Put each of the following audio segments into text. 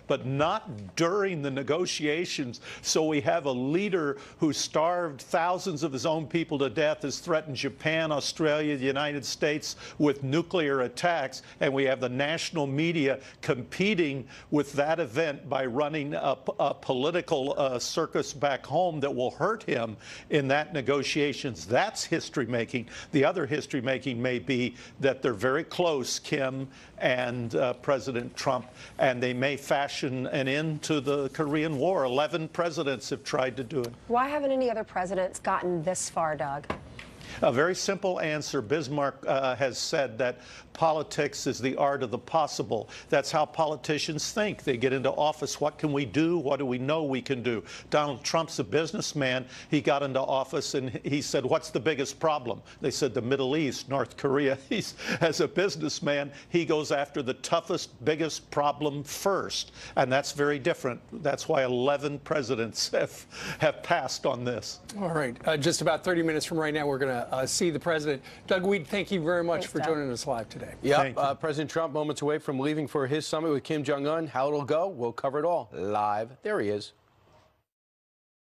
but not during the negotiations. So we have a leader who starved thousands of his own people to death, has threatened Japan, Australia, the United States with nuclear attacks, and we have the national media competing with that event by running a political circus back home that will hurt him in that negotiations. That's history making. The other history making may be that they're very close, Kim and President Trump, and they may fashion an end to the Korean War. 11 presidents have tried to do it. Why haven't any other presidents gotten this far, Doug? A very simple answer. Bismarck has said that politics is the art of the possible. That's how politicians think. They get into office. What can we do? What do we know we can do? Donald Trump's a businessman. He got into office and he said, what's the biggest problem? They said the Middle East, North Korea. As a businessman, he goes after the toughest, biggest problem first. And that's very different. That's why 11 presidents have passed on this. All right. Just about 30 minutes from right now, we're going to see the president. Doug Weed, thank you very much for joining us live today. Yeah, President Trump moments away from leaving for his summit with Kim Jong-un. How it'll go, we'll cover it all live. There he is.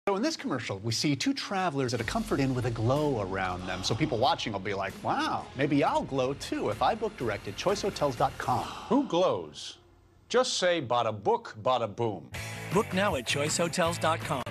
So in this commercial, we see two travelers at a comfort inn with a glow around them. So people watching will be like, wow, maybe I'll glow too if I book direct at choicehotels.com. Who glows? Just say bada book, bada boom. Book now at choicehotels.com.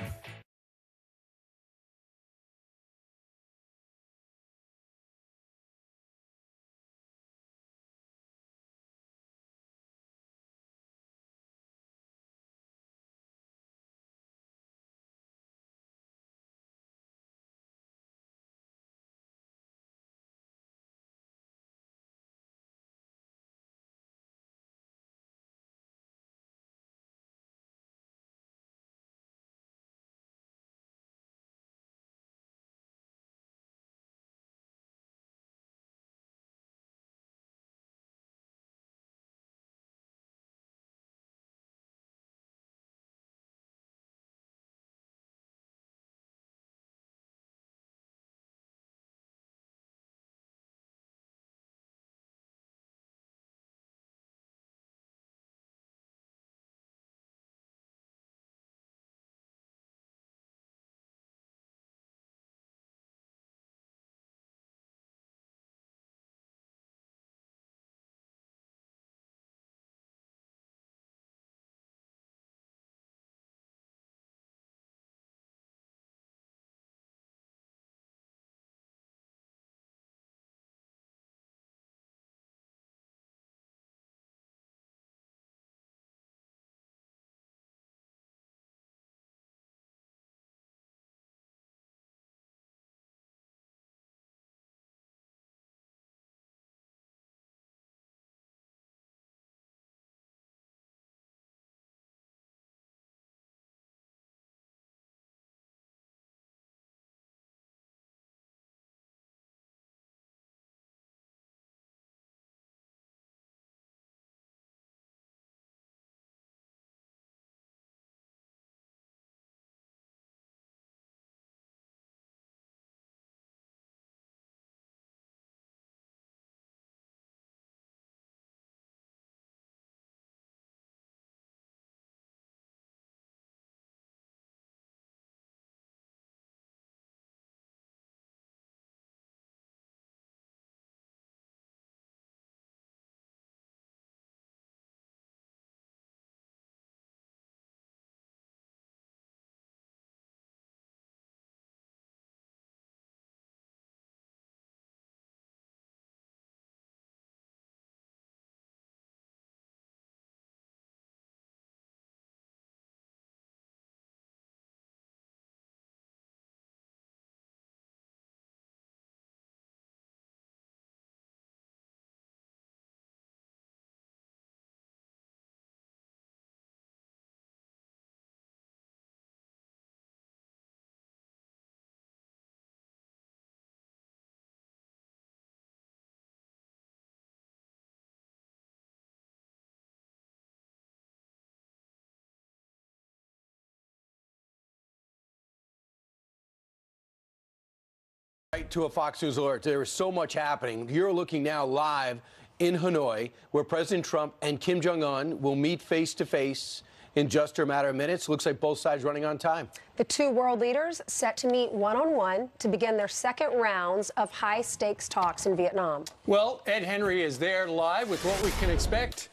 Right to a Fox News alert. There is so much happening. You're looking now live in Hanoi, where President Trump and Kim Jong-un will meet face-to-face in just a matter of minutes. Looks like both sides running on time. The two world leaders set to meet one-on-one to begin their second rounds of high-stakes talks in Vietnam. Well, Ed Henry is there live with what we can expect.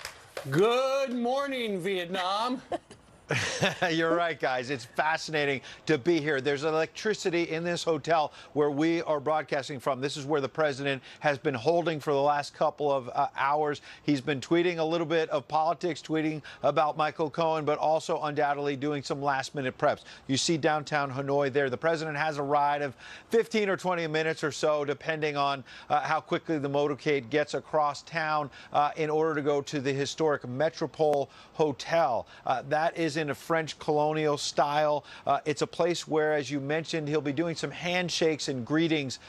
Good morning, Vietnam. You're right, guys. It's fascinating to be here. There's electricity in this hotel where we are broadcasting from. This is where the president has been holding for the last couple of hours. He's been tweeting a little bit of politics, tweeting about Michael Cohen, but also undoubtedly doing some last-minute preps. You see downtown Hanoi there. The president has a ride of 15 or 20 minutes or so, depending on how quickly the motorcade gets across town in order to go to the historic Metropole Hotel. That is in a French colonial style. It's a place where, as you mentioned, he'll be doing some handshakes and greetings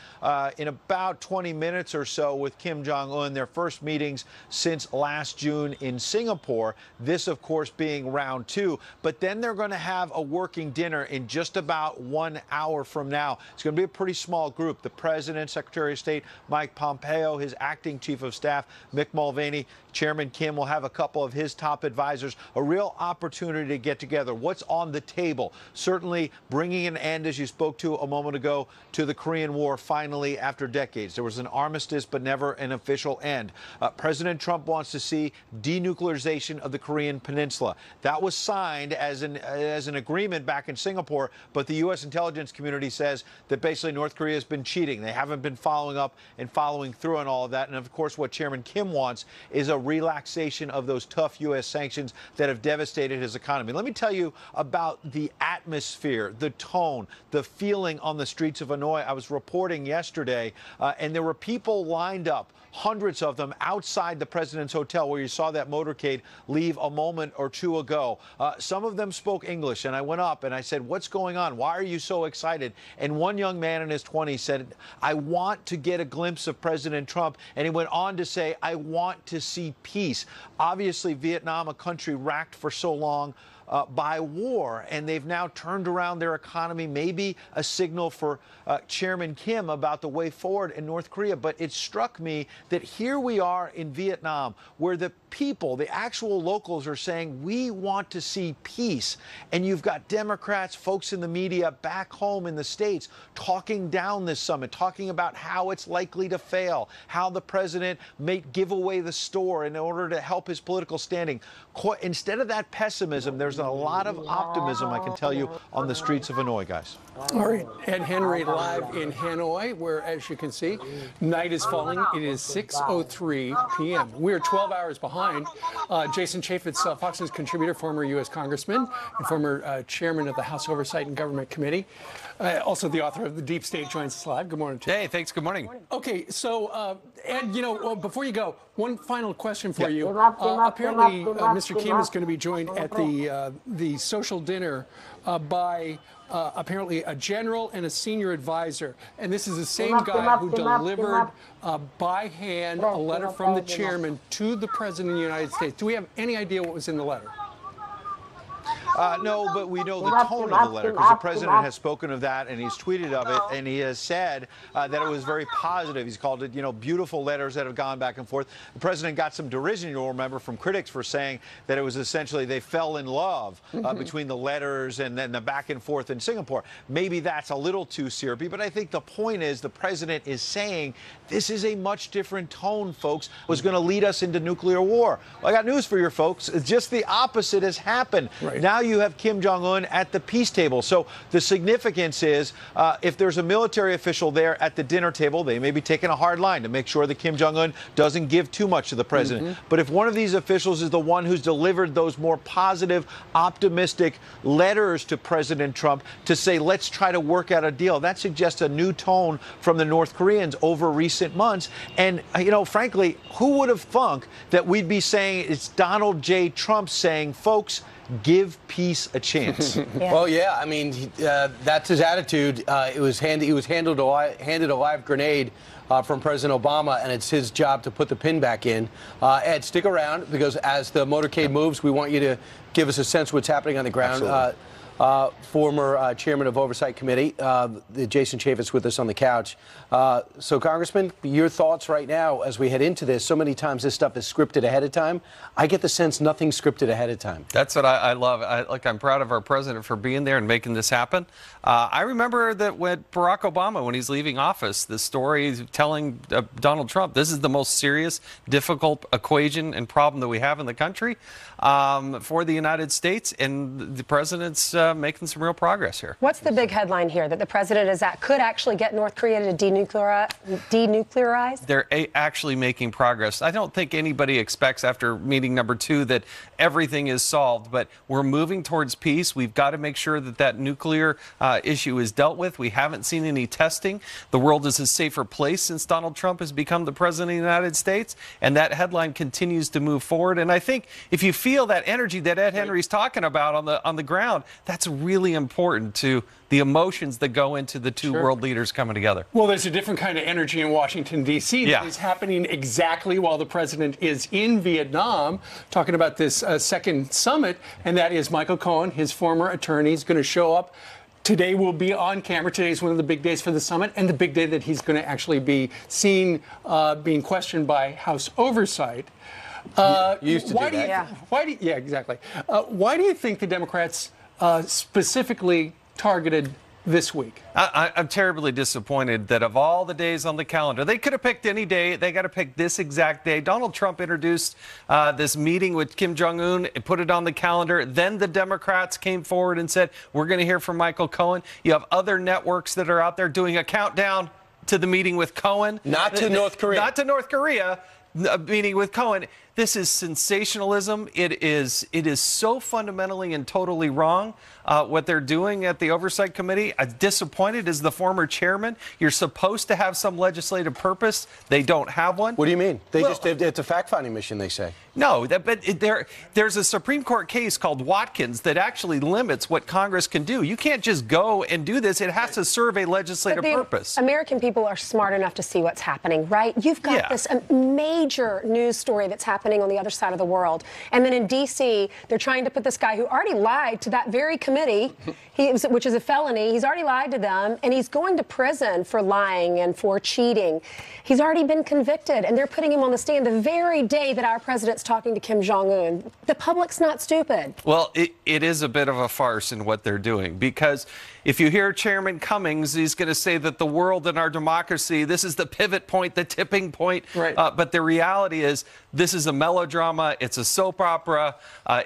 in about 20 minutes or so with Kim Jong-un, their first meetings since last June in Singapore. This, of course, being round two. But then they're going to have a working dinner in just about 1 hour from now. It's going to be a pretty small group. The president, Secretary of State Mike Pompeo, his acting chief of staff, Mick Mulvaney, Chairman Kim will have a couple of his top advisors. A real opportunity to get together. What's on the table? Certainly bringing an end, as you spoke to a moment ago, to the Korean War finally after decades. There was an armistice, but never an official end. President Trump wants to see denuclearization of the Korean Peninsula. That was signed as an agreement back in Singapore, but the U.S. intelligence community says that basically North Korea has been cheating. They haven't been following up and following through on all of that. And of course, what Chairman Kim wants is a relaxation of those tough U.S. sanctions that have devastated his economy. Let me tell you about the atmosphere, the tone, the feeling on the streets of Hanoi. I was reporting yesterday, and there were people lined up, hundreds of them, outside the president's hotel where you saw that motorcade leave a moment or two ago. Some of them spoke English, and I went up and I said, "What's going on? Why are you so excited?" And one young man in his 20s said, "I want to get a glimpse of President Trump." And he went on to say, "I want to see peace." Obviously, Vietnam, a country racked for so long by war, and they've now turned around their economy, maybe a signal for Chairman Kim about the way forward in North Korea. But it struck me that here we are in Vietnam, where the people, the actual locals, are saying, we want to see peace. And you've got Democrats, folks in the media back home in the States talking down this summit, talking about how it's likely to fail, how the president may give away the store in order to help his political standing. Instead of that pessimism, there's a lot of optimism, I can tell you, on the streets of Hanoi, guys. All right, Ed Henry live in Hanoi, where, as you can see, night is falling. It is 6:03 p.m. We are 12 hours behind. Jason Chaffetz, Fox News contributor, former U.S. congressman, and former chairman of the House Oversight and Government Committee, also the author of The Deep State, joins us live. Good morning, Chair. Hey, thanks. Good morning. Okay, so, Ed, you know, before you go, one final question for you. Apparently, Mr. Kim is going to be joined at the social dinner by apparently a general and a senior advisor. And this is the same guy who delivered by hand a letter from the chairman to the president of the United States. Do we have any idea what was in the letter? No, but we know the tone of the letter because the president has spoken of that and he's tweeted of it, and he has said that it was very positive. He's called it, you know, beautiful letters that have gone back and forth. The president got some derision, you'll remember, from critics for saying that it was essentially they fell in love between the letters and then the back and forth in Singapore. Maybe that's a little too syrupy, but I think the point is the president is saying this is a much different tone, folks, was going to lead us into nuclear war. Well, I got news for you folks. Just the opposite has happened. Right. Now you have Kim Jong-un at the peace table. So the significance is if there's a military official there at the dinner table, they may be taking a hard line to make sure that Kim Jong-un doesn't give too much to the president. But if one of these officials is the one who's delivered those more positive, optimistic letters to President Trump to say, let's try to work out a deal, that suggests a new tone from the North Koreans over recent months. And, you know, frankly, who would have thunk that we'd be saying it's Donald J. Trump saying, folks, give peace a chance. Well, yeah, I mean, that's his attitude. He was handed a live grenade from President Obama, and it's his job to put the pin back in. Ed, stick around, because as the motorcade moves, we want you to give us a sense of what's happening on the ground. former chairman of Oversight Committee, Jason Chaffetz, with us on the couch. So, Congressman, your thoughts right now as we head into this? So many times this stuff is scripted ahead of time. I get the sense nothing's scripted ahead of time. That's what I love. I'm proud of our president for being there and making this happen. I remember that when Barack Obama, when he's leaving office, the story telling Donald Trump, this is the most serious, difficult equation and problem that we have in the country for the United States, and the president's making some real progress here. What's the big headline here? That the president could actually get North Korea to denuclearize? They're actually making progress. I don't think anybody expects after meeting number 2 that everything is solved, but we're moving towards peace. We've got to make sure that that nuclear issue is dealt with. We haven't seen any testing. The world is a safer place since Donald Trump has become the president of the United States, and that headline continues to move forward. And I think if you feel that energy that Ed Henry's talking about on the ground, that's really important to the emotions that go into the two world leaders coming together. Well, there's a different kind of energy in Washington, D.C. that is happening exactly while the president is in Vietnam, talking about this second summit, and that is Michael Cohen, his former attorney, is going to show up. Today will be on camera. Today is one of the big days for the summit, and the big day that he's going to actually be seen being questioned by House Oversight. Used to do that. Why do you think the Democrats specifically targeted this week? I'm terribly disappointed that of all the days on the calendar, they could have picked any day. They got to pick this exact day. Donald Trump introduced this meeting with Kim Jong-un and put it on the calendar. Then the Democrats came forward and said, we're going to hear from Michael Cohen. You have other networks that are out there doing a countdown to the meeting with Cohen. Not to North Korea. Not to North Korea. A meeting with Cohen. This is sensationalism. It is so fundamentally and totally wrong what they're doing at the Oversight Committee. I'm disappointed as the former chairman. You're supposed to have some legislative purpose. They don't have one. What do you mean? It's a fact-finding mission, they say. No, there's a Supreme Court case called Watkins that actually limits what Congress can do. You can't just go and do this. It has to serve a legislative purpose. American people are smart enough to see what's happening, right? You've got this major news story that's happening on the other side of the world. And then in D.C., they're trying to put this guy who already lied to that very committee, which is a felony. He's already lied to them, and he's going to prison for lying and for cheating. He's already been convicted, and they're putting him on the stand the very day that our president's talking to Kim Jong-un. The public's not stupid. Well, it is a bit of a farce in what they're doing, because if you hear Chairman Cummings, he's going to say that the world and our democracy, this is the pivot point, the tipping point. Right. But the reality is this is a melodrama. It's a soap opera.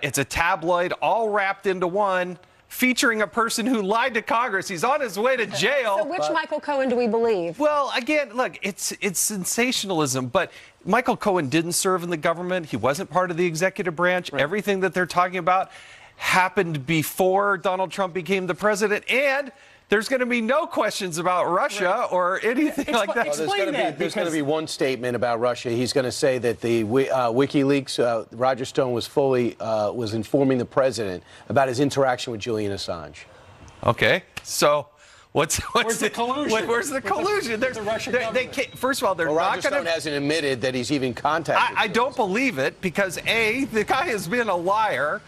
It's a tabloid all wrapped into one, featuring a person who lied to Congress. He's on his way to jail. So which Michael Cohen do we believe? Well, again, look, it's sensationalism, but Michael Cohen didn't serve in the government. He wasn't part of the executive branch. Right. Everything that they're talking about happened before Donald Trump became the president, and there's going to be no questions about Russia or anything like that. There's going to be one statement about Russia. He's going to say that the WikiLeaks, Roger Stone was informing the president about his interaction with Julian Assange. Okay, so where's the collusion? Where's the collusion? There's the Russian government. First of all, they're not Roger going to. Stone hasn't admitted that he's even contacted. I don't believe it because the guy has been a liar.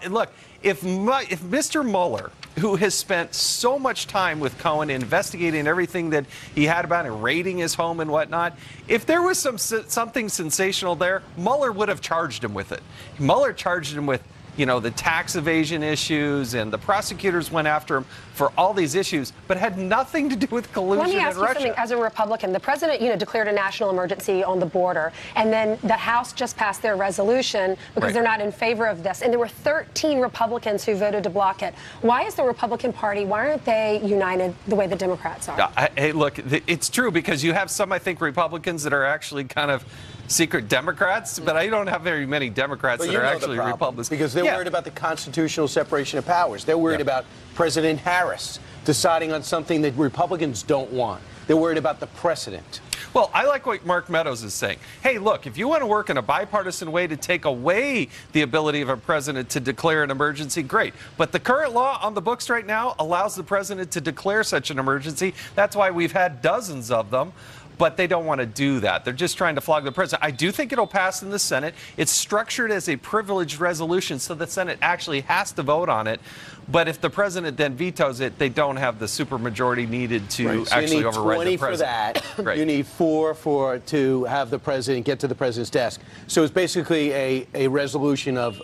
Look, if Mr. Mueller, who has spent so much time with Cohen investigating everything that he had about him, raiding his home and whatnot, if there was something sensational there, Mueller would have charged him with it. Mueller charged him with, the tax evasion issues, and the prosecutors went after him for all these issues, but had nothing to do with collusion in Russia. Let me ask you something. As a Republican, the president, declared a national emergency on the border, and then the House just passed their resolution because they're not in favor of this, and there were 13 Republicans who voted to block it. Why is the Republican Party, why aren't they united the way the Democrats are? Hey, look, it's true because you have some, I think, Republicans that are actually kind of secret Democrats, but I don't have very many Democrats that are actually Republicans. Because they're worried about the constitutional separation of powers. They're worried about President Harris deciding on something that Republicans don't want. They're worried about the precedent. Well, I like what Mark Meadows is saying. Hey, look, if you want to work in a bipartisan way to take away the ability of a president to declare an emergency, great. But the current law on the books right now allows the president to declare such an emergency. That's why we've had dozens of them. but they don't want to do that. They're just trying to flog the president. I do think it'll pass in the Senate. It's structured as a privileged resolution, so the Senate actually has to vote on it. But if the president then vetoes it, they don't have the supermajority needed to actually override the president. You need 20 for that. Right. You need 4 to have the president get to the president's desk. So it's basically a resolution of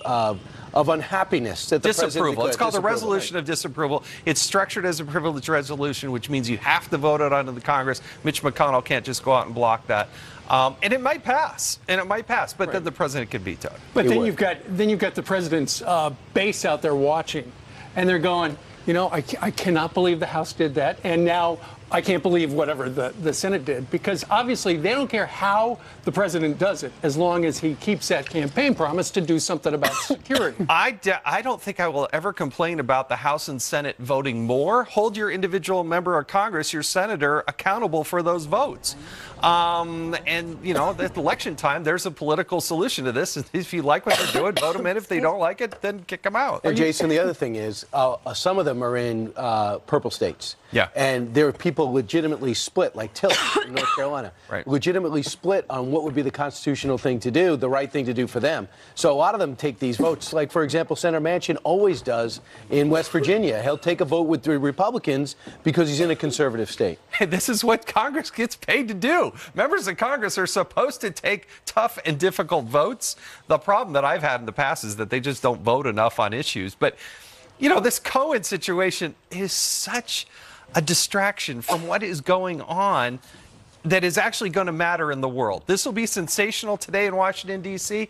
unhappiness that the disapproval. It's called a resolution right. of disapproval. It's structured as a privileged resolution, which means you have to vote it onto the Congress. Mitch McConnell can't just go out and block that. And it might pass, but then the president can veto it. But then you've got the president's base out there watching, and they're going, you know, I cannot believe the House did that, and now I can't believe whatever the Senate did, because obviously they don't care how the president does it as long as he keeps that campaign promise to do something about security. I don't think I will ever complain about the House and Senate voting more. Hold your individual member of Congress, your senator, accountable for those votes. And, you know, at election time, there's a political solution to this. If you like what they're doing, vote them in. If they don't like it, then kick them out. And, Jason, the other thing is some of them are in purple states. Yeah. And there are people legitimately split, like Tillich in North Carolina, right. legitimately split on what would be the constitutional thing to do, the right thing to do for them. So a lot of them take these votes. Like, for example, Senator Manchin always does in West Virginia. He'll take a vote with the Republicans because he's in a conservative state. Hey, this is what Congress gets paid to do. Members of Congress are supposed to take tough and difficult votes. The problem that I've had in the past is that they just don't vote enough on issues. But, you know, this Cohen situation is such a distraction from what is going on that is actually going to matter in the world. This will be sensational today in Washington, D.C.,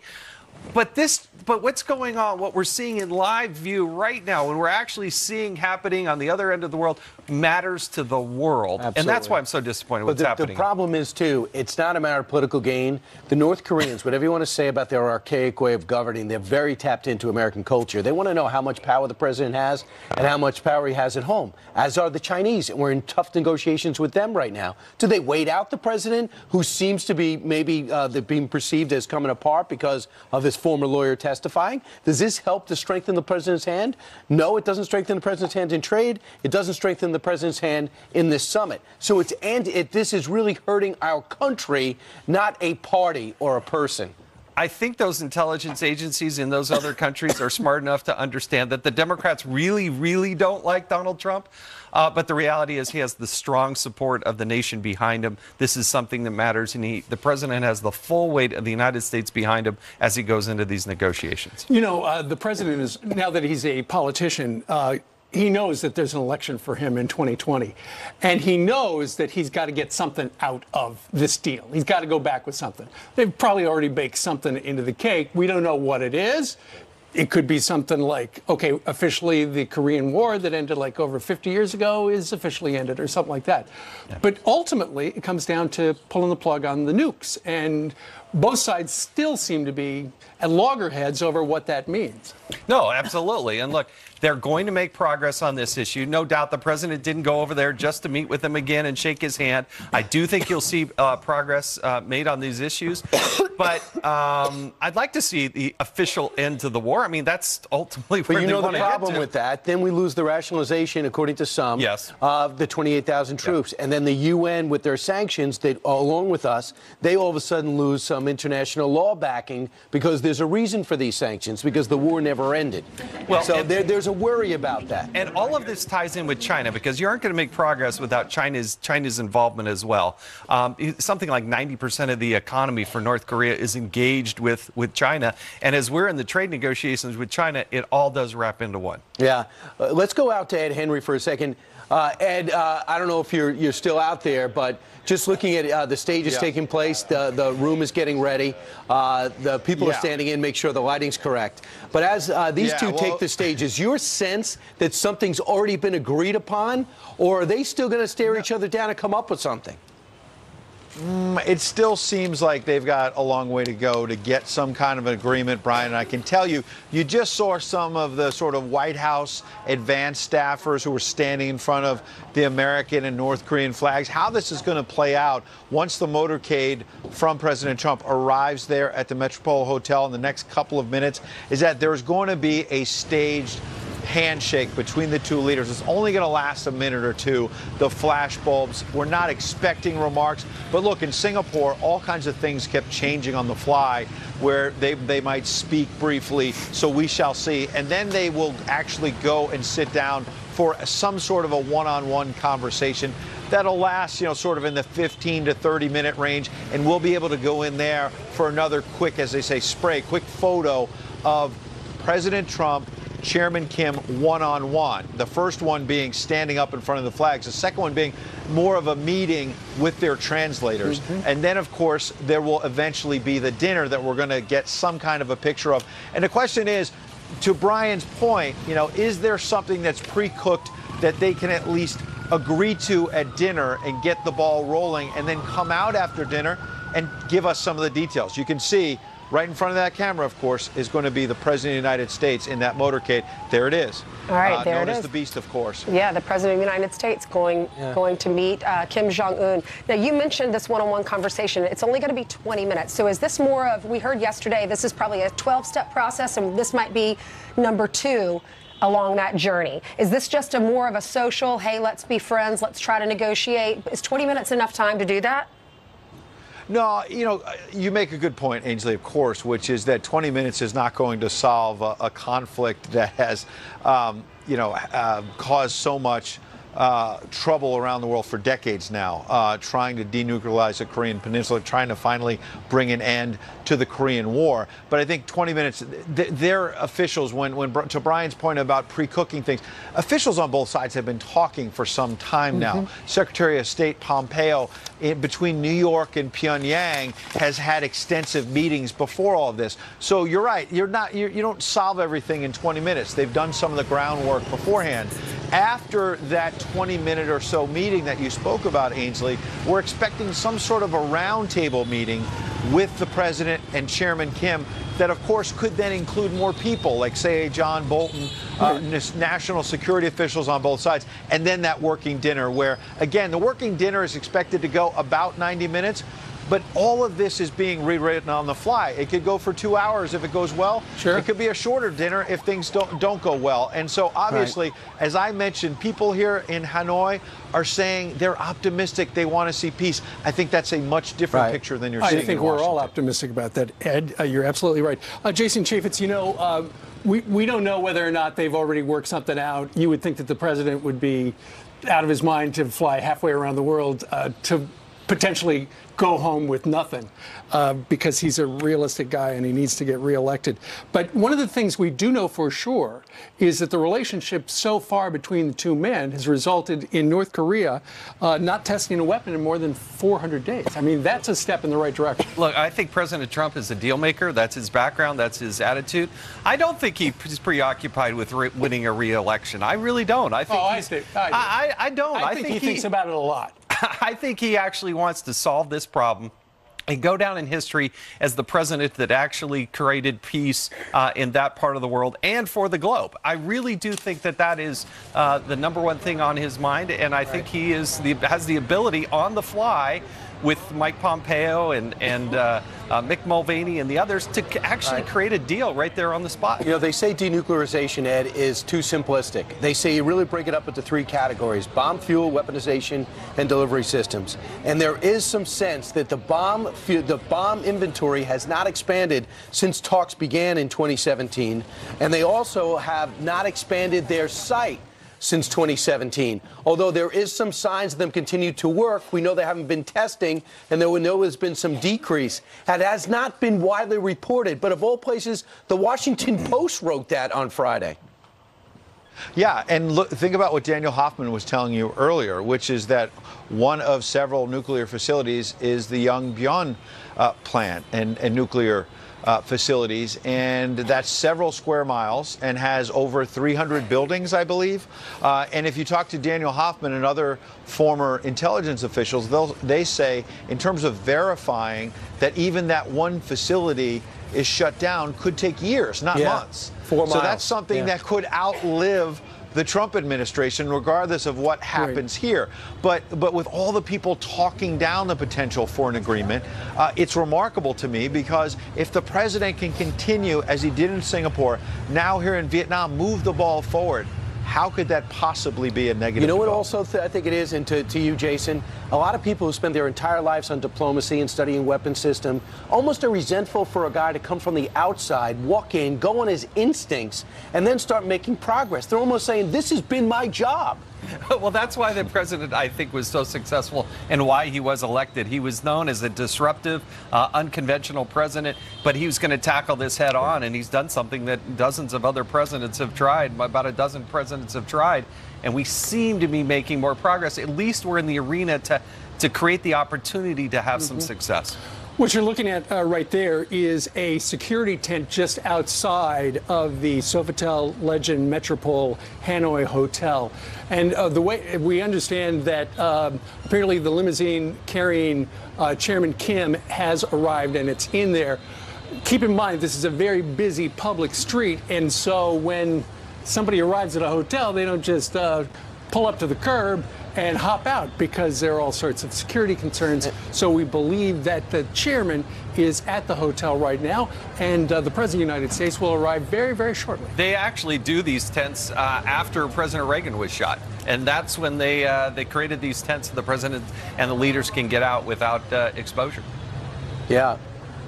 but what's going on, what we're seeing in live view right now, when we're actually seeing happening on the other end of the world, matters to the world. Absolutely. And that's why I'm so disappointed with what's happening. The problem is, too, it's not a matter of political gain. The North Koreans, whatever you want to say about their archaic way of governing, they're very tapped into American culture. They want to know how much power the president has and how much power he has at home, as are the Chinese. And we're in tough negotiations with them right now. Do they wait out the president, who seems to be maybe being perceived as coming apart because of his former lawyer testifying? Does this help to strengthen the president's hand? No, it doesn't strengthen the president's hand in trade. It doesn't strengthen the president's hand in this summit. So this is really hurting our country, not a party or a person. I think those intelligence agencies in those other countries are smart enough to understand that the Democrats really, really don't like Donald Trump. But the reality is he has the strong support of the nation behind him. This is something that matters, and the president has the full weight of the United States behind him as he goes into these negotiations. You know, the president is, now that he's a politician, he knows that there's an election for him in 2020. And he knows that he's got to get something out of this deal. He's got to go back with something. They've probably already baked something into the cake. We don't know what it is. It could be something like, okay, officially the Korean War that ended like over 50 years ago is officially ended, or something like that. Yeah. But ultimately, it comes down to pulling the plug on the nukes. And both sides still seem to be at loggerheads over what that means. No, absolutely. And look, they're going to make progress on this issue. No doubt the president didn't go over there just to meet with him again and shake his hand. I do think you'll see progress made on these issues. But I'd like to see the official end to the war. I mean, that's ultimately where they want to get to. But you know the problem with that, then we lose the rationalization, according to some, yes, of the 28,000 troops. Yeah. And then the UN, with their sanctions, along with us, they all of a sudden lose some international law backing because there's a reason for these sanctions, because the war never ended. Well, so there's a worry about that. And all of this ties in with China, because you aren't going to make progress without China's involvement as well. Something like 90% of the economy for North Korea is engaged with China. And as we're in the trade negotiations with China, it all does wrap into one. Yeah. Let's go out to Ed Henry for a second. Ed, I don't know if you're still out there, but just looking at the stage is taking place, the room is getting ready, the people are standing in, make sure the lighting's correct. But as these two take the stage, is your sense that something's already been agreed upon, or are they still going to stare each other down and come up with something? It still seems like they've got a long way to go to get some kind of an agreement, Brian. And I can tell you, you just saw some of the sort of White House advanced staffers who were standing in front of the American and North Korean flags. How this is going to play out once the motorcade from President Trump arrives there at the Metropole Hotel in the next couple of minutes is that there's going to be a staged handshake between the two leaders. It's only going to last a minute or two. The flash bulbs, we're not expecting remarks. But look, in Singapore, all kinds of things kept changing on the fly where they might speak briefly. So we shall see. And then they will actually go and sit down for some sort of a one-on-one conversation that'll last, sort of in the 15 to 30-minute range. And we'll be able to go in there for another quick, as they say, quick photo of President Trump, Chairman Kim one-on-one. The first one being standing up in front of the flags. The second one being more of a meeting with their translators. And then, of course, there will eventually be the dinner that we're going to get some kind of a picture of. And the question is, to Brian's point, is there something that's pre-cooked that they can at least agree to at dinner and get the ball rolling and then come out after dinner and give us some of the details? You can see right in front of that camera, of course, is going to be the President of the United States in that motorcade. There it is. All right, there it is. Known as the Beast, of course. Yeah, the President of the United States going to meet Kim Jong-un. Now, you mentioned this one-on-one conversation. It's only going to be 20 minutes. So is this more of, we heard yesterday, this is probably a 12-step process, and this might be number 2 along that journey. Is this just more of a social, hey, let's be friends, let's try to negotiate? Is 20 minutes enough time to do that? No, you make a good point, Ainsley, of course, which is that 20 minutes is not going to solve a conflict that has, caused so much trouble around the world for decades now, trying to denuclearize the Korean Peninsula, trying to finally bring an end to the Korean War. But I think 20 minutes, their officials, when to Brian's point about pre-cooking things, officials on both sides have been talking for some time now. Secretary of State Pompeo between New York and Pyongyang has had extensive meetings before all of this. So you're right, you don't solve everything in 20 minutes. They've done some of the groundwork beforehand. After that 20-minute or so meeting that you spoke about, Ainsley, we're expecting some sort of a roundtable meeting with the president and Chairman Kim that, of course, could then include more people, like, say, John Bolton, national security officials on both sides, and then that working dinner where, again, the working dinner is expected to go about 90 minutes. But all of this is being rewritten on the fly. It could go for 2 hours if it goes well. Sure. It could be a shorter dinner if things don't go well. And so obviously, as I mentioned, people here in Hanoi are saying they're optimistic. They want to see peace. I think that's a much different picture than you're seeing I think in we're Washington. all optimistic about that, Ed. You're absolutely right. Jason Chaffetz, we don't know whether or not they've already worked something out. You would think that the president would be out of his mind to fly halfway around the world to potentially go home with nothing because he's a realistic guy and he needs to get reelected. But one of the things we do know for sure is that the relationship so far between the two men has resulted in North Korea not testing a weapon in more than 400 days. I mean, that's a step in the right direction. Look, I think President Trump is a deal maker. That's his background. That's his attitude. I don't think he's preoccupied with winning a re-election. I really don't. I think I don't. I think he thinks about it a lot. I think he actually wants to solve this problem and go down in history as the president that actually created peace in that part of the world and for the globe. I really do think that is the number one thing on his mind, and I think he has the ability on the fly with Mike Pompeo and Mick Mulvaney and the others to actually create a deal right there on the spot. They say denuclearization, Ed, is too simplistic. They say you really break it up into 3 categories: bomb fuel, weaponization, and delivery systems. And there is some sense that the bomb inventory has not expanded since talks began in 2017, and they also have not expanded their site since 2017. Although there is some signs of them continue to work, we know they haven't been testing, and we know there's been some decrease. That has not been widely reported, but of all places, the Washington Post wrote that on Friday. Yeah, and think about what Daniel Hoffman was telling you earlier, which is that one of several nuclear facilities is the Yongbyon plant and nuclear facilities, and that's several square miles and has over 300 buildings, I believe. And if you talk to Daniel Hoffman and other former intelligence officials, they say in terms of verifying that even that one facility is shut down could take years, not months. 4 miles. So that's something that could outlive the Trump administration, regardless of what happens here. But with all the people talking down the potential for an agreement, it's remarkable to me, because if the president can continue, as he did in Singapore, now here in Vietnam, move the ball forward, how could that possibly be a negative? You know what also I think it is, and to you, Jason, a lot of people who spend their entire lives on diplomacy and studying weapons system almost are resentful for a guy to come from the outside, walk in, go on his instincts, and then start making progress. They're almost saying, this has been my job. Well, that's why the president, I think, was so successful and why he was elected. He was known as a disruptive, unconventional president, but he was going to tackle this head on, and he's done something that dozens of other presidents have tried. About a dozen presidents have tried, and we seem to be making more progress. At least we're in the arena to create the opportunity to have some success. What you're looking at right there is a security tent just outside of the Sofitel Legend Metropole Hanoi Hotel. And the way we understand that apparently the limousine carrying Chairman Kim has arrived, and it's in there. Keep in mind, this is a very busy public street, and so when somebody arrives at a hotel, they don't just pull up to the curb and hop out, because there are all sorts of security concerns. So we believe that the chairman is at the hotel right now, and the President of the United States will arrive very, very shortly. They actually do these tents after President Reagan was shot, and that's when they created these tents so the president and the leaders can get out without exposure. Yeah.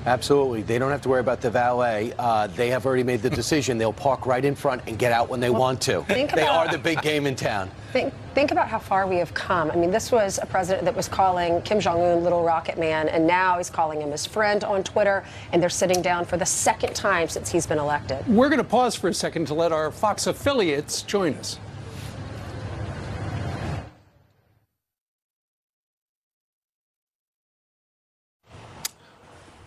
Absolutely. They don't have to worry about the valet. They have already made the decision. They'll park right in front and get out when they want to. They are the big game in town. Think about how far we have come. I mean, this was a president that was calling Kim Jong-un Little Rocket Man, and now he's calling him his friend on Twitter, and they're sitting down for the second time since he's been elected. We're going to pause for a second to let our Fox affiliates join us.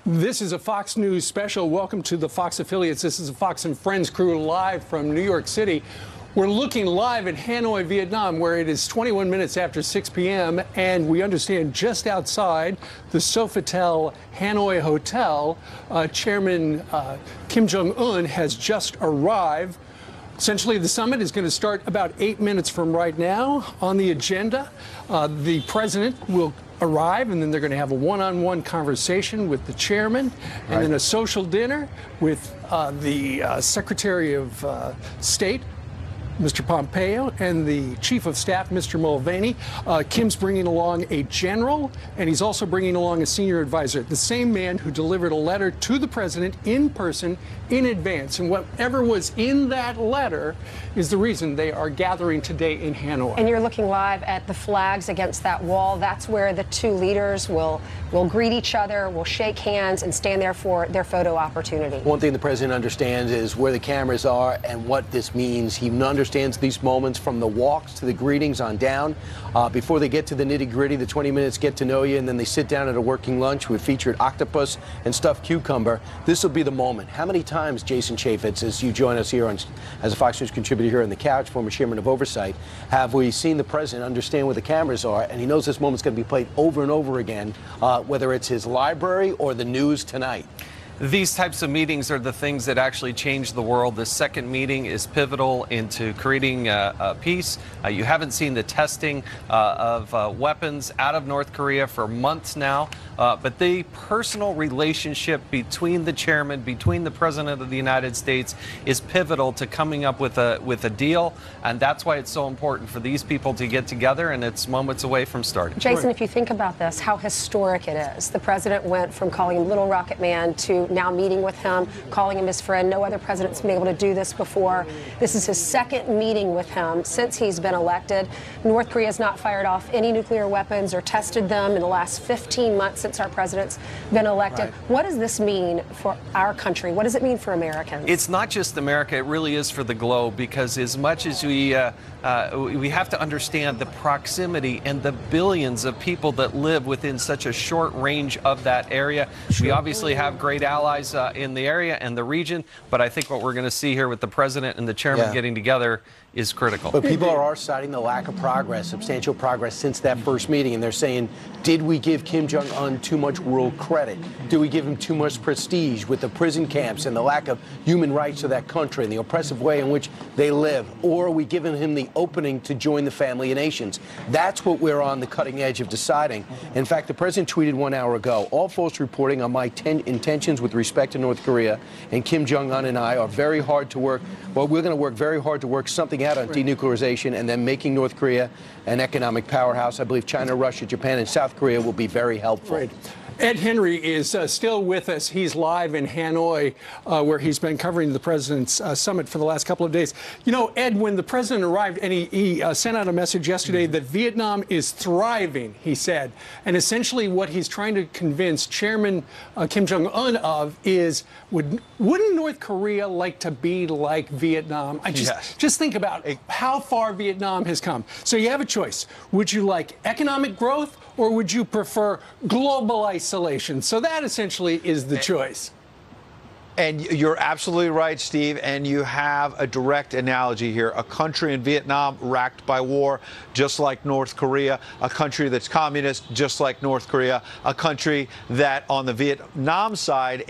This is a Fox News special. Welcome to the Fox affiliates. This is a Fox and Friends crew live from New York City. We're looking live at Hanoi, Vietnam, where it is 21 minutes after 6 p.m. And we understand just outside the Sofitel Hanoi Hotel, Chairman Kim Jong-un has just arrived. Essentially, the summit is going to start about 8 minutes from right now. On the agenda, the president will arrive, and then they're going to have a one-on-one conversation with the chairman, and then a social dinner with the Secretary of State, Mr. Pompeo, and the Chief of Staff, Mr. Mulvaney. Kim's bringing along a general, and he's also bringing along a senior advisor, the same man who delivered a letter to the president in person in advance. And whatever was in that letter is the reason they are gathering today in Hanoi. And you're looking live at the flags against that wall. That's where the two leaders will greet each other, will shake hands, and stand there for their photo opportunity. One thing the president understands is where the cameras are and what this means. He understands these moments from the walks to the greetings on down. Before they get to the nitty-gritty, the 20 minutes get to know you, and then they sit down at a working lunch with featured octopus and stuffed cucumber. This will be the moment. How many times, Jason Chaffetz, as you join us here as a Fox News contributor here on the couch, former chairman of Oversight, have we seen the president understand where the cameras are, and he knows this moment's going to be played over and over again, whether it's his library or the news tonight? These types of meetings are the things that actually change the world. The second meeting is pivotal into creating peace. You haven't seen the testing of weapons out of North Korea for months now, but the personal relationship between the chairman, between the president of the United States, is pivotal to coming up with a deal, and that's why it's so important for these people to get together, and it's moments away from starting. Jason, if you think about this, how historic it is. The president went from calling him Little Rocket Man to now meeting with him, calling him his friend. No other president's been able to do this before. This is his second meeting with him since he's been elected. North Korea has not fired off any nuclear weapons or tested them in the last 15 months since our president's been elected. What does this mean for our country? What does it mean for Americans? It's not just America. It really is for the globe, because as much as we have to understand the proximity and the billions of people that live within such a short range of that area. We obviously have great allies allies in the area and the region. But I think what we're going to see here with the president and the chairman getting together is critical. But people are citing the lack of progress, substantial progress since that first meeting, and they're saying, did we give Kim Jong-un too much world credit? Do we give him too much prestige with the prison camps and the lack of human rights of that country and the oppressive way in which they live? Or are we giving him the opening to join the family of nations? That's what we're on the cutting edge of deciding. In fact, the president tweeted 1 hour ago, all false reporting on my intentions with respect to North Korea and Kim Jong-un and I are very hard to work. Well, we're going to work very hard to work something out on denuclearization and then making North Korea an economic powerhouse. I believe China, Russia, Japan, and South Korea will be very helpful. Right. Ed Henry is still with us. He's live in Hanoi, where he's been covering the president's summit for the last couple of days. You know, Ed, when the president arrived, and he sent out a message yesterday that Vietnam is thriving, he said. And essentially what he's trying to convince Chairman Kim Jong-un of is, wouldn't North Korea like to be like Vietnam? Just think about how far Vietnam has come. So you have a choice. Would you like economic growth, or would you prefer global isolation? So that essentially is the choice. And you're absolutely right, Steve, and you have a direct analogy here. A country in Vietnam racked by war, just like North Korea, a country that's communist, just like North Korea, a country that on the Vietnam side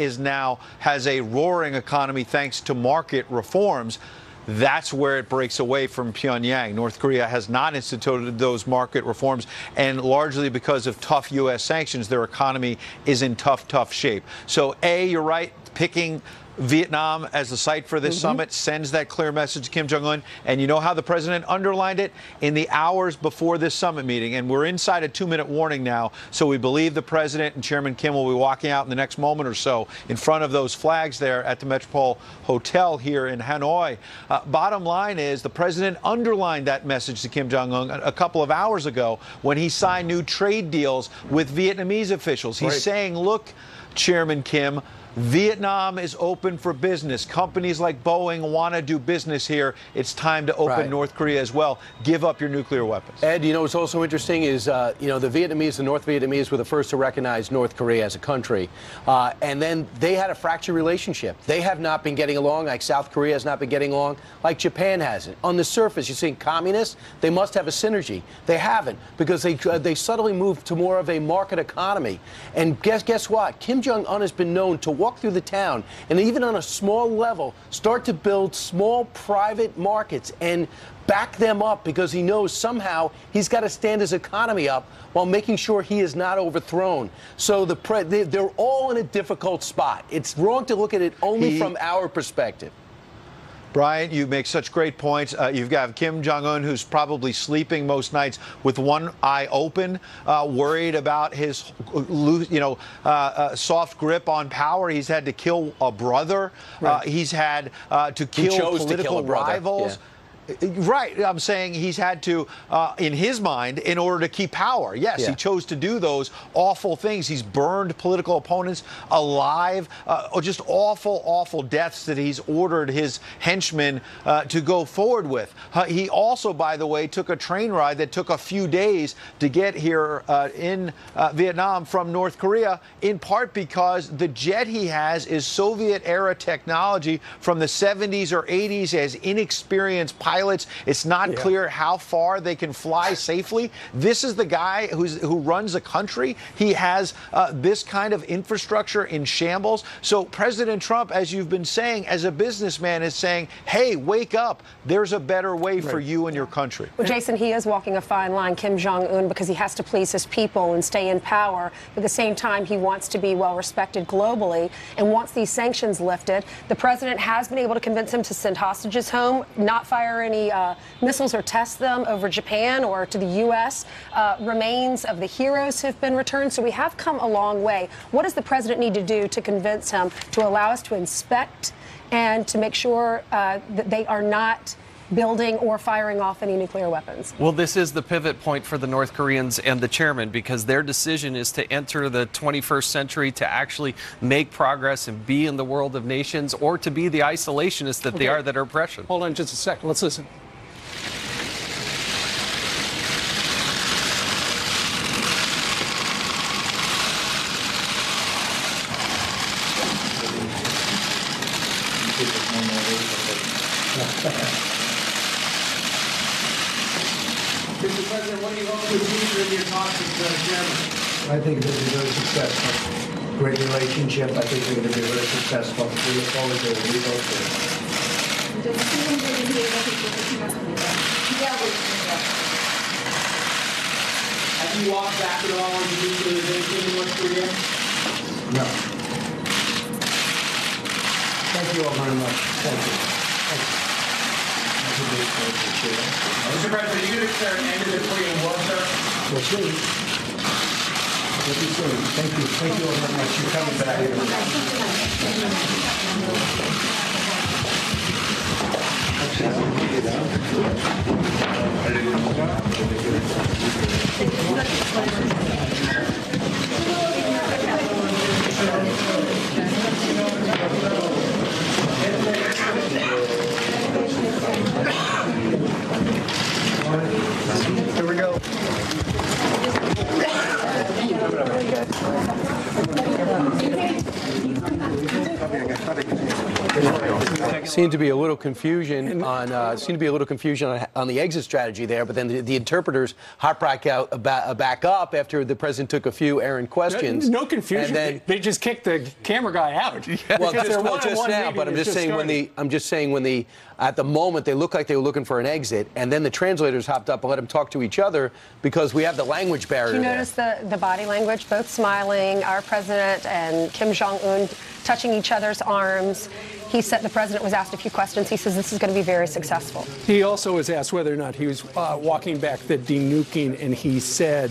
has a roaring economy thanks to market reforms. That's where it breaks away from Pyongyang. North Korea has not instituted those market reforms, and largely because of tough U.S. sanctions, their economy is in tough shape. So, you're right, picking Vietnam as the site for this summit sends that clear message to Kim Jong-un. And you know how the president underlined it? In the hours before this summit meeting. And we're inside a 2-minute warning now. So we believe the president and Chairman Kim will be walking out in the next moment or so in front of those flags there at the Metropole Hotel here in Hanoi. Bottom line is the president underlined that message to Kim Jong-un a couple of hours ago when he signed new trade deals with Vietnamese officials. He's saying, look, Chairman Kim, Vietnam is open for business. Companies like Boeing want to do business here. It's time to open North Korea as well. Give up your nuclear weapons. Ed, you know what's also interesting is, the Vietnamese, the North Vietnamese were the first to recognize North Korea as a country. And then they had a fractured relationship. They have not been getting along like South Korea has not been getting along, like Japan hasn't. On the surface, you're seeing communists, they must have a synergy. They haven't, because they subtly moved to more of a market economy. And guess what? Kim Jong-un has been known to walk through the town and even on a small level start to build small private markets and back them up, because he knows somehow he's got to stand his economy up while making sure he is not overthrown. So they're all in a difficult spot. It's wrong to look at it only from our perspective. Brian, you make such great points. You've got Kim Jong-un, who's probably sleeping most nights with one eye open, worried about his, soft grip on power. He's had to kill a brother. He's had to kill political rivals. Yeah. Right. I'm saying he's had to, in his mind, in order to keep power. Yes, he chose to do those awful things. He's burned political opponents alive, or just awful deaths that he's ordered his henchmen to go forward with. He also, by the way, took a train ride that took a few days to get here in Vietnam from North Korea, in part because the jet he has is Soviet-era technology from the 70s or 80s, as inexperienced pilots. It's not clear how far they can fly safely. This is the guy who runs a country. He has this kind of infrastructure in shambles. So President Trump, as you've been saying, as a businessman, is saying, hey, wake up. There's a better way for you and your country. Well, Jason, he is walking a fine line, Kim Jong-un, because he has to please his people and stay in power. At the same time, he wants to be well respected globally and wants these sanctions lifted. The president has been able to convince him to send hostages home, not fire any missiles or test them over Japan or to the U.S. Remains of the heroes have been returned. So we have come a long way. What does the president need to do to convince him to allow us to inspect and to make sure that they are not building or firing off any nuclear weapons? Well, this is the pivot point for the North Koreans and the chairman, because their decision is to enter the 21st century, to actually make progress and be in the world of nations, or to be the isolationists that they are, that are oppression. Hold on just a second. Let's listen. Mr. President, what do you hope to achieve in your talks with the chairman? I think they'll be very successful. Great relationship. I think they're going to be very successful. We look forward to it. We both do. Have you walked back at all on the denuclearization in North Korea? No. Thank you all very much. Thank you. Mr. President, are you going to declare an end to the Korean War, sir? We'll see. We'll be soon. Thank you. Thank you all very much. You're coming back. Here we go. Seemed to be a little confusion on the exit strategy there, but then the interpreters hot back up after the president took a few errant questions. No confusion. And then, they just kicked the camera guy out. well, just now, but I'm just saying at the moment they looked like they were looking for an exit, and then the translators hopped up and let them talk to each other because we have the language barrier. Do you notice the body language? Both smiling. Our president and Kim Jong-un touching each other's arms. He said the president was asked a few questions. He says this is going to be very successful. He also was asked whether or not he was walking back the denuking, and he said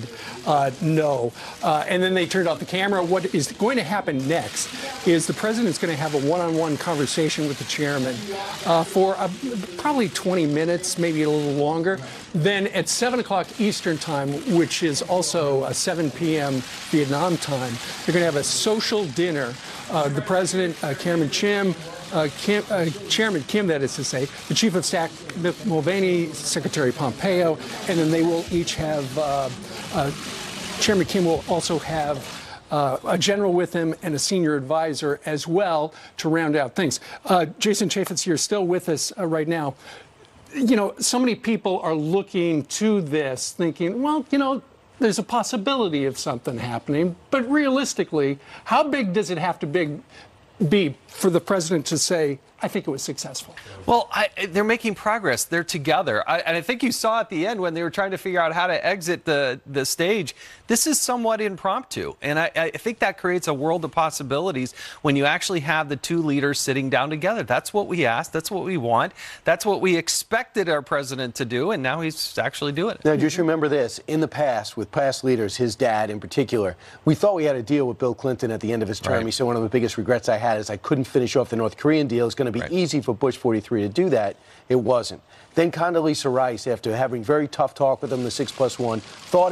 no. And then they turned off the camera. What is going to happen next is the president's going to have a one-on-one conversation with the chairman for probably 20 minutes, maybe a little longer. Then at 7 o'clock Eastern time, which is also 7 p.m. Vietnam time, they're going to have a social dinner. The president, Chairman Kim, that is to say, the Chief of Staff, Mulvaney, Secretary Pompeo, and then they will each have, Chairman Kim will also have a general with him and a senior advisor as well to round out things. Jason Chaffetz, you're still with us right now. You know, so many people are looking to this thinking, well, you know, there's a possibility of something happening, but realistically, how big does it have to be for the president to say, I think it was successful? Well, they're making progress. They're together. And I think you saw at the end when they were trying to figure out how to exit the stage, this is somewhat impromptu. And I think that creates a world of possibilities when you actually have the two leaders sitting down together. That's what we asked. That's what we want. That's what we expected our president to do. And now he's actually doing it. Now, just remember this. In the past, with past leaders, his dad in particular, we thought we had a deal with Bill Clinton at the end of his term. Right. He said one of the biggest regrets I had is I couldn't finish off the North Korean deal. It's going to be easy for Bush 43 to do that. It wasn't. Then Condoleezza Rice, after having very tough talk with him, the 6+1, thought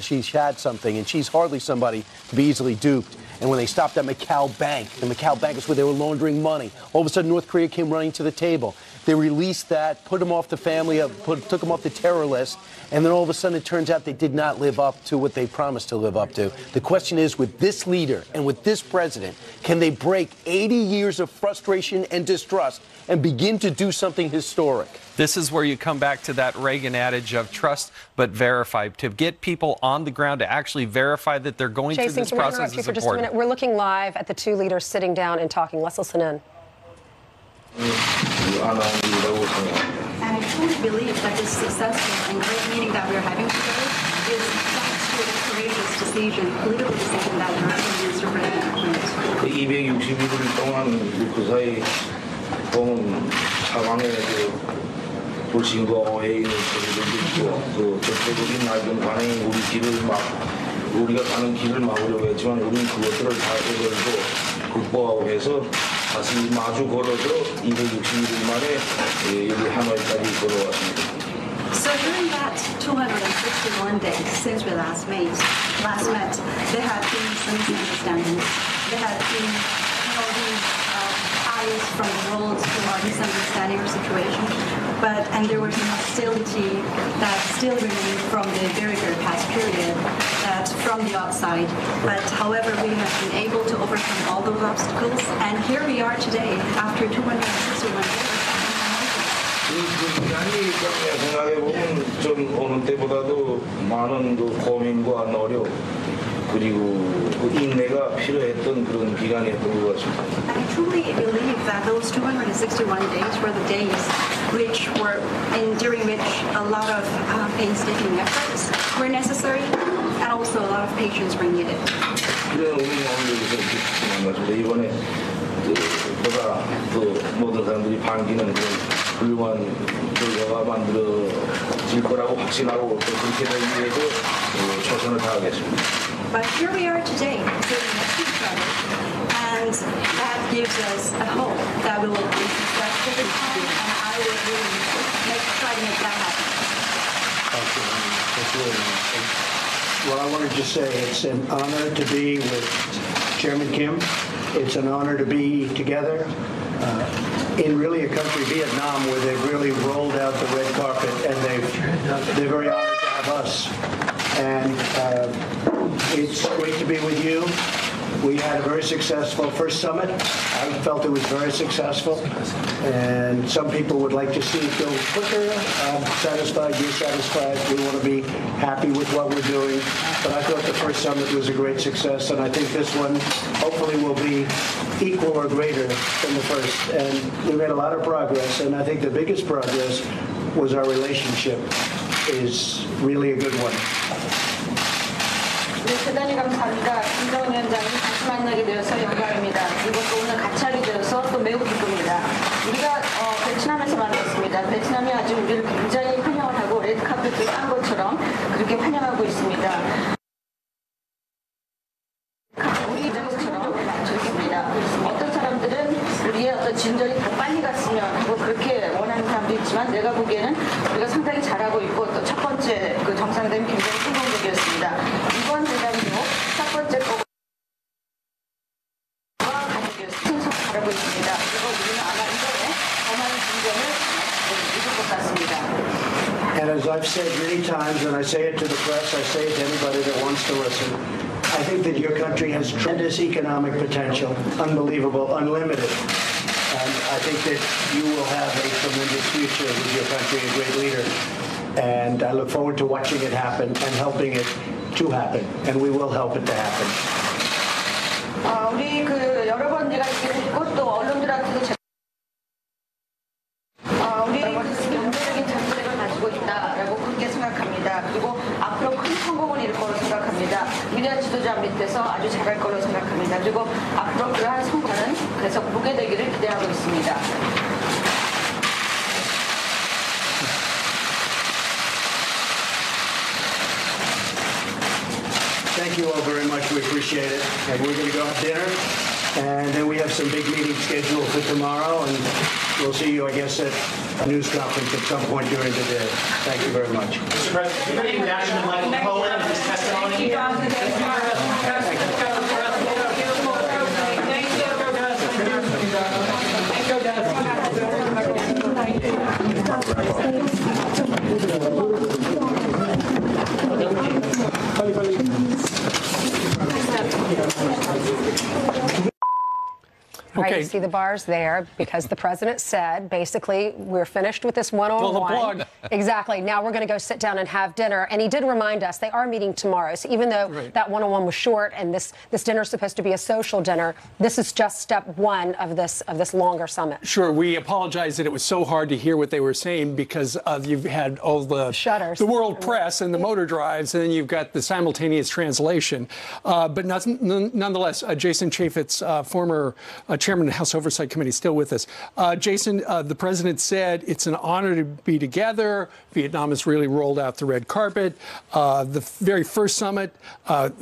she had something, and she's hardly somebody to be easily duped. And when they stopped at Macau Bank, the Macau Bank is where they were laundering money, all of a sudden North Korea came running to the table. They released that, put him off the took him off the terror list, and then all of a sudden it turns out they did not live up to what they promised to live up to. The question is, with this leader and with this president, can they break 80 years of frustration and distrust and begin to do something historic? This is where you come back to that Reagan adage of trust but verify. To get people on the ground to actually verify that they're going through this process is for just a minute. We're looking live at the two leaders sitting down and talking. Let's listen in. And I truly believe that this successful and great meeting that we're having today is thanks to a courageous decision, political decision that Mr. President made. 260일 동안 그 사이 보면 사방에 불신과 오해의 소리들도 있고 그 전체적인 나중 반응이 우리가 가는 길을 막으려고 했지만 우리는 그것들을 다 해결해서 극복하고 해서 다시 마주 걸어서 260일 만에 여기 하노이까지 걸어왔습니다. So during that 261 days since we last met, there have been some misunderstandings. There have been, these eyes from the world who are misunderstanding our situation. And there was an hostility that still remained from the very, very past period, that from the outside. But however, we have been able to overcome all those obstacles. And here we are today, after 261 days. 이 한일 관계 생각해보면 저 이전 어느 때보다도 많은 그 고민과 노력 그리고 그 인내가 필요했던 그런 기간이었던 것 같습니다. I truly believe that those 261 days were the days during which a lot of painstaking efforts were necessary and also a lot of patience were needed. 그래 우리 오늘 여기서 만났습니다. 이번에 보다 더 모든 사람들이 반기는 그런 훌륭한 결과가 만들어질 거라고 확신하고 또 그렇게 되기 위해서 최선을 다하겠습니다. But here we are today, doing each other, and that gives us a hope that we will be successful this time, and I will really try to make that happen. Well, I wanted to say it's an honor to be with Chairman Kim. It's an honor to be together in really a country, Vietnam, where they've really rolled out the red carpet, and they're very honored to have us. And it's great to be with you. We had a very successful first summit. I felt it was very successful. And some people would like to see it go quicker. I'm satisfied, you're satisfied. We want to be happy with what we're doing. But I thought the first summit was a great success, and I think this one hopefully will be equal or greater than the first. And we made a lot of progress, and I think the biggest progress was our relationship is really a good one. 대단히 감사합니다. 김정은 위원장님 다시 만나게 되어서 영광입니다. 그리고 또 오늘 같이 하게 되어서 또 매우 기쁩니다. 우리가 베트남에서 만났습니다. 베트남이 아주 우리를 굉장히 환영을 하고 레드카펫을 깐 것처럼 그렇게 환영하고 있습니다. 우리 것처럼 좋습니다. 어떤 사람들은 우리의 어떤 진전이 더 빨리 갔으면 하고 그렇게 원하는 사람도 있지만 내가 보기에는 우리가 상당히 잘하고 있고 또 첫 번째 그 정상회담이 굉장히 성공적이었습니다. 이번 회담도 첫 번째 거와 가족이었습니다. 잘하고 있습니다. 그리고 우리는 아마 이번에 더 많은 진전을 이룰 것 같습니다. And as I've said many times, and I say it to the press, I say it to anybody that wants to listen, I think that your country has tremendous economic potential, unbelievable, unlimited. And I think that you will have a tremendous future with your country, a great leader. And I look forward to watching it happen and helping it to happen. And we will help it to happen. 우리 그 여러 번 제가 얘기했고 또 언론들한테도 우리 그 경제적인 전략을 가지고 있다라고 그렇게 생각합니다. 그리고 앞으로 큰 성공을 이룰 거로 생각합니다. 위대한 지도자 밑에서 아주 잘할 거로 생각합니다. 그리고 앞으로 그러한 성과는 계속 보게 되기를 기대하고 있습니다. Thank you all very much. We appreciate it. And we're going to go have dinner. And then we have some big meetings scheduled for tomorrow. And we'll see you, I guess, at a news conference at some point during the day. Thank you very much. Mr. President, National Michael Cohen, his testimony. All right, you see the bars there because the president said, basically, we're finished with this one-on-one. Well, the blog. Exactly. Now we're going to go sit down and have dinner. And he did remind us they are meeting tomorrow. So even though that one-on-one was short and this dinner is supposed to be a social dinner, this is just step one of this longer summit. Sure. We apologize that it was so hard to hear what they were saying because you've had all the shutters, the world press and the motor drives, and then you've got the simultaneous translation. But nonetheless, Jason Chaffetz, former chairman of the House Oversight Committee, still with us. Jason, the president said it's an honor to be together. Vietnam has really rolled out the red carpet. The very first summit,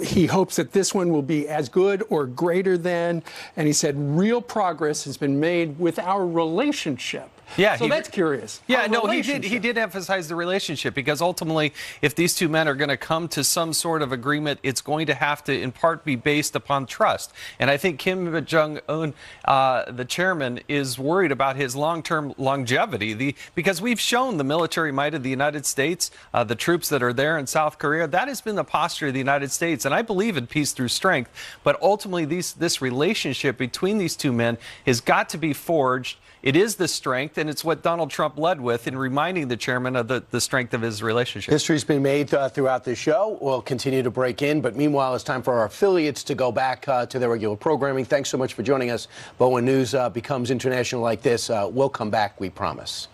he hopes that this one will be as good or greater than. And he said real progress has been made with our relationship. Yeah, so that's curious. Yeah, no, he did emphasize the relationship because ultimately, if these two men are going to come to some sort of agreement, it's going to have to, in part, be based upon trust. And I think Kim Jong-un, the chairman, is worried about his long-term longevity because we've shown the military might of the United States, the troops that are there in South Korea. That has been the posture of the United States, and I believe in peace through strength. But ultimately, this relationship between these two men has got to be forged it is the strength, and it's what Donald Trump led with in reminding the chairman of the strength of his relationship. History's been made throughout this show. We'll continue to break in, but meanwhile, it's time for our affiliates to go back to their regular programming. Thanks so much for joining us. But when news becomes international like this, we'll come back, we promise.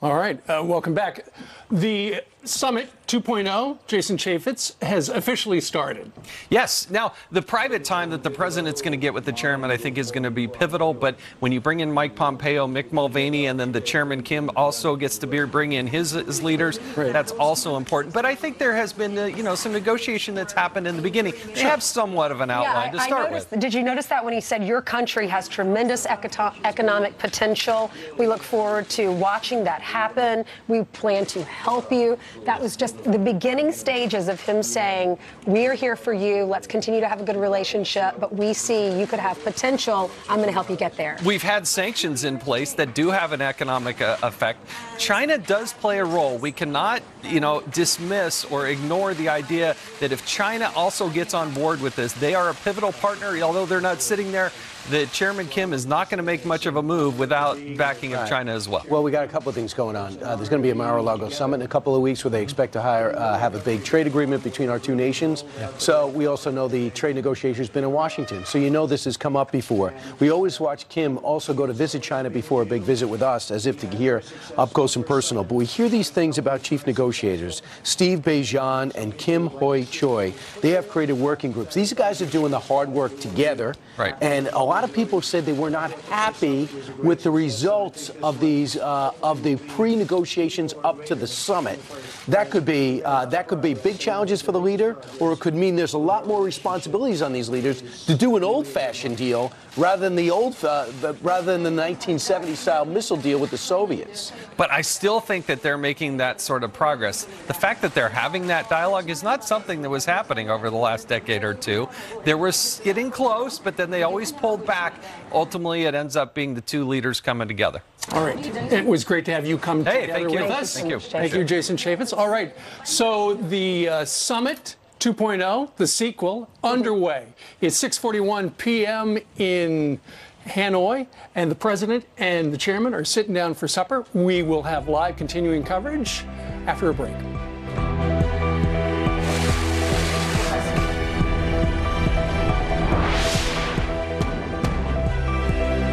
All right, welcome back. The Summit 2.0, Jason Chaffetz, has officially started. Yes. Now, the private time that the president's going to get with the chairman, I think, is going to be pivotal. But when you bring in Mike Pompeo, Mick Mulvaney, and then the chairman, Kim, also gets to bring in his leaders, that's also important. But I think there has been, some negotiation that's happened in the beginning. They have somewhat of an outline to start with. Did you notice that when he said your country has tremendous economic potential? We look forward to watching that happen. We plan to help you. That was just the beginning stages of him saying, we are here for you. Let's continue to have a good relationship. But we see you could have potential. I'm going to help you get there. We've had sanctions in place that do have an economic effect. China does play a role. We cannot, dismiss or ignore the idea that if China also gets on board with this, they are a pivotal partner, although they're not sitting there. That Chairman Kim is not going to make much of a move without backing of China as well. Well, we got a couple of things going on. There's going to be a Mar-a-Lago summit in a couple of weeks where they expect to have a big trade agreement between our two nations. Yeah. So we also know the trade negotiations been in Washington. So this has come up before. We always watch Kim also go to visit China before a big visit with us, as if to hear up close and personal. But we hear these things about chief negotiators, Steve Bejan and Kim Hoi Choi. They have created working groups. These guys are doing the hard work together. Right. And a lot of people said they were not happy with the results of these of the pre-negotiations up to the summit. That could be big challenges for the leader, or it could mean there's a lot more responsibilities on these leaders to do an old-fashioned deal rather than the 1970-style missile deal with the Soviets. But I still think that they're making that sort of progress. The fact that they're having that dialogue is not something that was happening over the last decade or two. There was getting close, but then they always pulled back. Ultimately, it ends up being the two leaders coming together. All right. It was great to have you come together with us. Thank you. Thank you, Jason Chaffetz. All right. So the Summit 2.0, the sequel, underway. It's 6:41 p.m. in Hanoi, and the president and the chairman are sitting down for supper. We will have live continuing coverage after a break.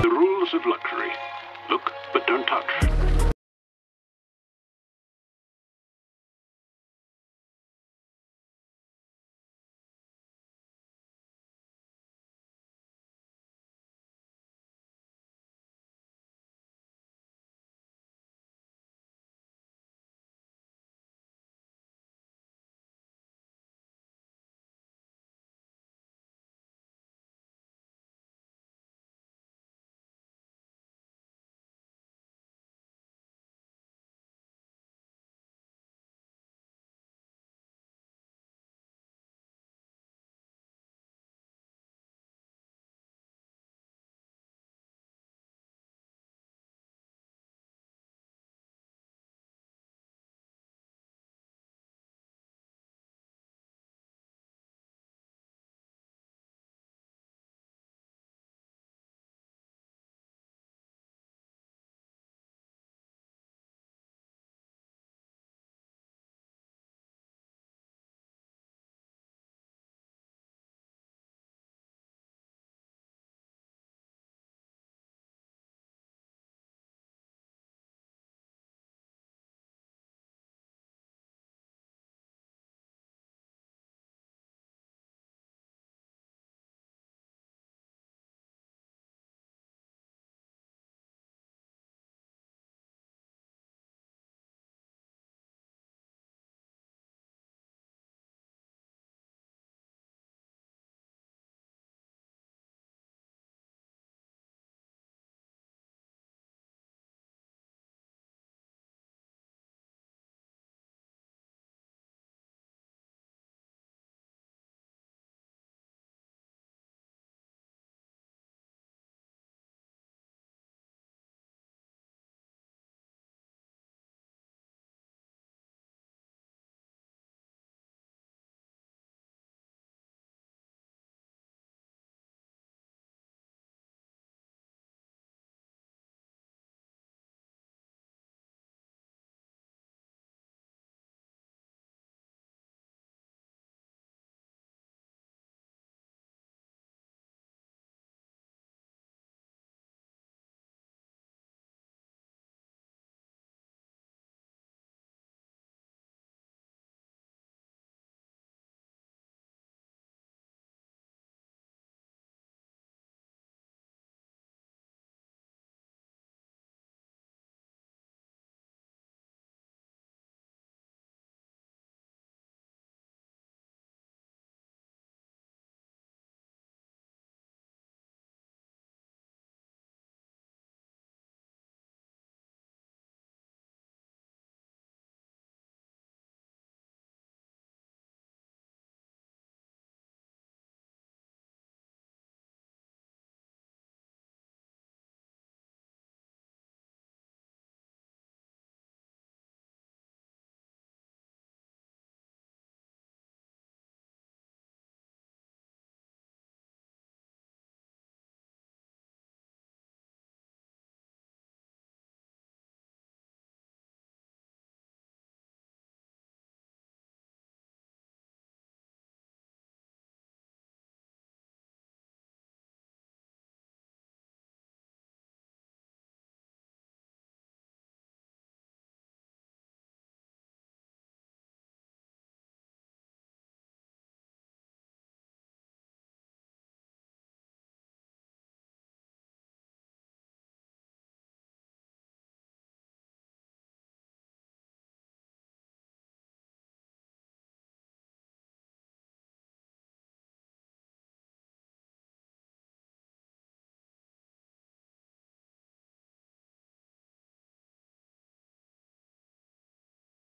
The rules of luxury. Look, but don't touch.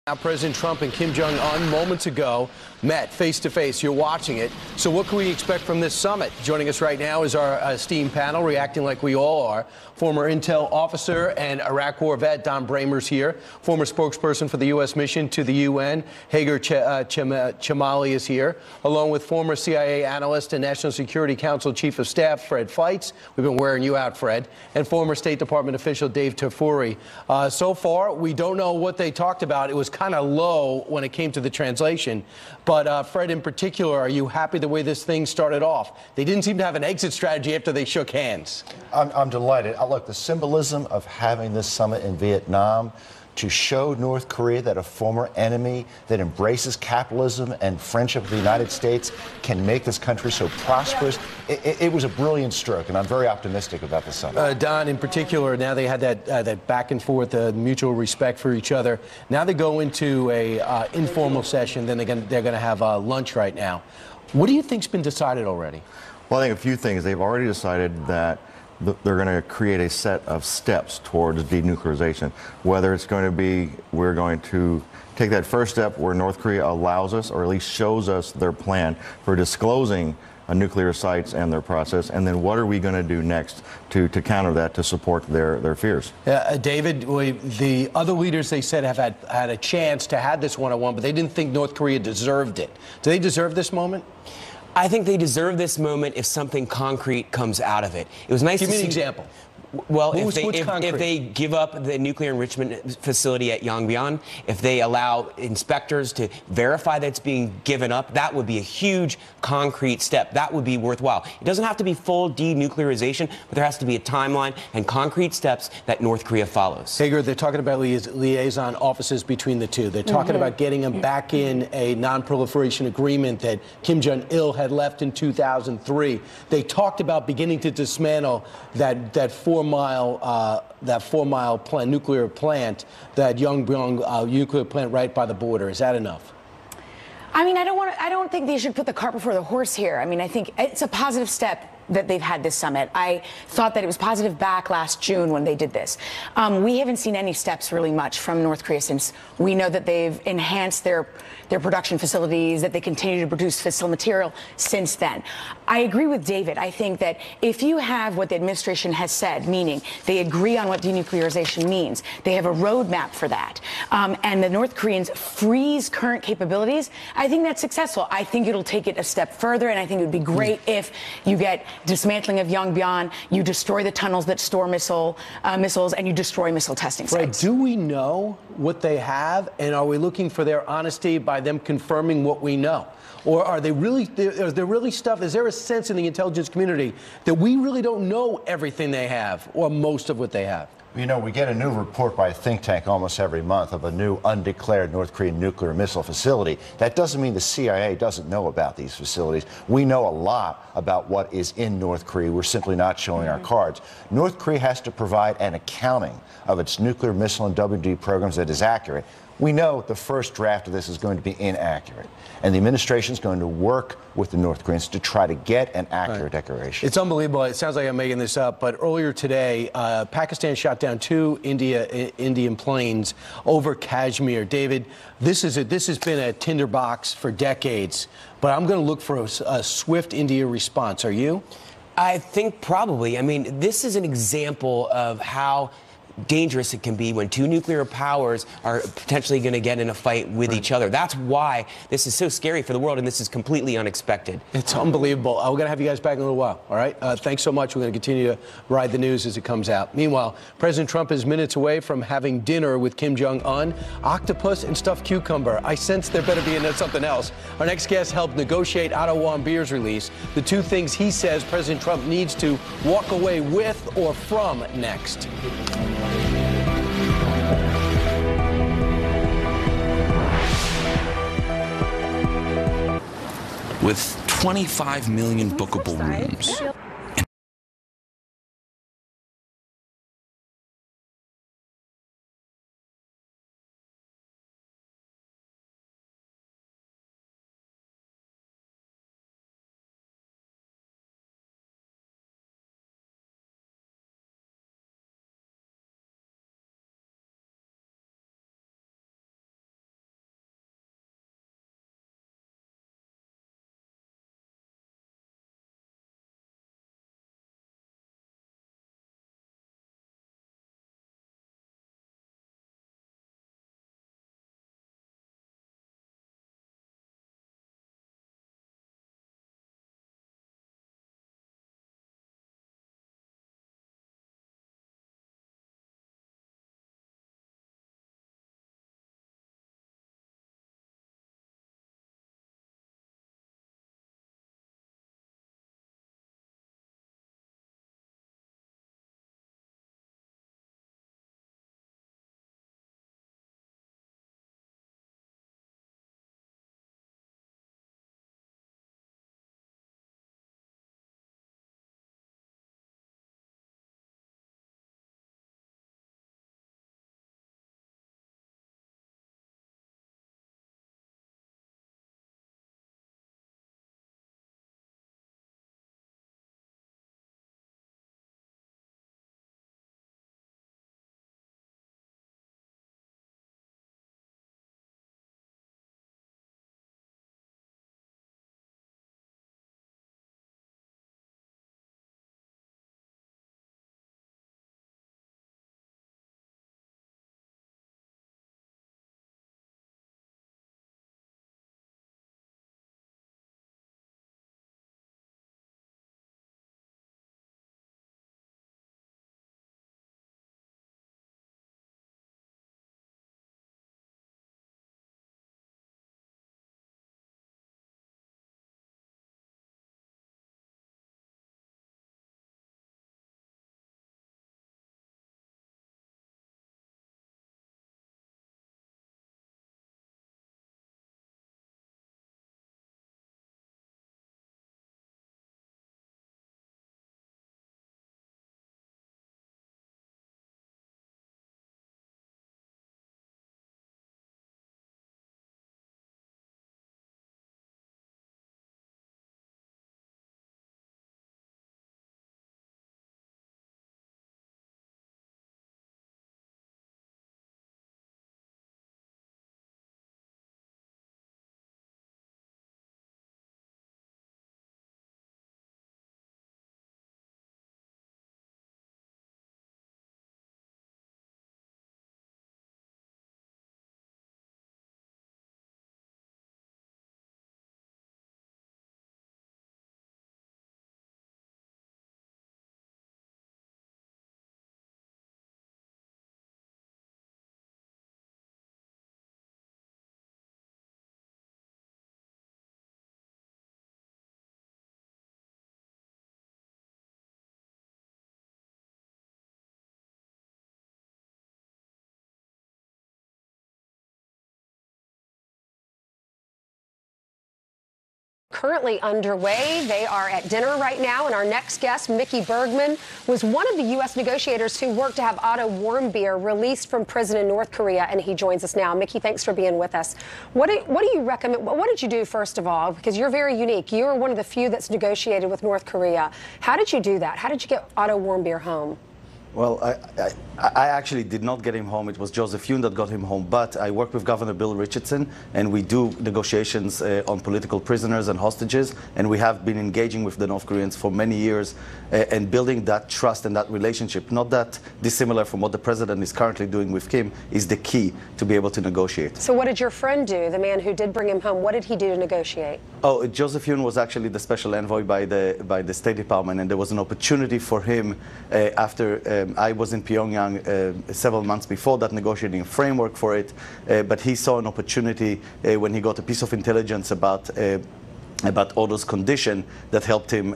Now, President Trump and Kim Jong-un moments ago met face-to-face. You're watching it. So what can we expect from this summit? Joining us right now is our esteemed panel, reacting like we all are. Former intel officer and Iraq war vet Don Bramer's here. Former spokesperson for the U.S. mission to the UN, Hagar Chamali is here, along with former CIA analyst and National Security Council Chief of Staff Fred Feitz. We've been wearing you out, Fred. And former State Department official Dave Tafuri. So far, we don't know what they talked about. It was kind of low when it came to the translation. But Fred, in particular, are you happy the way this thing started off? They didn't seem to have an exit strategy after they shook hands. I'm delighted. Look, the symbolism of having this summit in Vietnam to show North Korea that a former enemy that embraces capitalism and friendship with the United States can make this country so prosperous. It was a brilliant stroke, and I'm very optimistic about the summit. Don, in particular, now they had that back and forth, mutual respect for each other. Now they go into a informal session, then they're going to have lunch right now. What do you think's been decided already? Well, I think a few things. They've already decided that they're going to create a set of steps towards denuclearization. Whether it's going to be, we're going to take that first step where North Korea allows us, or at least shows us their plan for disclosing nuclear sites and their process, and then what are we going to do next to counter that, to support their fears? David, the other leaders, they said, have had a chance to have this one-on-one, but they didn't think North Korea deserved it. Do they deserve this moment? I think they deserve this moment if something concrete comes out of it. It was nice to see. Give me an example. Well, if they give up the nuclear enrichment facility at Yongbyon, if they allow inspectors to verify that it's being given up, that would be a huge concrete step. That would be worthwhile. It doesn't have to be full denuclearization, but there has to be a timeline and concrete steps that North Korea follows. Hagar, they're talking about liaison offices between the two. They're talking about getting them back in a non-proliferation agreement that Kim Jong-il had left in 2003. They talked about beginning to dismantle that four-mile nuclear plant, that Yongbyon nuclear plant right by the border. Is that enough? I mean, I don't think they should put the cart before the horse here. I mean, I think it's a positive step that they've had this summit. I thought that it was positive back last June when they did this. We haven't seen any steps really much from North Korea since. We know that they've enhanced their production facilities, that they continue to produce fissile material since then. I agree with David. I think that if you have what the administration has said, meaning they agree on what denuclearization means, they have a roadmap for that, and the North Koreans freeze current capabilities, I think that's successful. I think it'll take it a step further, and I think it would be great if you get dismantling of Yongbyon, you destroy the tunnels that store missiles, and you destroy missile testing sites. Right. Do we know what they have, and are we looking for their honesty by them confirming what we know? Or are they really, is there really stuff, is there a sense in the intelligence community that we really don't know everything they have, or most of what they have? You know, we get a new report by a think tank almost every month of a new undeclared North Korean nuclear missile facility. That doesn't mean the CIA doesn't know about these facilities. We know a lot about what is in North Korea. We're simply not showing our cards. North Korea has to provide an accounting of its nuclear missile and WD programs that is accurate. We know the first draft of this is going to be inaccurate, and the administration is going to work with the North Koreans to try to get an accurate declaration. It's unbelievable. It sounds like I'm making this up, but earlier today, Pakistan shot down 2 Indian planes over Kashmir. David, this has been a tinderbox for decades, but I'm going to look for a swift India response. Are you? I think probably. I mean, this is an example of how dangerous it can be when 2 nuclear powers are potentially going to get in a fight with each other. That's why this is so scary for the world, and this is completely unexpected. It's unbelievable. We're going to have you guys back in a little while, all right? Thanks so much. We're going to continue to ride the news as it comes out. Meanwhile, President Trump is minutes away from having dinner with Kim Jong-un. Octopus and stuffed cucumber. I sense there better be something else. Our next guest helped negotiate Otto Warmbier's release. The 2 things he says President Trump needs to walk away with or from next. With 25 million bookable rooms currently underway. They are at dinner right now, and our next guest, Mickey Bergman, was one of the U.S. negotiators who worked to have Otto Warmbier released from prison in North Korea, and he joins us now. Mickey, thanks for being with us. What do you recommend? What did you do, first of all? Because you're very unique. You're one of the few that's negotiated with North Korea. How did you do that? How did you get Otto Warmbier home? Well, I actually did not get him home. It was Joseph Yoon that got him home. But I work with Governor Bill Richardson, and we do negotiations on political prisoners and hostages. And we have been engaging with the North Koreans for many years and building that trust and that relationship, not that dissimilar from what the president is currently doing with Kim, is the key to be able to negotiate. So what did your friend do, the man who did bring him home? What did he do to negotiate? Oh, Joseph Yoon was actually the special envoy by the State Department, and there was an opportunity for him after I was in Pyongyang several months before that, negotiating a framework for it, but he saw an opportunity when he got a piece of intelligence about Otto's condition that helped him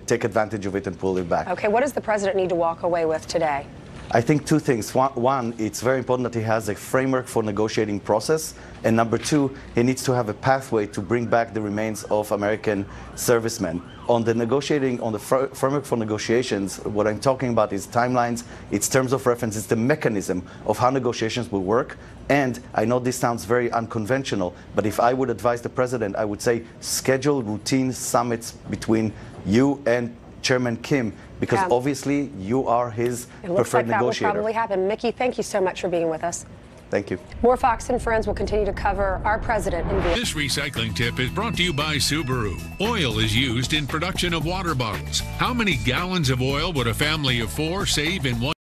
take advantage of it and pull it back. Okay, what does the president need to walk away with today? I think two things. One, it's very important that he has a framework for negotiating process. And number two, he needs to have a pathway to bring back the remains of American servicemen. On the framework for negotiations, what I'm talking about is timelines, it's terms of reference, it's the mechanism of how negotiations will work. And I know this sounds very unconventional, but if I would advise the president, I would say schedule routine summits between you and Chairman Kim, because obviously you are his preferred negotiator. That will probably happen. Mickey, thank you so much for being with us. Thank you. More Fox and Friends will continue to cover our president in Vietnam. This recycling tip is brought to you by Subaru. Oil is used in production of water bottles. How many gallons of oil would a family of 4 save in one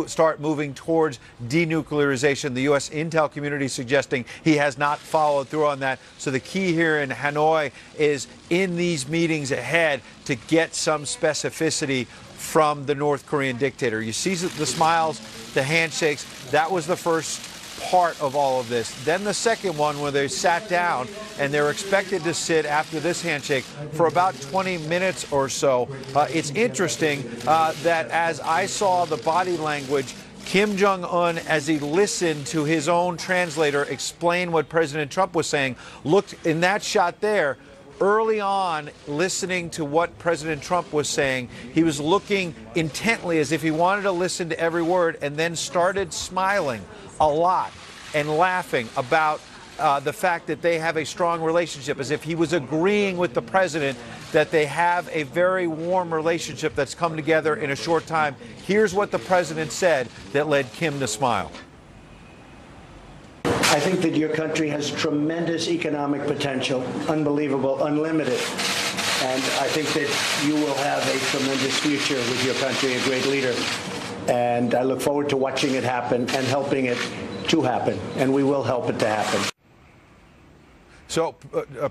start moving towards denuclearization. The U.S. intel community suggesting he has not followed through on that. So the key here in Hanoi is in these meetings ahead to get some specificity from the North Korean dictator. You see the smiles, the handshakes. That was the first part of all of this. Then the second one, where they sat down and they're expected to sit after this handshake for about 20 minutes or so. It's interesting that as I saw the body language, Kim Jong-un, as he listened to his own translator explain what President Trump was saying, looked in that shot there. Early on, listening to what President Trump was saying, he was looking intently as if he wanted to listen to every word, and then started smiling a lot and laughing about the fact that they have a strong relationship, as if he was agreeing with the president that they have a very warm relationship that's come together in a short time. Here's what the president said that led Kim to smile. I think that your country has tremendous economic potential, unbelievable, unlimited. And I think that you will have a tremendous future with your country, a great leader. And I look forward to watching it happen and helping it to happen. And we will help it to happen. So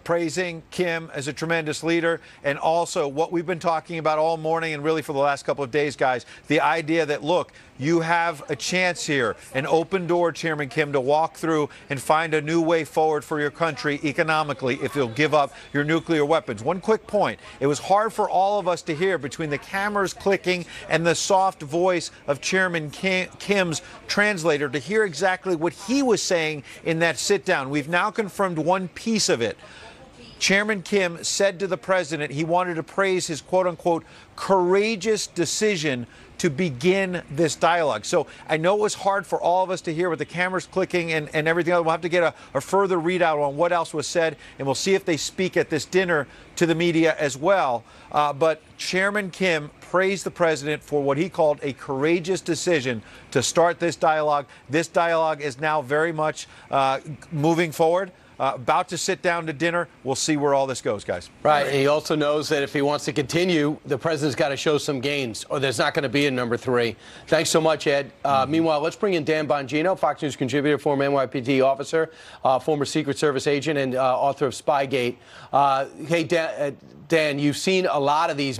praising Kim as a tremendous leader, and also what we've been talking about all morning and really for the last couple of days, guys, the idea that, look, you have a chance here, an open door, Chairman Kim, to walk through and find a new way forward for your country economically if you'll give up your nuclear weapons. One quick point. It was hard for all of us to hear between the cameras clicking and the soft voice of Chairman Kim's translator to hear exactly what he was saying in that sit down. We've now confirmed one piece of it. Chairman Kim said to the president he wanted to praise his quote-unquote courageous decision to begin this dialogue. So I know it was hard for all of us to hear with the cameras clicking and everything else. We'll have to get a further readout on what else was said, and we'll see if they speak at this dinner to the media as well. But Chairman Kim praised the president for what he called a courageous decision to start this dialogue. This dialogue is now very much moving forward. About to sit down to dinner. We'll see where all this goes, guys. Right. And he also knows that if he wants to continue, the president's got to show some gains, or there's not going to be a number 3. Thanks so much, Ed. Meanwhile, let's bring in Dan Bongino, Fox News contributor, former NYPD officer, former Secret Service agent, and author of Spygate. Hey, Dan, you've seen a lot of these.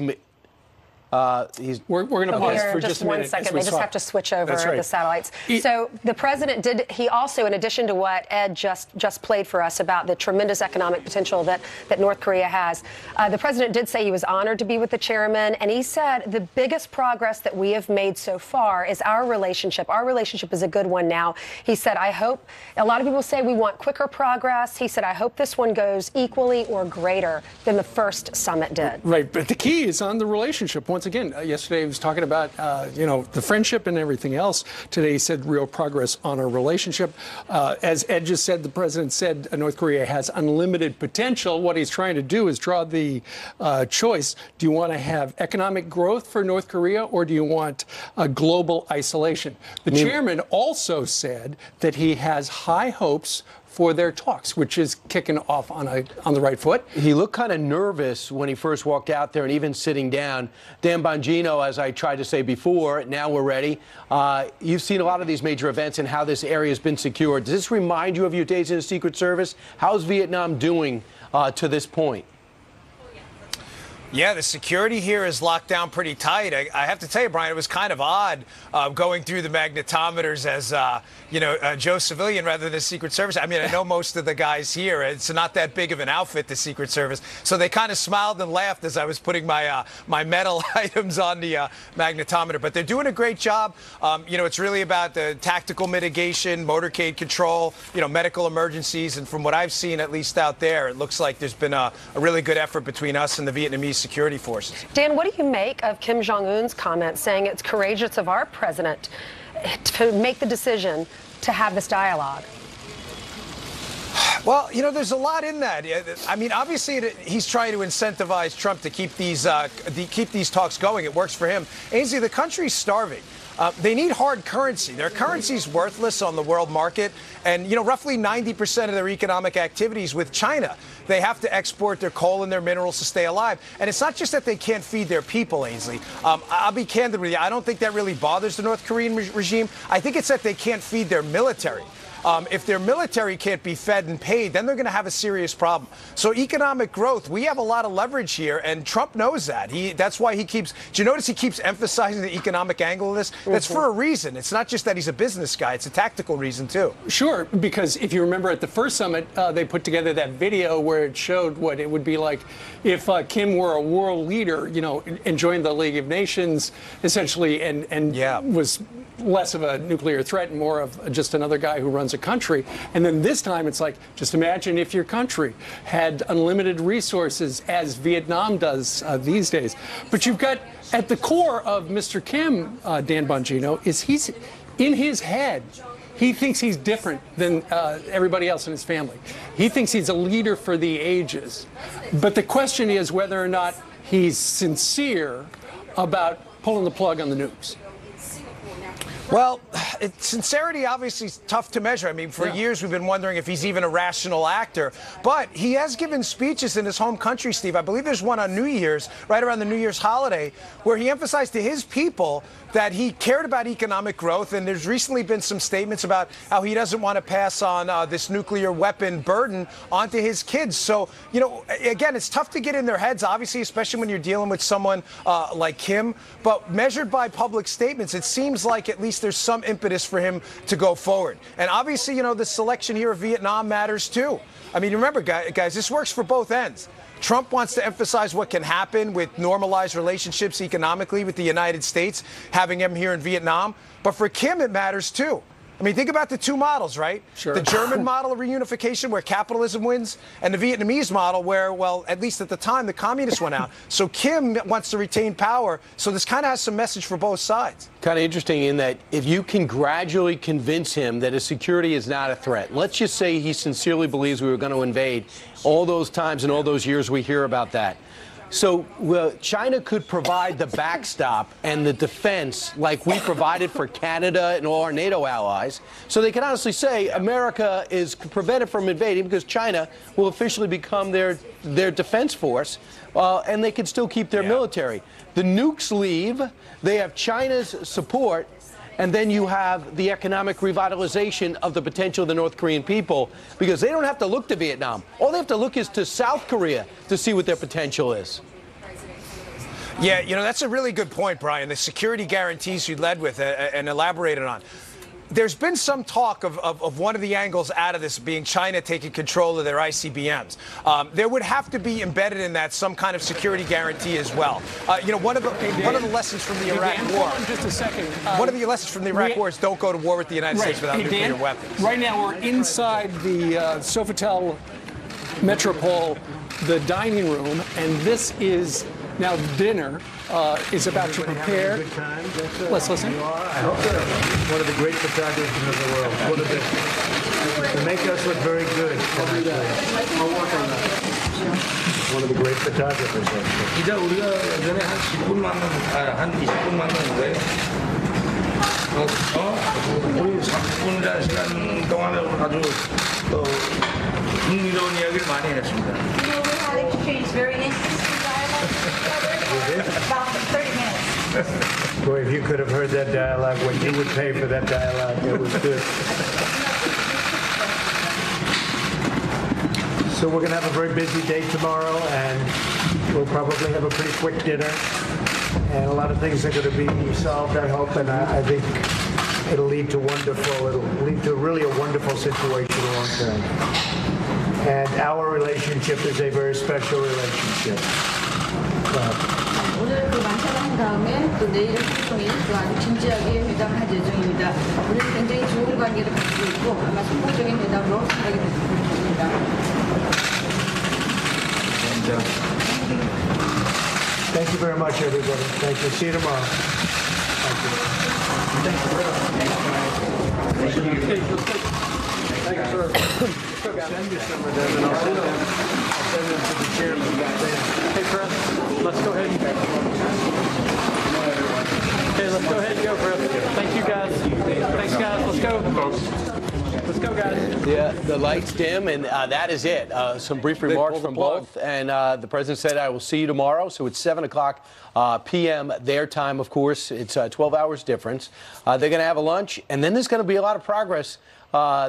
We're going to pause for just a minute. 1 second. They just have to switch over the satellites. So the president did. He also, in addition to what Ed just played for us about the tremendous economic potential that North Korea has, the president did say he was honored to be with the chairman, and he said the biggest progress that we have made so far is our relationship. Our relationship is a good one now. He said, I hope. A lot of people say we want quicker progress. He said, I hope this one goes equally or greater than the first summit did. Right, but the key is on the relationship. Once again, yesterday he was talking about, the friendship and everything else. Today he said real progress on our relationship. As Ed just said, the president said North Korea has unlimited potential. What he's trying to do is draw the choice. Do you want to have economic growth for North Korea, or do you want a global isolation? The chairman also said that he has high hopes for their talks, which is kicking off on the right foot. He looked kind of nervous when he first walked out there, and even sitting down. Dan Bongino, as I tried to say before, now we're ready. You've seen a lot of these major events and how this area has been secured. Does this remind you of your days in the Secret Service? How's Vietnam doing to this point? Yeah, the security here is locked down pretty tight. I have to tell you, Brian, it was kind of odd going through the magnetometers as, Joe Civilian rather than the Secret Service. I mean, I know most of the guys here. It's not that big of an outfit, the Secret Service. So they kind of smiled and laughed as I was putting my my metal items on the magnetometer. But they're doing a great job. It's really about the tactical mitigation, motorcade control, medical emergencies. And from what I've seen, at least out there, it looks like there's been a really good effort between us and the Vietnamese security forces. Dan, what do you make of Kim Jong-un's comments saying it's courageous of our president to make the decision to have this dialogue? Well, you know, there's a lot in that. I mean, obviously, he's trying to incentivize Trump to keep these talks going. It works for him. Ainsley, the country's starving. They need hard currency. Their currency's worthless on the world market. And, you know, roughly 90% of their economic activities with China. They have to export their coal and their minerals to stay alive. And it's not just that they can't feed their people, Ainsley. I'll be candid with you. I don't think that really bothers the North Korean regime. I think it's that they can't feed their military. If their military can't be fed and paid, then they're going to have a serious problem. So economic growth, we have a lot of leverage here, and Trump knows that. That's why he keeps, do you notice he keeps emphasizing the economic angle of this? That's for a reason. It's not just that he's a business guy. It's a tactical reason, too. Sure, because if you remember at the first summit, they put together that video where it showed what it would be like if Kim were a world leader, you know, enjoying the League of Nations, essentially, and was less of a nuclear threat and more of just another guy who runs a country. And then this time it's like, just imagine if your country had unlimited resources as Vietnam does these days. But you've got at the core of Mr. Kim, Dan Bongino, is he's in his head. He thinks he's different than everybody else in his family. He thinks he's a leader for the ages. But the question is whether or not he's sincere about pulling the plug on the nukes. Well, sincerity obviously is tough to measure. I mean, for years we've been wondering if he's even a rational actor. But he has given speeches in his home country, Steve. I believe there's one on New Year's, right around the New Year's holiday, where he emphasized to his people that he cared about economic growth. And there's recently been some statements about how he doesn't want to pass on this nuclear weapon burden onto his kids. So, you know, again, it's tough to get in their heads, obviously, especially when you're dealing with someone like Kim. But measured by public statements, it seems like at least there's some impetus for him to go forward. And obviously, you know, the selection here of Vietnam matters, too. I mean, remember, guys, this works for both ends. Trump wants to emphasize what can happen with normalized relationships economically with the United States, having him here in Vietnam. But for Kim, it matters, too. I mean, think about the two models, right? Sure. The German model of reunification where capitalism wins, and the Vietnamese model where, well, at least at the time, the communists went out. So Kim wants to retain power. So this kind of has some message for both sides. Kind of interesting in that if you can gradually convince him that his security is not a threat, let's just say he sincerely believes we were going to invade all those times and all those years we hear about that. So China could provide the backstop and the defense like we provided for Canada and all our NATO allies. So they can honestly say America is prevented from invading because China will officially become their defense force, and they can still keep their military. The nukes leave. They have China's support. And then you have the economic revitalization of the potential of the North Korean people, because they don't have to look to Vietnam. All they have to look is to South Korea to see what their potential is. Yeah, you know, that's a really good point, Brian. The security guarantees you led with and elaborated on. There's been some talk of one of the angles out of this being China taking control of their ICBMs. There would have to be embedded in that some kind of security guarantee as well. You know, one of the lessons from the Iraq War. Hold on just a second. One of the lessons from the Iraq War is don't go to war with the United States without nuclear weapons. Right now we're inside the Sofitel Metropole, the dining room, and this is now dinner. Is about to prepare. Let's listen. I hope they're one of the great photographers of the world. One of they make us look very good. I'll work on that. One of the great photographers. 이제 우리가 예전에 한 10분만 한 20분만 했는데 우리 30분이라는 시간 동안에 아주 또 흥미로운 이야기를 많이 했습니다. You know, we had exchanged very interesting dialogue about 30 minutes. Boy, if you could have heard that dialogue, what you would pay for that dialogue, it was good. So we're going to have a very busy day tomorrow, and we'll probably have a pretty quick dinner. And a lot of things are going to be solved, I hope, and I think it'll lead to really a wonderful situation long term. And our relationship is a very special relationship. 오늘 그 만찬한 다음에 또 내일 하루 종일 또 아주 진지하게 회담할 예정입니다. 우리는 굉장히 좋은 관계를 가지고 있고 아마 성공적인 회담으로 생각이 됩니다. Thank you very much, everybody. Thank you. See you tomorrow. Thank you. Send you some of them, and I'll send them to the chairman back then. Hey, Chris, let's go ahead and okay, let's go ahead and go, Chris. Thank you, guys. Thanks, guys. Let's go, folks. Let's go, guys. Yeah, the lights dim, and that is it. Some brief remarks from both, and the president said, "I will see you tomorrow." So it's 7 o'clock p.m. their time, of course. It's 12 hours difference. They're going to have a lunch, and then there's going to be a lot of progress.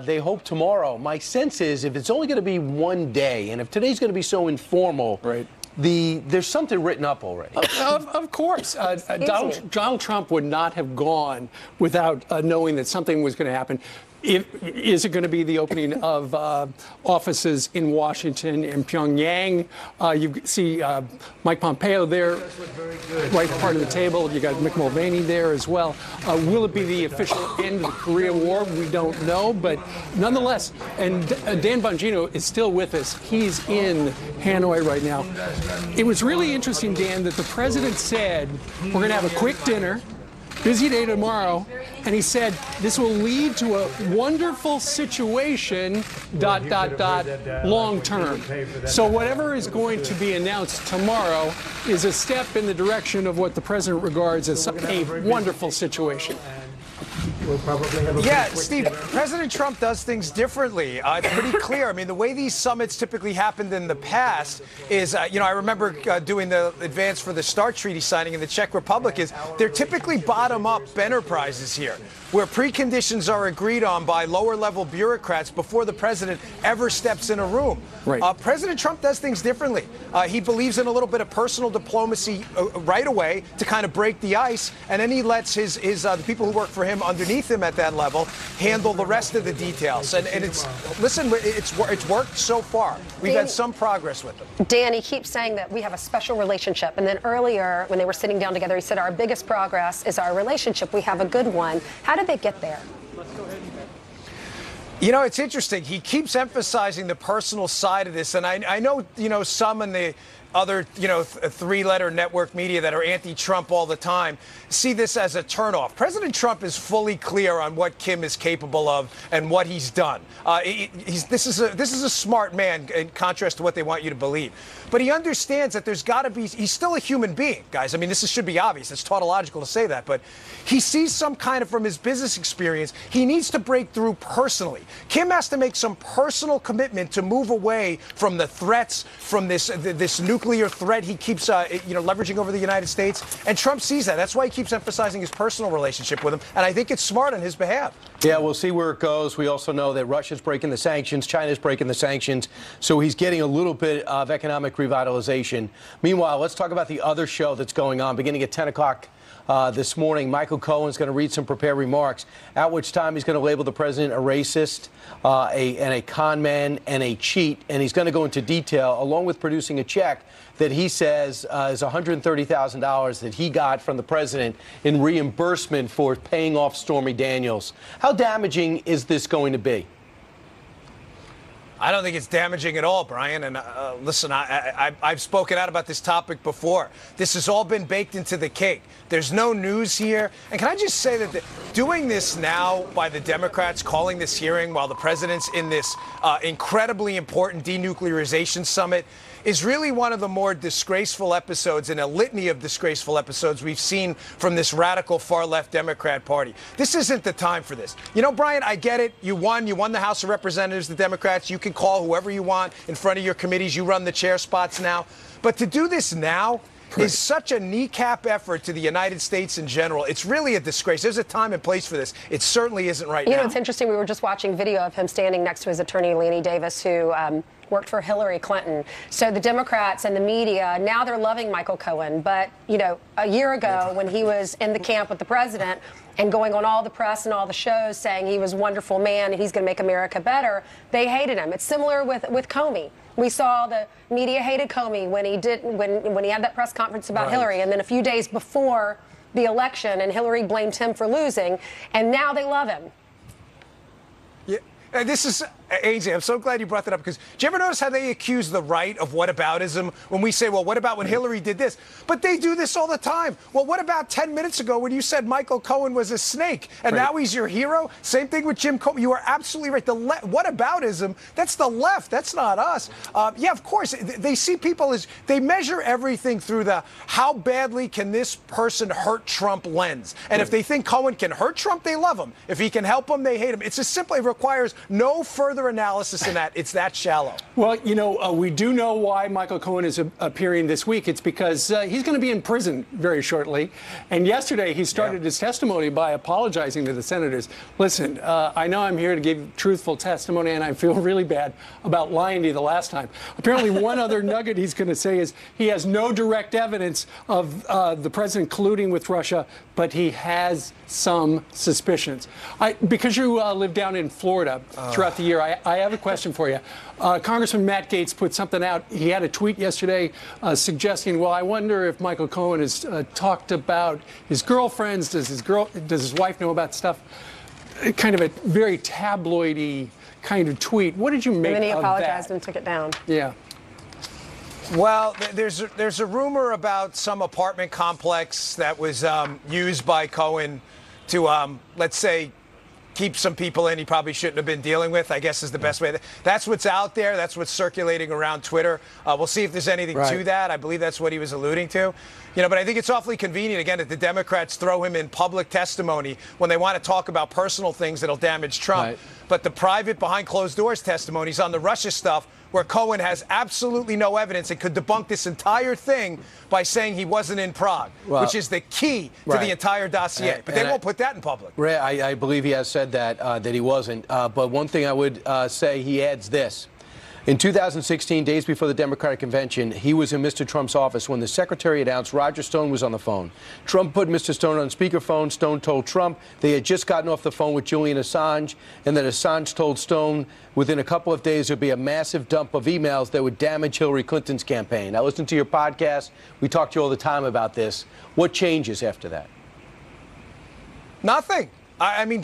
They hope tomorrow. My sense is if it's only going to be one day, and if today's going to be so informal, right? There's something written up already. Of course. Donald Trump would not have gone without knowing that something was going to happen. Is it going to be the opening of offices in Washington and Pyongyang? You see Mike Pompeo there, right part of the table. You got Mick Mulvaney there as well. Will it be the official end of the Korea War? We don't know, but nonetheless, and Dan Bongino is still with us. He's in Hanoi right now. It was really interesting, Dan, that the president said, we're going to have a quick dinner, busy day tomorrow, and he said this will lead to a wonderful situation, ... long term. So whatever is going to be announced tomorrow is a step in the direction of what the president regards as a wonderful situation. We'll probably have a yeah, Steve, President Trump does things differently. It's pretty clear. I mean, the way these summits typically happened in the past is, I remember doing the advance for the START treaty signing in the Czech Republic, is they're typically bottom-up enterprises here, where preconditions are agreed on by lower-level bureaucrats before the president ever steps in a room. Right. President Trump does things differently. He believes in a little bit of personal diplomacy right away to kind of break the ice, and then he lets the people who work for him underneath him at that level handle the rest of the details. And it's worked so far. We've had some progress with them. Dan, he keeps saying that we have a special relationship. And then earlier, when they were sitting down together, he said our biggest progress is our relationship. We have a good one. How did they get there? It's interesting. He keeps emphasizing the personal side of this. And I know, some in the other, three-letter network media that are anti-Trump all the time see this as a turnoff. President Trump is fully clear on what Kim is capable of and what he's done. This is a smart man in contrast to what they want you to believe. But he understands that there's got to be, he's still a human being, guys. I mean, this should be obvious. It's tautological to say that. But he sees some kind of, from his business experience, he needs to break through personally. Kim has to make some personal commitment to move away from the threats, from this nuclear threat he keeps, leveraging over the United States. And Trump sees that. That's why he keeps emphasizing his personal relationship with him. And I think it's smart on his behalf. Yeah, we'll see where it goes. We also know that Russia's breaking the sanctions, China's breaking the sanctions, so he's getting a little bit of economic revitalization. Meanwhile, let's talk about the other show that's going on. Beginning at 10 o'clock this morning, Michael Cohen's going to read some prepared remarks, at which time he's going to label the president a racist, and a con man, and a cheat, and he's going to go into detail, along with producing a check that he says is $130,000 that he got from the president in reimbursement for paying off Stormy Daniels. How damaging is this going to be? I don't think it's damaging at all, Brian. And listen, I've spoken out about this topic before. This has all been baked into the cake. There's no news here. And can I just say that doing this now by the Democrats, calling this hearing while the president's in this incredibly important denuclearization summit, is really one of the more disgraceful episodes in a litany of disgraceful episodes we've seen from this radical far-left Democrat Party. This isn't the time for this. Brian, I get it. You won the House of Representatives, the Democrats. You can call whoever you want in front of your committees. You run the chair spots now. But to do this now is such a kneecap effort to the United States in general. It's really a disgrace. There's a time and place for this. It certainly isn't right now. It's interesting. We were just watching video of him standing next to his attorney, Lanny Davis, who worked for Hillary Clinton. So the Democrats and the media, now they're loving Michael Cohen. But, a year ago when he was in the camp with the president and going on all the press and all the shows saying he was a wonderful man and he's going to make America better, they hated him. It's similar with Comey. We saw the media hated Comey when he had that press conference about Hillary, and then a few days before the election, and Hillary blamed him for losing, and now they love him. Yeah, this is Ainsley, I'm so glad you brought that up, because do you ever notice how they accuse the right of whataboutism when we say, well, what about when Hillary did this? But they do this all the time. Well, what about 10 minutes ago when you said Michael Cohen was a snake and now he's your hero? Same thing with Jim Comey. You are absolutely right. The whataboutism, that's the left. That's not us. Yeah, of course. They see people as, they measure everything through the how badly can this person hurt Trump lens. And if they think Cohen can hurt Trump, they love him. If he can help him, they hate him. It's just simply requires no further analysis than that. It's that shallow. Well, you know, we do know why Michael Cohen is appearing this week. It's because he's going to be in prison very shortly. And yesterday he started his testimony by apologizing to the senators. Listen, I know I'm here to give truthful testimony, and I feel really bad about lying to you the last time. Apparently, one other nugget he's going to say is he has no direct evidence of the president colluding with Russia, but he has some suspicions. Because you live down in Florida throughout the year, I have a question for you. Congressman Matt Gaetz put something out. He had a tweet yesterday suggesting, well, I wonder if Michael Cohen has talked about his girlfriends. Does his wife know about stuff? Kind of a very tabloidy kind of tweet. What did you make of that? And then he apologized and took it down. Yeah. Well, there's a rumor about some apartment complex that was used by Cohen to, let's say, keep some people in he probably shouldn't have been dealing with, I guess is the best way. That's what's out there. That's what's circulating around Twitter. We'll see if there's anything to that. I believe that's what he was alluding to. You know, but I think it's awfully convenient, again, that the Democrats throw him in public testimony when they want to talk about personal things that'll damage Trump. Right. But the private, behind closed doors testimonies on the Russia stuff, where Cohen has absolutely no evidence and could debunk this entire thing by saying he wasn't in Prague, which is the key to the entire dossier. But they won't put that in public. Ray, I believe he has said that he wasn't. But one thing I would say, he adds this. In 2016, days before the Democratic convention, he was in Mr. Trump's office when the secretary announced Roger Stone was on the phone. Trump put Mr. Stone on speakerphone. Stone told Trump they had just gotten off the phone with Julian Assange, and that Assange told Stone within a couple of days there'd be a massive dump of emails that would damage Hillary Clinton's campaign. I listened to your podcast. We talk to you all the time about this. What changes after that? Nothing. I mean,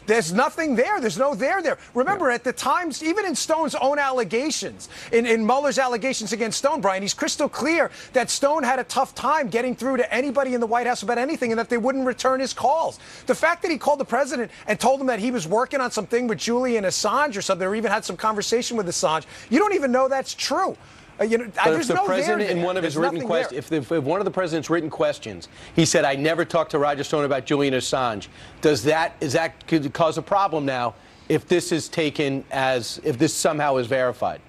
there's nothing there. There's no there. Remember, at the times, even in Stone's own allegations, in Mueller's allegations against Stone, Brian, he's crystal clear that Stone had a tough time getting through to anybody in the White House about anything and that they wouldn't return his calls. The fact that he called the president and told him that he was working on something with Julian Assange or something, or even had some conversation with Assange, you don't even know that's true. You know, but if the president, in one of his written questions, if one of the president's written questions, he said, "I never talked to Roger Stone about Julian Assange," is that could cause a problem now if this is taken as, if this somehow is verified?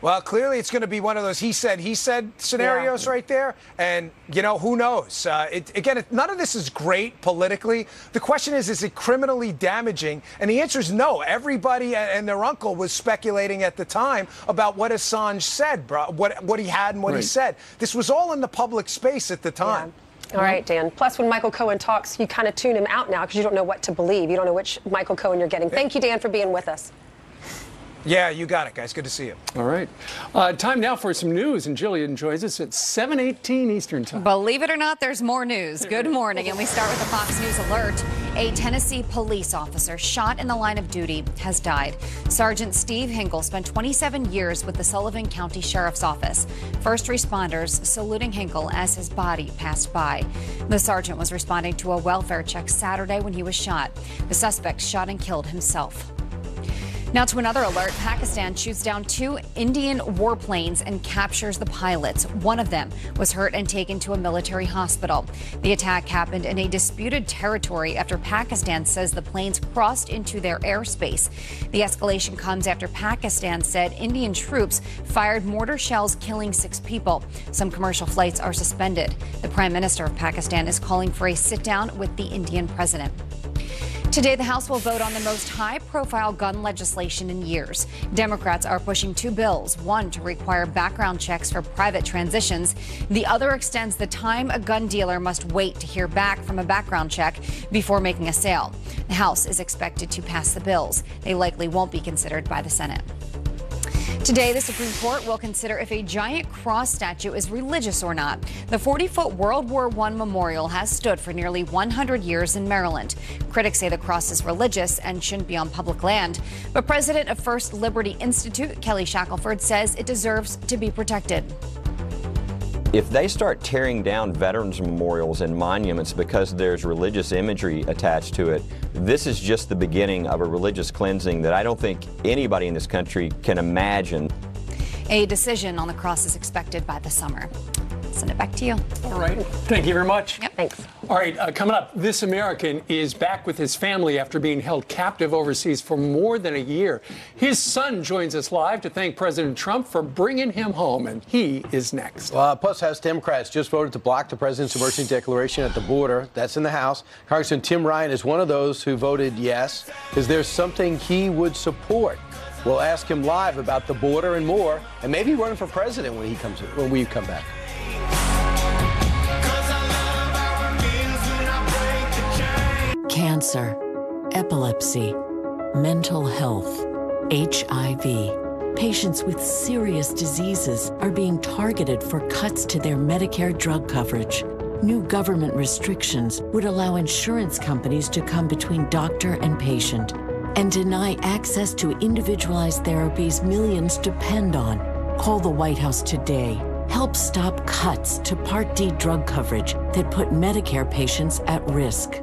Well, clearly it's going to be one of those he said scenarios right there. And, you know, who knows? Again, none of this is great politically. The question is it criminally damaging? And the answer is no. Everybody and their uncle was speculating at the time about what Assange said, what he had and what he said. This was all in the public space at the time. Yeah. All right, Dan. Plus, when Michael Cohen talks, you kind of tune him out now because you don't know what to believe. You don't know which Michael Cohen you're getting. Thank you, Dan, for being with us. Yeah, you got it, guys. Good to see you. All right. Time now for some news, and Jillian joins us at 7:18 Eastern Time. Believe it or not, there's more news. Good morning, and we start with a Fox News alert. A Tennessee police officer shot in the line of duty has died. Sergeant Steve Hinkle spent 27 years with the Sullivan County Sheriff's Office. First responders saluting Hinkle as his body passed by. The sergeant was responding to a welfare check Saturday when he was shot. The suspect shot and killed himself. Now to another alert. Pakistan shoots down 2 Indian warplanes and captures the pilots. One of them was hurt and taken to a military hospital. The attack happened in a disputed territory after Pakistan says the planes crossed into their airspace. The escalation comes after Pakistan said Indian troops fired mortar shells, killing 6 people. Some commercial flights are suspended. The Prime Minister of Pakistan is calling for a sit-down with the Indian president. Today, the House will vote on the most high-profile gun legislation in years. Democrats are pushing 2 bills, one to require background checks for private transitions. The other extends the time a gun dealer must wait to hear back from a background check before making a sale. The House is expected to pass the bills. They likely won't be considered by the Senate. Today, the Supreme Court will consider if a giant cross statue is religious or not. The 40-foot World War I memorial has stood for nearly 100 years in Maryland. Critics say the cross is religious and shouldn't be on public land. But President of First Liberty Institute, Kelly Shackelford, says it deserves to be protected. If they start tearing down veterans memorials and monuments because there's religious imagery attached to it, this is just the beginning of a religious cleansing that I don't think anybody in this country can imagine. A decision on the cross is expected by the summer. Send it back to you. All right. Thank you very much. Yep. Thanks. All right. Coming up, this American is back with his family after being held captive overseas for more than a year. His son joins us live to thank President Trump for bringing him home, and he is next. Plus, House Democrats just voted to block the president's emergency declaration at the border. That's in the House. Congressman Tim Ryan is one of those who voted yes. Is there something he would support? We'll ask him live about the border and more, and maybe running for president when we come back. Cancer, epilepsy, mental health, HIV. Patients with serious diseases are being targeted for cuts to their Medicare drug coverage. New government restrictions would allow insurance companies to come between doctor and patient and deny access to individualized therapies millions depend on. Call the White House today. Help stop cuts to Part D drug coverage that put Medicare patients at risk.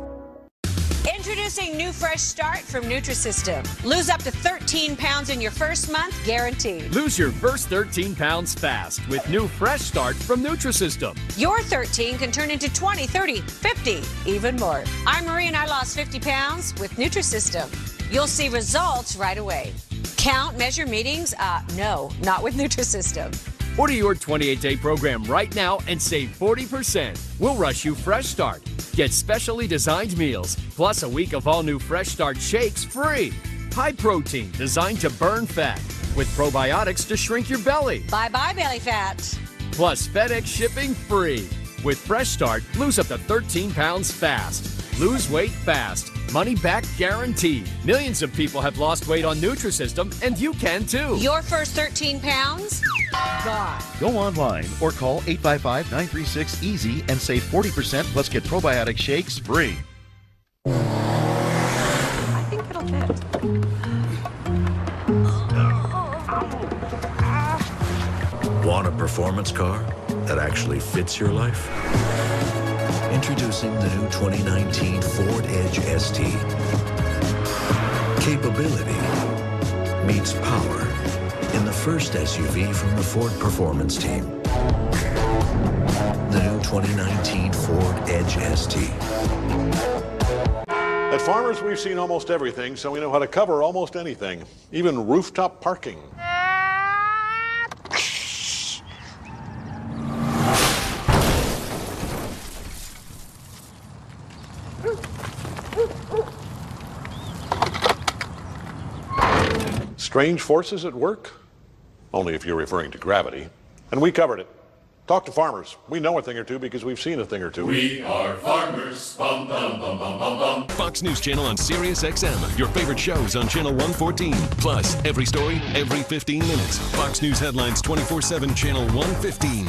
Introducing new Fresh Start from Nutrisystem. Lose up to 13 pounds in your first month, guaranteed. Lose your first 13 pounds fast with new Fresh Start from Nutrisystem. Your 13 can turn into 20, 30, 50, even more. I'm Marie and I lost 50 pounds with Nutrisystem. You'll see results right away. Count, measure meetings? No, not with Nutrisystem. Order your 28-day program right now and save 40%. We'll rush you Fresh Start. Get specially designed meals, plus a week of all new Fresh Start shakes free. High protein, designed to burn fat, with probiotics to shrink your belly. Bye-bye, belly fat. Plus FedEx shipping free. With Fresh Start, lose up to 13 pounds fast. Lose weight fast. Money back guaranteed. Millions of people have lost weight on Nutrisystem, and you can too. Your first 13 pounds? Gone. Go online or call 855-936-EASY and save 40% plus get probiotic shakes free. I think it'll fit. Want a performance car that actually fits your life? Introducing the new 2019 Ford Edge ST. Capability meets power in the first SUV from the Ford Performance team. The new 2019 Ford Edge ST. At Farmers, we've seen almost everything, so we know how to cover almost anything, even rooftop parking. Strange forces at work? Only if you're referring to gravity. And we covered it. Talk to farmers. We know a thing or two because we've seen a thing or two. We are farmers. Bum, bum, bum, bum, bum, bum. Fox News Channel on Sirius XM. Your favorite shows on Channel 114. Plus, every story, every 15 minutes. Fox News headlines 24/7, Channel 115.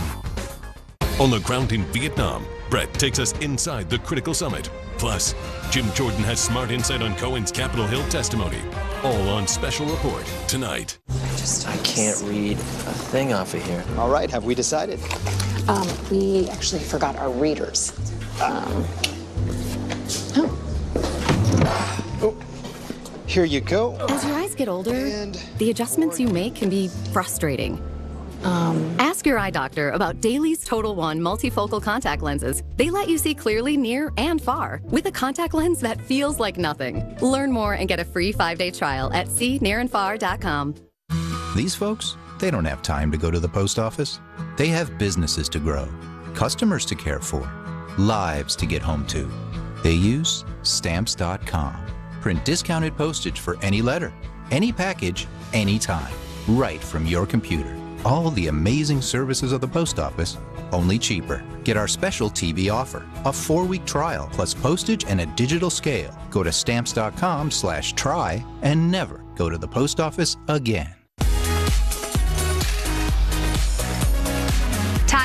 On the ground in Vietnam, Brett takes us inside the critical summit. Plus, Jim Jordan has smart insight on Cohen's Capitol Hill testimony. All on Special Report tonight. I can't read a thing off of here. All right, have we decided? We actually forgot our readers. Here you go. As your eyes get older, the adjustments you make can be frustrating. Ask your eye doctor about Dailies Total One multifocal contact lenses. They let you see clearly near and far with a contact lens that feels like nothing. Learn more and get a free 5-day trial at seenearandfar.com. These folks, they don't have time to go to the post office. They have businesses to grow, customers to care for, lives to get home to. They use Stamps.com. Print discounted postage for any letter, any package, anytime, right from your computer. All the amazing services of the post office, only cheaper. Get our special TV offer, a 4-week trial plus postage and a digital scale. Go to Stamps.com/try and never go to the post office again.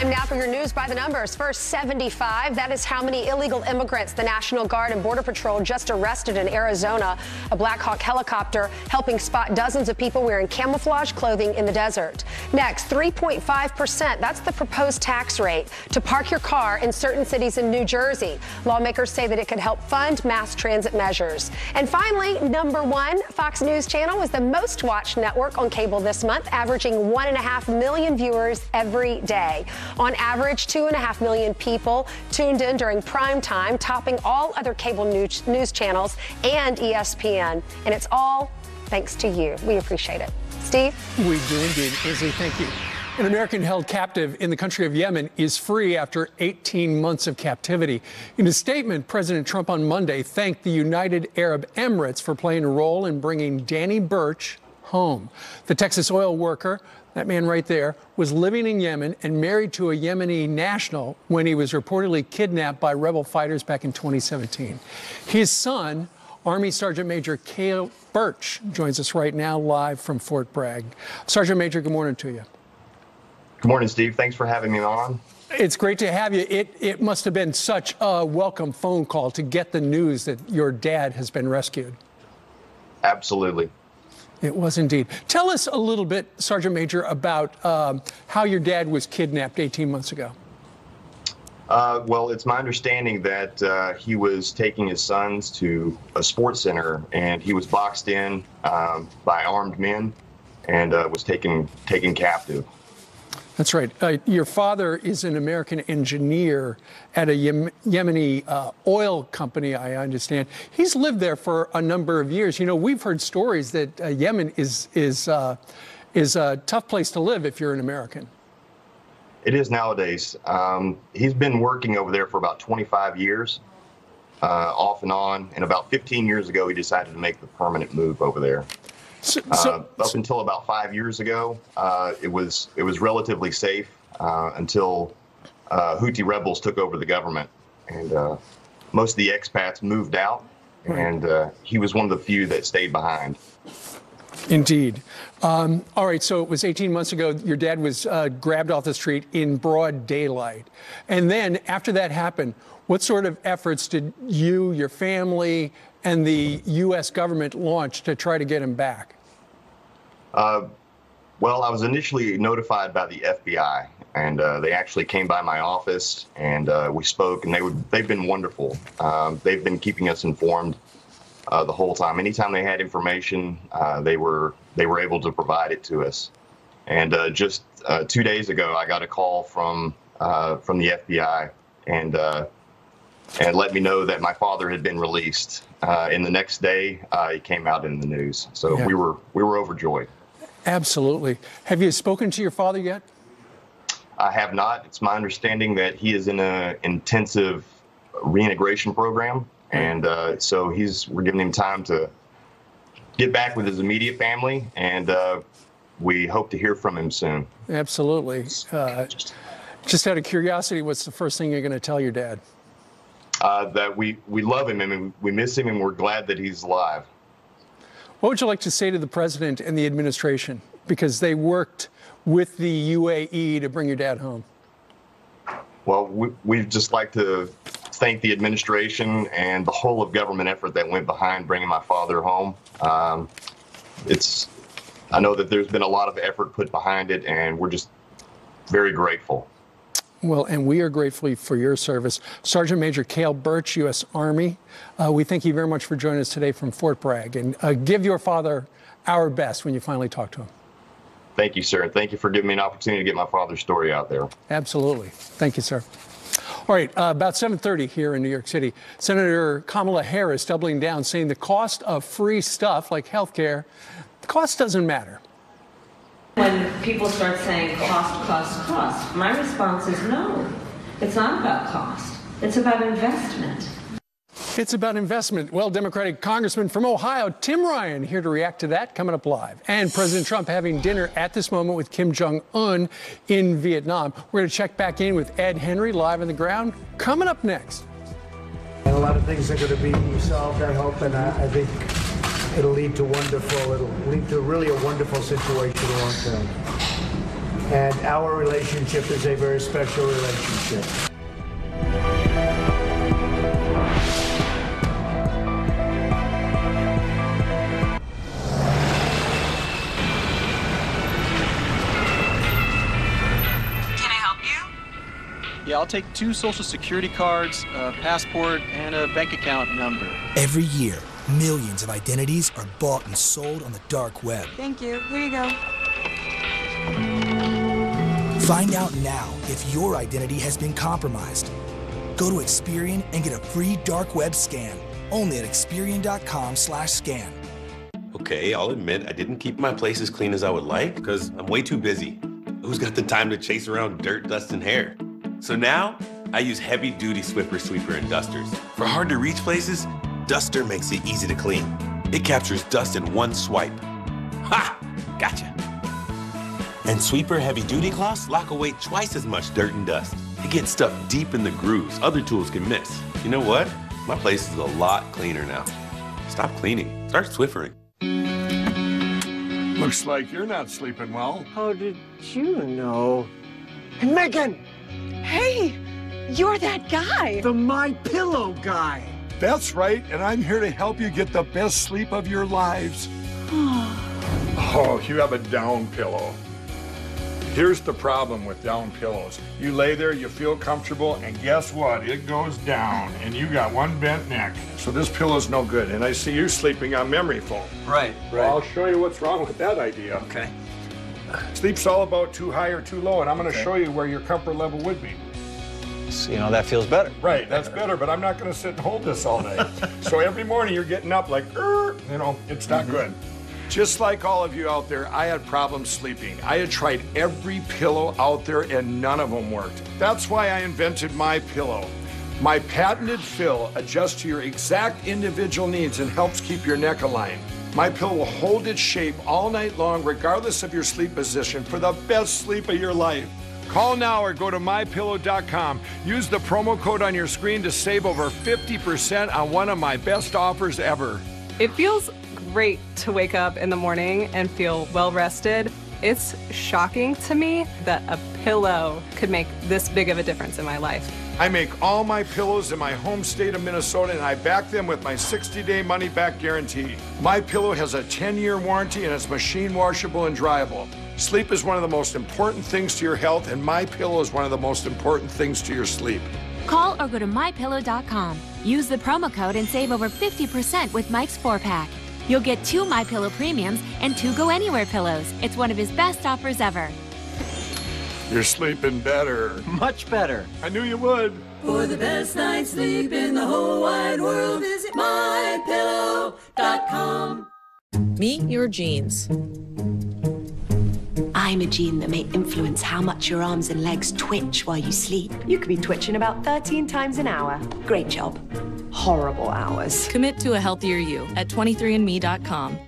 Time now for your news by the numbers. First, 75. That is how many illegal immigrants the National Guard and Border Patrol just arrested in Arizona. A Black Hawk helicopter helping spot dozens of people wearing camouflage clothing in the desert. Next, 3.5%. That's the proposed tax rate to park your car in certain cities in New Jersey. Lawmakers say that it could help fund mass transit measures. And finally, number one, Fox News Channel was the most watched network on cable this month, averaging 1.5 million viewers every day. On average, 2.5 million people tuned in during prime time, topping all other cable news channels and ESPN. And it's all thanks to you. We appreciate it. Steve? We do indeed. Izzy, thank you. An American held captive in the country of Yemen is free after 18 months of captivity. In a statement, President Trump on Monday thanked the United Arab Emirates for playing a role in bringing Danny Birch home. The Texas oil worker, that man right there, was living in Yemen and married to a Yemeni national when he was reportedly kidnapped by rebel fighters back in 2017. His son, Army Sergeant Major Cale Birch, joins us right now live from Fort Bragg. Sergeant Major, good morning to you. Good morning, Steve. Thanks for having me on. It's great to have you. It must have been such a welcome phone call to get the news that your dad has been rescued. Absolutely. It was indeed. Tell us a little bit, Sergeant Major, about how your dad was kidnapped 18 months ago. Well, it's my understanding that he was taking his sons to a sports center, and he was boxed in by armed men and was taken captive. That's right. Your father is an American engineer at a Yemeni oil company, I understand. He's lived there for a number of years. You know, we've heard stories that Yemen is a tough place to live if you're an American. It is nowadays. He's been working over there for about 25 years, off and on. And about 15 years ago, he decided to make the permanent move over there. Up until about 5 years ago, it was relatively safe until Houthi rebels took over the government, and most of the expats moved out, and he was one of the few that stayed behind. Indeed. All right, so it was 18 months ago, your dad was grabbed off the street in broad daylight. And then after that happened, what sort of efforts did you, your family, and the U.S. government launch to try to get him back? Well, I was initially notified by the FBI, and they actually came by my office, and we spoke, and they've been wonderful. They've been keeping us informed the whole time. Anytime they had information, they were able to provide it to us. And just 2 days ago, I got a call from the FBI, and let me know that my father had been released. And the next day, it came out in the news. So yeah. we were overjoyed. Absolutely. Have you spoken to your father yet? I have not. It's my understanding that he is in an intensive reintegration program, and so we're giving him time to get back with his immediate family, and we hope to hear from him soon. Absolutely. Just out of curiosity, what's the first thing you're going to tell your dad? That we love him and we miss him, and we're glad that he's alive. What would you like to say to the president and the administration? Because they worked with the UAE to bring your dad home. Well, we'd just like to thank the administration and the whole of government effort that went behind bringing my father home. I know that there's been a lot of effort put behind it, and we're just very grateful. Well, and we are grateful for your service. Sergeant Major Cale Birch, U.S. Army, we thank you very much for joining us today from Fort Bragg. And give your father our best when you finally talk to him. Thank you, sir. And thank you for giving me an opportunity to get my father's story out there. Absolutely. Thank you, sir. All right, about 7:30 here in New York City, Senator Kamala Harris doubling down, saying the cost of free stuff like health care, the cost doesn't matter. When people start saying cost, my response is no. It's not about cost. It's about investment. It's about investment. Well, Democratic Congressman from Ohio, Tim Ryan, here to react to that, coming up live. And President Trump having dinner at this moment with Kim Jong-un in Vietnam. We're going to check back in with Ed Henry live on the ground, coming up next. And a lot of things are going to be solved, I hope, and I think it'll lead to really a wonderful situation long term. And our relationship is a very special relationship. Yeah, I'll take 2 social security cards, a passport, and a bank account number. Every year, millions of identities are bought and sold on the dark web. Thank you. Here you go. Find out now if your identity has been compromised. Go to Experian and get a free dark web scan. Only at Experian.com/scan. Okay, I'll admit I didn't keep my place as clean as I would like because I'm way too busy. Who's got the time to chase around dirt, dust, and hair? So now, I use heavy-duty Swiffer sweeper and dusters. For hard-to-reach places, Duster makes it easy to clean. It captures dust in one swipe. Ha! Gotcha. And Sweeper heavy-duty cloths lock away twice as much dirt and dust. It gets stuff deep in the grooves other tools can miss. You know what? My place is a lot cleaner now. Stop cleaning. Start Swiffering. Looks like you're not sleeping well. How did you know? Megan! Hey, you're that guy. The My Pillow guy. That's right, and I'm here to help you get the best sleep of your lives. Oh, you have a down pillow. Here's the problem with down pillows. You lay there, you feel comfortable, and guess what? It goes down, and you got one bent neck. So this pillow's no good, and I see you sleeping on memory foam. Right. Well, I'll show you what's wrong with that idea. Okay. Sleep's all about too high or too low, and I'm going to show you where your comfort level would be. So, that feels better. Right, that's better, but I'm not going to sit and hold this all day. So every morning you're getting up like, it's not good. Just like all of you out there, I had problems sleeping. I had tried every pillow out there and none of them worked. That's why I invented My Pillow. My patented fill adjusts to your exact individual needs and helps keep your neck aligned. My Pillow will hold its shape all night long, regardless of your sleep position, for the best sleep of your life. Call now or go to mypillow.com. Use the promo code on your screen to save over 50% on one of my best offers ever. It feels great to wake up in the morning and feel well rested. It's shocking to me that a pillow could make this big of a difference in my life. I make all my pillows in my home state of Minnesota, and I back them with my 60-day money-back guarantee. My Pillow has a 10-year warranty, and it's machine washable and dryable. Sleep is one of the most important things to your health, and My Pillow is one of the most important things to your sleep. Call or go to mypillow.com. Use the promo code and save over 50% with Mike's 4-pack. You'll get 2 My Pillow premiums and 2 Go Anywhere pillows. It's one of his best offers ever. You're sleeping better. Much better. I knew you would. For the best night's sleep in the whole wide world, visit mypillow.com. Meet your genes. I'm a gene that may influence how much your arms and legs twitch while you sleep. You could be twitching about 13 times an hour. Great job. Horrible hours. Commit to a healthier you at 23andme.com.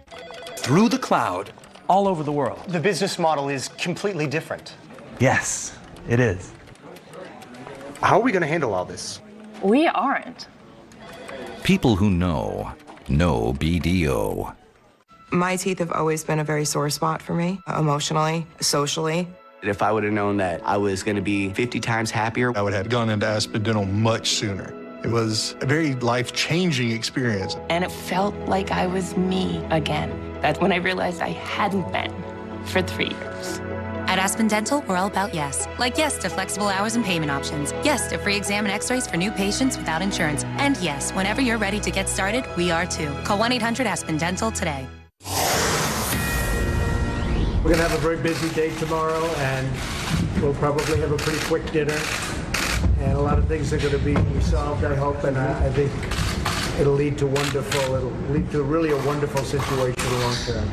Through the cloud, all over the world. The business model is completely different. Yes, it is. How are we going to handle all this? We aren't. People who know BDO. My teeth have always been a very sore spot for me, emotionally, socially. If I would have known that I was going to be 50 times happier, I would have gone into Aspen Dental much sooner. It was a very life-changing experience. And it felt like I was me again. That's when I realized I hadn't been for 3 years. At Aspen Dental, we're all about yes. Like yes to flexible hours and payment options. Yes to free exam and x-rays for new patients without insurance. And yes, whenever you're ready to get started, we are too. Call 1-800-ASPEN-DENTAL today. We're going to have a very busy day tomorrow, and we'll probably have a pretty quick dinner. And a lot of things are going to be resolved, I hope, and I think it'll lead to really a wonderful situation long term.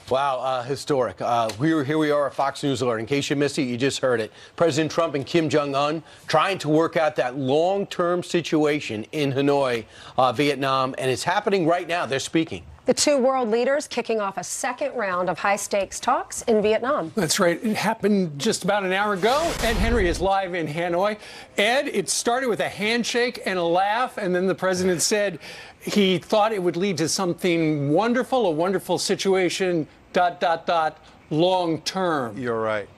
Wow, historic. Here we are at Fox News Alert. In case you missed it, you just heard it. President Trump and Kim Jong-un trying to work out that long-term situation in Hanoi, Vietnam, and it's happening right now. They're speaking. The 2 world leaders kicking off a second round of high-stakes talks in Vietnam. That's right. It happened just about an hour ago. Ed Henry is live in Hanoi. Ed, it started with a handshake and a laugh, and then the president said he thought it would lead to something wonderful, a wonderful situation, ... long term. You're right.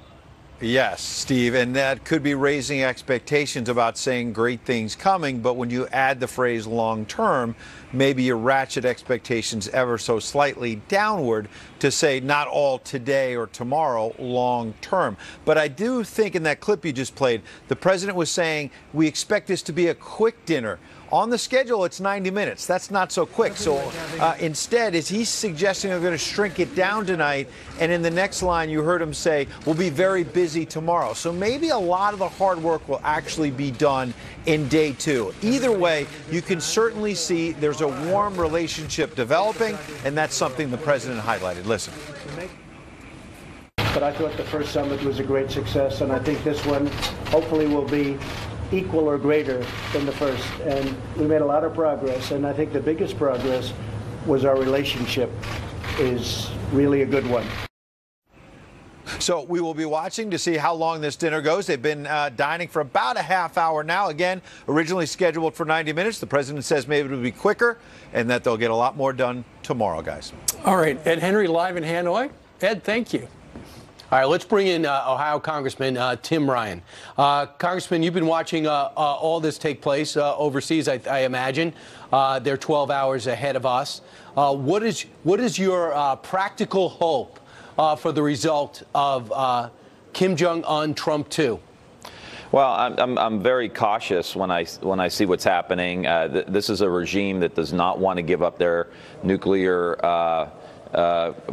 Yes, Steve, and that could be raising expectations about saying great things coming, but when you add the phrase long term, maybe you ratchet expectations ever so slightly downward to say not all today or tomorrow, long term. But I do think in that clip you just played, the president was saying we expect this to be a quick dinner. On the schedule, it's 90 minutes. That's not so quick. So instead, is he suggesting they're going to shrink it down tonight? And in the next line, you heard him say, we'll be very busy tomorrow. So maybe a lot of the hard work will actually be done in day two. Either way, you can certainly see there's a warm relationship developing, and that's something the president highlighted. Listen. But I thought the first summit was a great success, and I think this one hopefully will be equal or greater than the first. And we made a lot of progress, and I think the biggest progress was our relationship is really a good one. So we will be watching to see how long this dinner goes. They've been dining for about a half hour now. Again, originally scheduled for 90 minutes. The president says maybe it'll be quicker and that they'll get a lot more done tomorrow, guys. All right, Ed Henry live in Hanoi. Ed, thank you. All right, let's bring in Ohio Congressman Tim Ryan. Congressman, you've been watching all this take place overseas, I imagine. They're 12 hours ahead of us. What is your practical hope for the result of Kim Jong-un, Trump 2? Well, I'm very cautious when I see what's happening. This is a regime that does not want to give up their nuclear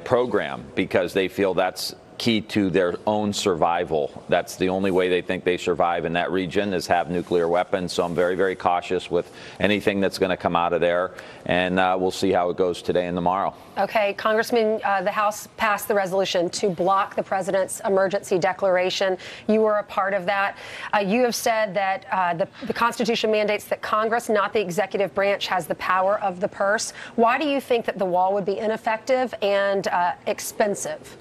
program because they feel that's key to their own survival. That's the only way they think they survive in that region is have nuclear weapons. So I'm very, very cautious with anything that's going to come out of there. And we'll see how it goes today and tomorrow. Okay, Congressman, the House passed the resolution to block the president's emergency declaration. You were a part of that. You have said that the Constitution mandates that Congress, not the executive branch, has the power of the purse. Why do you think that the wall would be ineffective and expensive?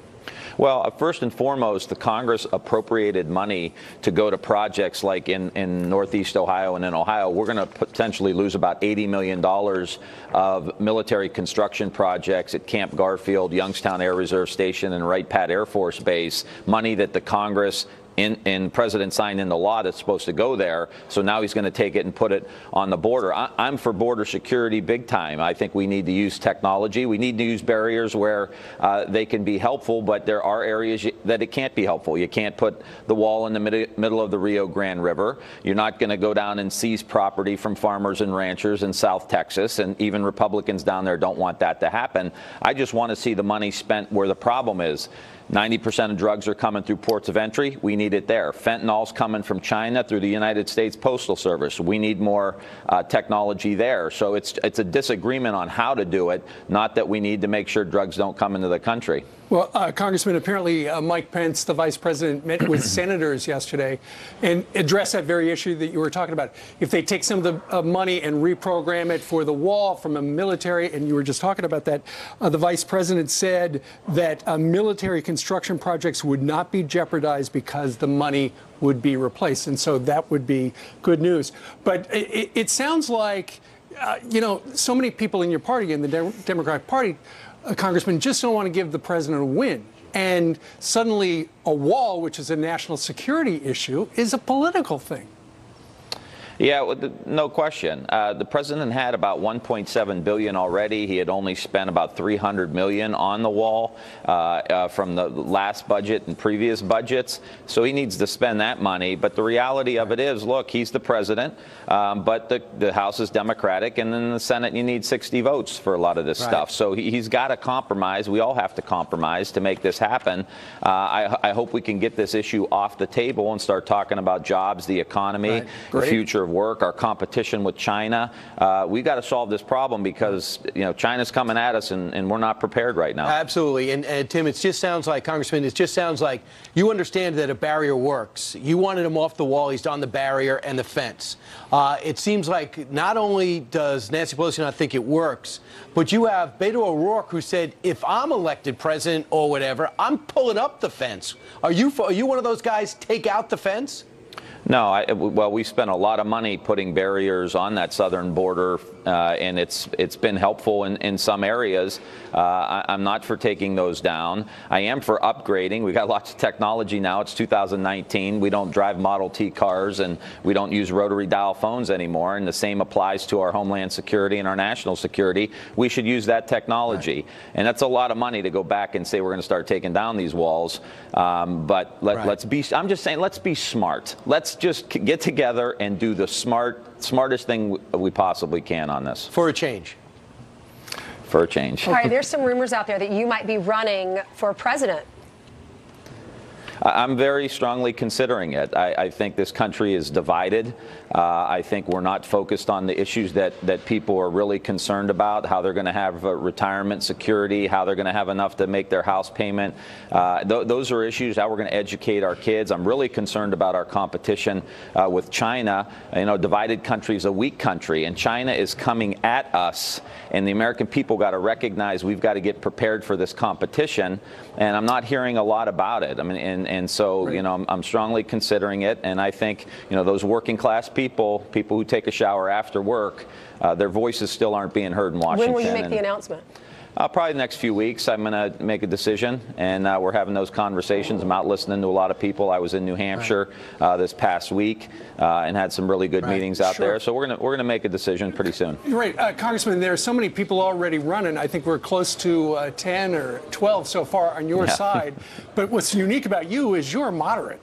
Well, first and foremost, the Congress appropriated money to go to projects like in Northeast Ohio and in Ohio. We're going to potentially lose about $80 million of military construction projects at Camp Garfield, Youngstown Air Reserve Station, and Wright Pat Air Force Base, money that the Congress and President signed into law that's supposed to go there. So now he's going to take it and put it on the border. I'm for border security big time. I think we need to use technology. We need to use barriers where they can be helpful, but there are areas that it can't be helpful. You can't put the wall in the middle of the Rio Grande River. You're not going to go down and seize property from farmers and ranchers in South Texas, and even Republicans down there don't want that to happen. I just want to see the money spent where the problem is. 90% of drugs are coming through ports of entry. We need it there. Fentanyl's coming from China through the United States Postal Service. We need more technology there. So it's a disagreement on how to do it, not that we need to make sure drugs don't come into the country. Well, Congressman, apparently Mike Pence, the vice president, met with senators yesterday and addressed that very issue that you were talking about. If they take some of the money and reprogram it for the wall from a military, and you were just talking about that, the vice president said that military construction projects would not be jeopardized because the money would be replaced. And so that would be good news. But it sounds like, so many people in your party, in the Democratic Party, Congressman, just don't want to give the president a win. And suddenly a wall, which is a national security issue, is a political thing. Yeah, no question. The president had about $1.7 billion already. He had only spent about $300 million on the wall from the last budget and previous budgets. So he needs to spend that money. But the reality of it is, look, he's the president, but the House is Democratic, and then the Senate, you need 60 votes for a lot of this stuff. So he's got to compromise. We all have to compromise to make this happen. I hope we can get this issue off the table and start talking about jobs, the economy, the future of work, our competition with China. We've got to solve this problem because China's coming at us and we're not prepared right now. Absolutely. And Tim, it just sounds like, Congressman, it just sounds like you understand that a barrier works. You wanted him off the wall. He's on the barrier and the fence. It seems like not only does Nancy Pelosi not think it works, but you have Beto O'Rourke who said, if I'm elected president or whatever, I'm pulling up the fence. Are you one of those guys, take out the fence? No, well, we spent a lot of money putting barriers on that southern border, and it's been helpful in some areas. I'm not for taking those down. I am for upgrading. We've got lots of technology now. It's 2019. We don't drive Model T cars, and we don't use rotary dial phones anymore, and the same applies to our homeland security and our national security. We should use that technology. Right. And that's a lot of money to go back and say we're going to start taking down these walls. But let's be, I'm just saying, let's be smart. Let's just get together and do the smartest thing we possibly can on this. For a change. For a change. All right, there's some rumors out there that you might be running for president. I'm very strongly considering it. I think this country is divided. I think we're not focused on the issues that people are really concerned about, how they're going to have retirement security, how they're going to have enough to make their house payment. Those are issues, how we're going to educate our kids. I'm really concerned about our competition with China. You know, divided country is a weak country, and China is coming at us, and the American people got to recognize we've got to get prepared for this competition, and I'm not hearing a lot about it. I mean, and so, you know, I'm strongly considering it, and I think, you know, those working class people who take a shower after work, their voices still aren't being heard in Washington. When will you make the announcement? Probably the next few weeks. I'm going to make a decision, and we're having those conversations. I'm out listening to a lot of people. I was in New Hampshire this past week and had some really good meetings out there. So we're going to make a decision pretty soon. Right, Congressman. There are so many people already running. I think we're close to 10 or 12 so far on your side. But what's unique about you is you're moderate.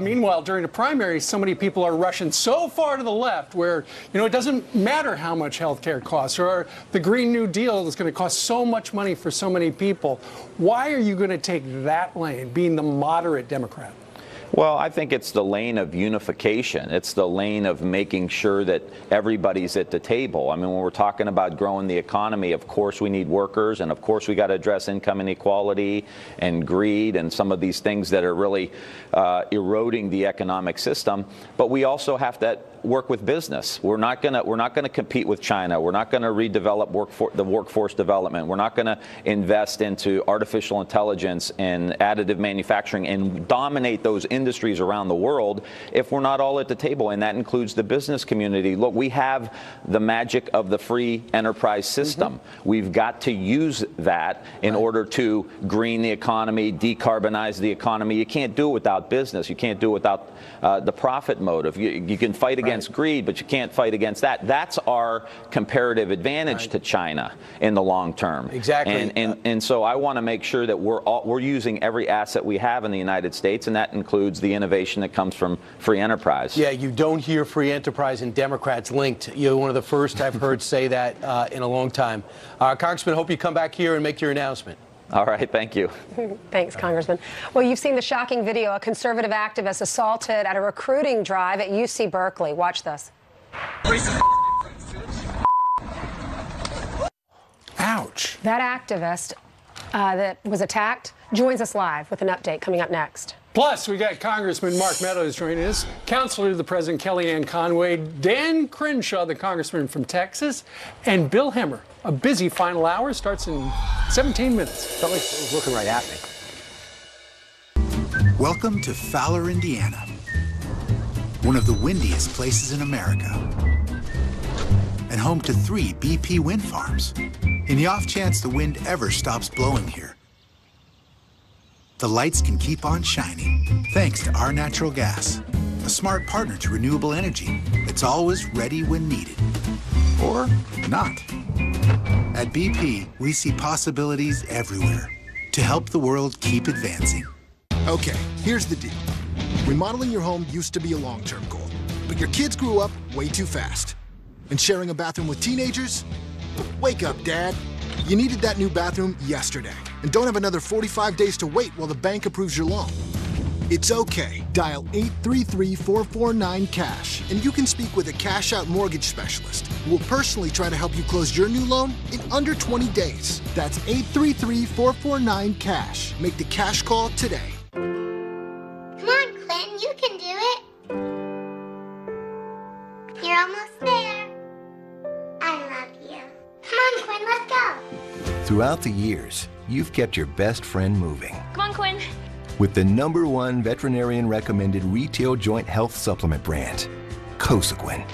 Meanwhile, during the primaries, so many people are rushing so far to the left where, you know, it doesn't matter how much health care costs, or the Green New Deal is going to cost so much money for so many people. Why are you going to take that lane, being the moderate Democrat? Well, I think it's the lane of unification. It's the lane of making sure that everybody's at the table. I mean, when we're talking about growing the economy, of course we need workers, and of course we got to address income inequality and greed and some of these things that are really eroding the economic system. But we also have to work with business. We're not going to compete with China. We're not going to redevelop the workforce development. We're not going to invest into artificial intelligence and additive manufacturing and dominate those industries around the world if we're not all at the table, and that includes the business community. Look, we have the magic of the free enterprise system. We've got to use that in order to green the economy, decarbonize the economy. You can't do it without business. You can't do it without the profit motive. You can fight against greed, but you can't fight against that. That's our comparative advantage to China in the long term. Exactly. And so I want to make sure that we're using every asset we have in the United States, and that includes the innovation that comes from free enterprise. Yeah, you don't hear free enterprise and Democrats linked. You're one of the first I've heard say that in a long time. Congressman, hope you come back here and make your announcement. All right, thank you. Thanks, Congressman. Well, you've seen the shocking video, a conservative activist assaulted at a recruiting drive at UC Berkeley. Watch this. Ouch. That activist that was attacked joins us live with an update coming up next. Plus, we got Congressman Mark Meadows joining us, Counselor to the President Kellyanne Conway, Dan Crenshaw, the Congressman from Texas, and Bill Hemmer. A busy final hour starts in 17 minutes. Felt like it was looking right at me. Welcome to Fowler, Indiana, one of the windiest places in America, and home to 3 BP wind farms. In the off chance the wind ever stops blowing here, the lights can keep on shining thanks to our natural gas, a smart partner to renewable energy that's always ready when needed. Or not. At BP, we see possibilities everywhere to help the world keep advancing. Okay, here's the deal. Remodeling your home used to be a long-term goal, but your kids grew up way too fast. And sharing a bathroom with teenagers? Wake up, Dad. You needed that new bathroom yesterday, and don't have another 45 days to wait while the bank approves your loan. It's okay. Dial 833-449-CASH, and you can speak with a cash-out mortgage specialist who will personally try to help you close your new loan in under 20 days. That's 833-449-CASH. Make the cash call today. Come on, Clinton, you can do it. You're almost there. I love you. Come on, Quinn, let's go. Throughout the years, you've kept your best friend moving. Come on, Quinn. with the #1 veterinarian recommended retail joint health supplement brand, Cosequin.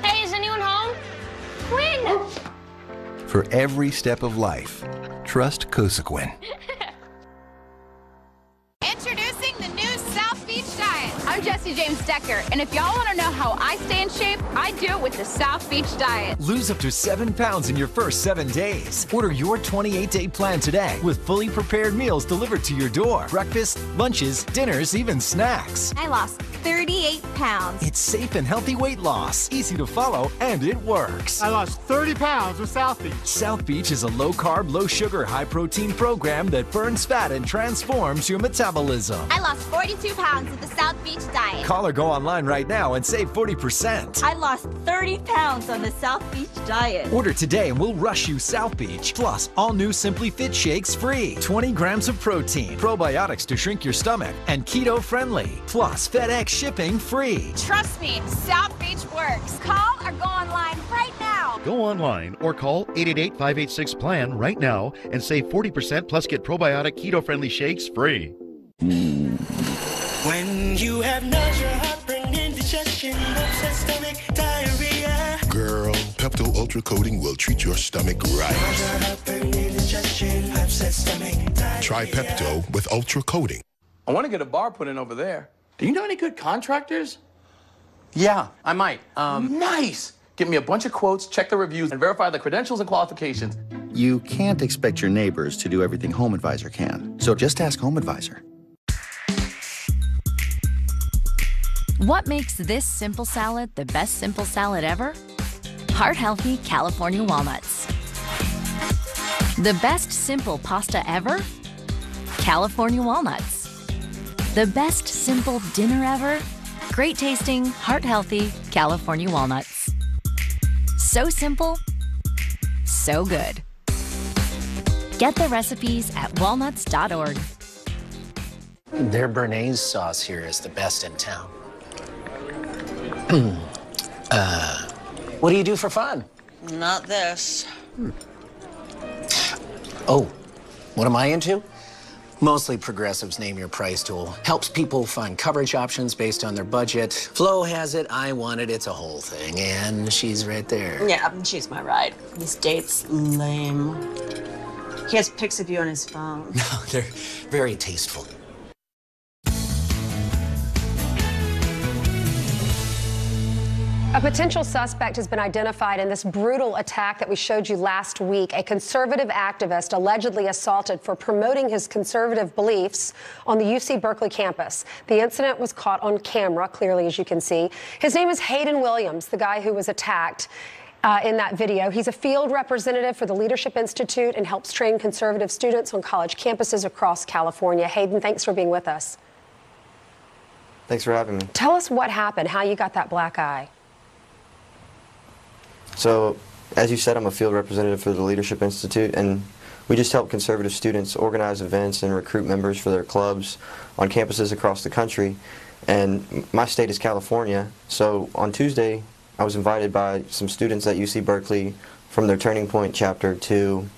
Hey, is anyone home? Quinn! For every step of life, trust Cosequin. Introducing the new South Beach Diet. I'm Jesse James Decker, and if y'all want to know how I stay in shape, I do it with the South Beach Diet. Lose up to 7 pounds in your first 7 days. Order your 28-day plan today with fully prepared meals delivered to your door. Breakfast, lunches, dinners, even snacks. I lost 38 pounds. It's safe and healthy weight loss, easy to follow, and it works. I lost 30 pounds with South Beach. South Beach is a low-carb, low-sugar, high-protein program that burns fat and transforms your metabolism. I lost 42 pounds with the South Beach Diet. Call or go online right now and save 40%. I lost 30 pounds on the South Beach Diet. Order today and we'll rush you South Beach. Plus, all new Simply Fit shakes free. 20 grams of protein, probiotics to shrink your stomach, and keto friendly. Plus, FedEx shipping free. Trust me, South Beach works. Call or go online right now. Go online or call 888-586-PLAN right now and save 40% plus get probiotic keto-friendly shakes free. When you have nausea, heartburn, indigestion, upset stomach, diarrhea. Girl, Pepto Ultra Coating will treat your stomach right. Nausea, heartburn, indigestion, upset stomach, diarrhea. Try Pepto with Ultra Coating. I want to get a bar put in over there. Do you know any good contractors? Yeah, I might. Nice! Give me a bunch of quotes, check the reviews, and verify the credentials and qualifications. You can't expect your neighbors to do everything HomeAdvisor can. So just ask HomeAdvisor. What makes this simple salad the best simple salad ever? Heart-healthy California walnuts. The best simple pasta ever? California walnuts. The best simple dinner ever? Great tasting, heart-healthy California walnuts. So simple, so good. Get the recipes at walnuts.org. Their béarnaise sauce here is the best in town. What do you do for fun? Not this. Oh, what am I into? Mostly Progressive's Name Your Price tool. Helps people find coverage options based on their budget. Flo has it, I want it, it's a whole thing. And she's right there. Yeah, she's my ride. This date's lame. He has pics of you on his phone. No, they're very tasteful. A potential suspect has been identified in this brutal attack that we showed you last week. A conservative activist allegedly assaulted for promoting his conservative beliefs on the UC Berkeley campus. The incident was caught on camera, clearly, as you can see. His name is Hayden Williams, the guy who was attacked in that video. He's a field representative for the Leadership Institute and helps train conservative students on college campuses across California. Hayden, thanks for being with us. Thanks for having me. Tell us what happened, how you got that black eye. So, as you said, I'm a field representative for the Leadership Institute, and we just help conservative students organize events and recruit members for their clubs on campuses across the country. And my state is California, so on Tuesday, I was invited by some students at UC Berkeley from their Turning Point chapter to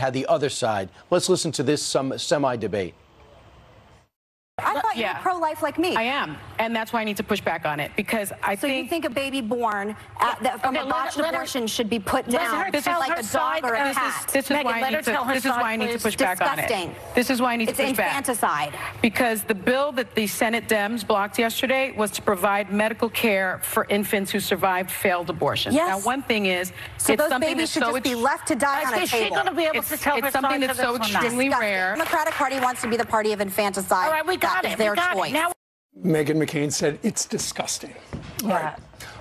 had the other side. Let's listen to this semi-debate. I thought you were pro-life like me. I am, and that's why I need to push back on it, because I So you think a baby born from a botched abortion should be put down this is like a dog or a cat? This is why I need to push back on it. This is why I need to push back. It's infanticide. Because the bill that the Senate Dems blocked yesterday was to provide medical care for infants who survived failed abortion. Yes. Now, one thing is, so it's those something babies that's should just be left to die on a table. Is she going to be able to tell her side something that's so extremely rare. The Democratic Party wants to be the party of infanticide. All right, we got it. Their choice. Meghan McCain said it's disgusting. All right.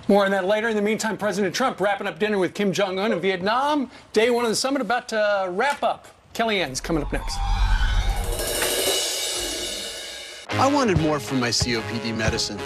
More on that later. In the meantime, President Trump wrapping up dinner with Kim Jong-un in Vietnam. Day one of the summit about to wrap up. Kellyanne's coming up next. I wanted more from my COPD medicine.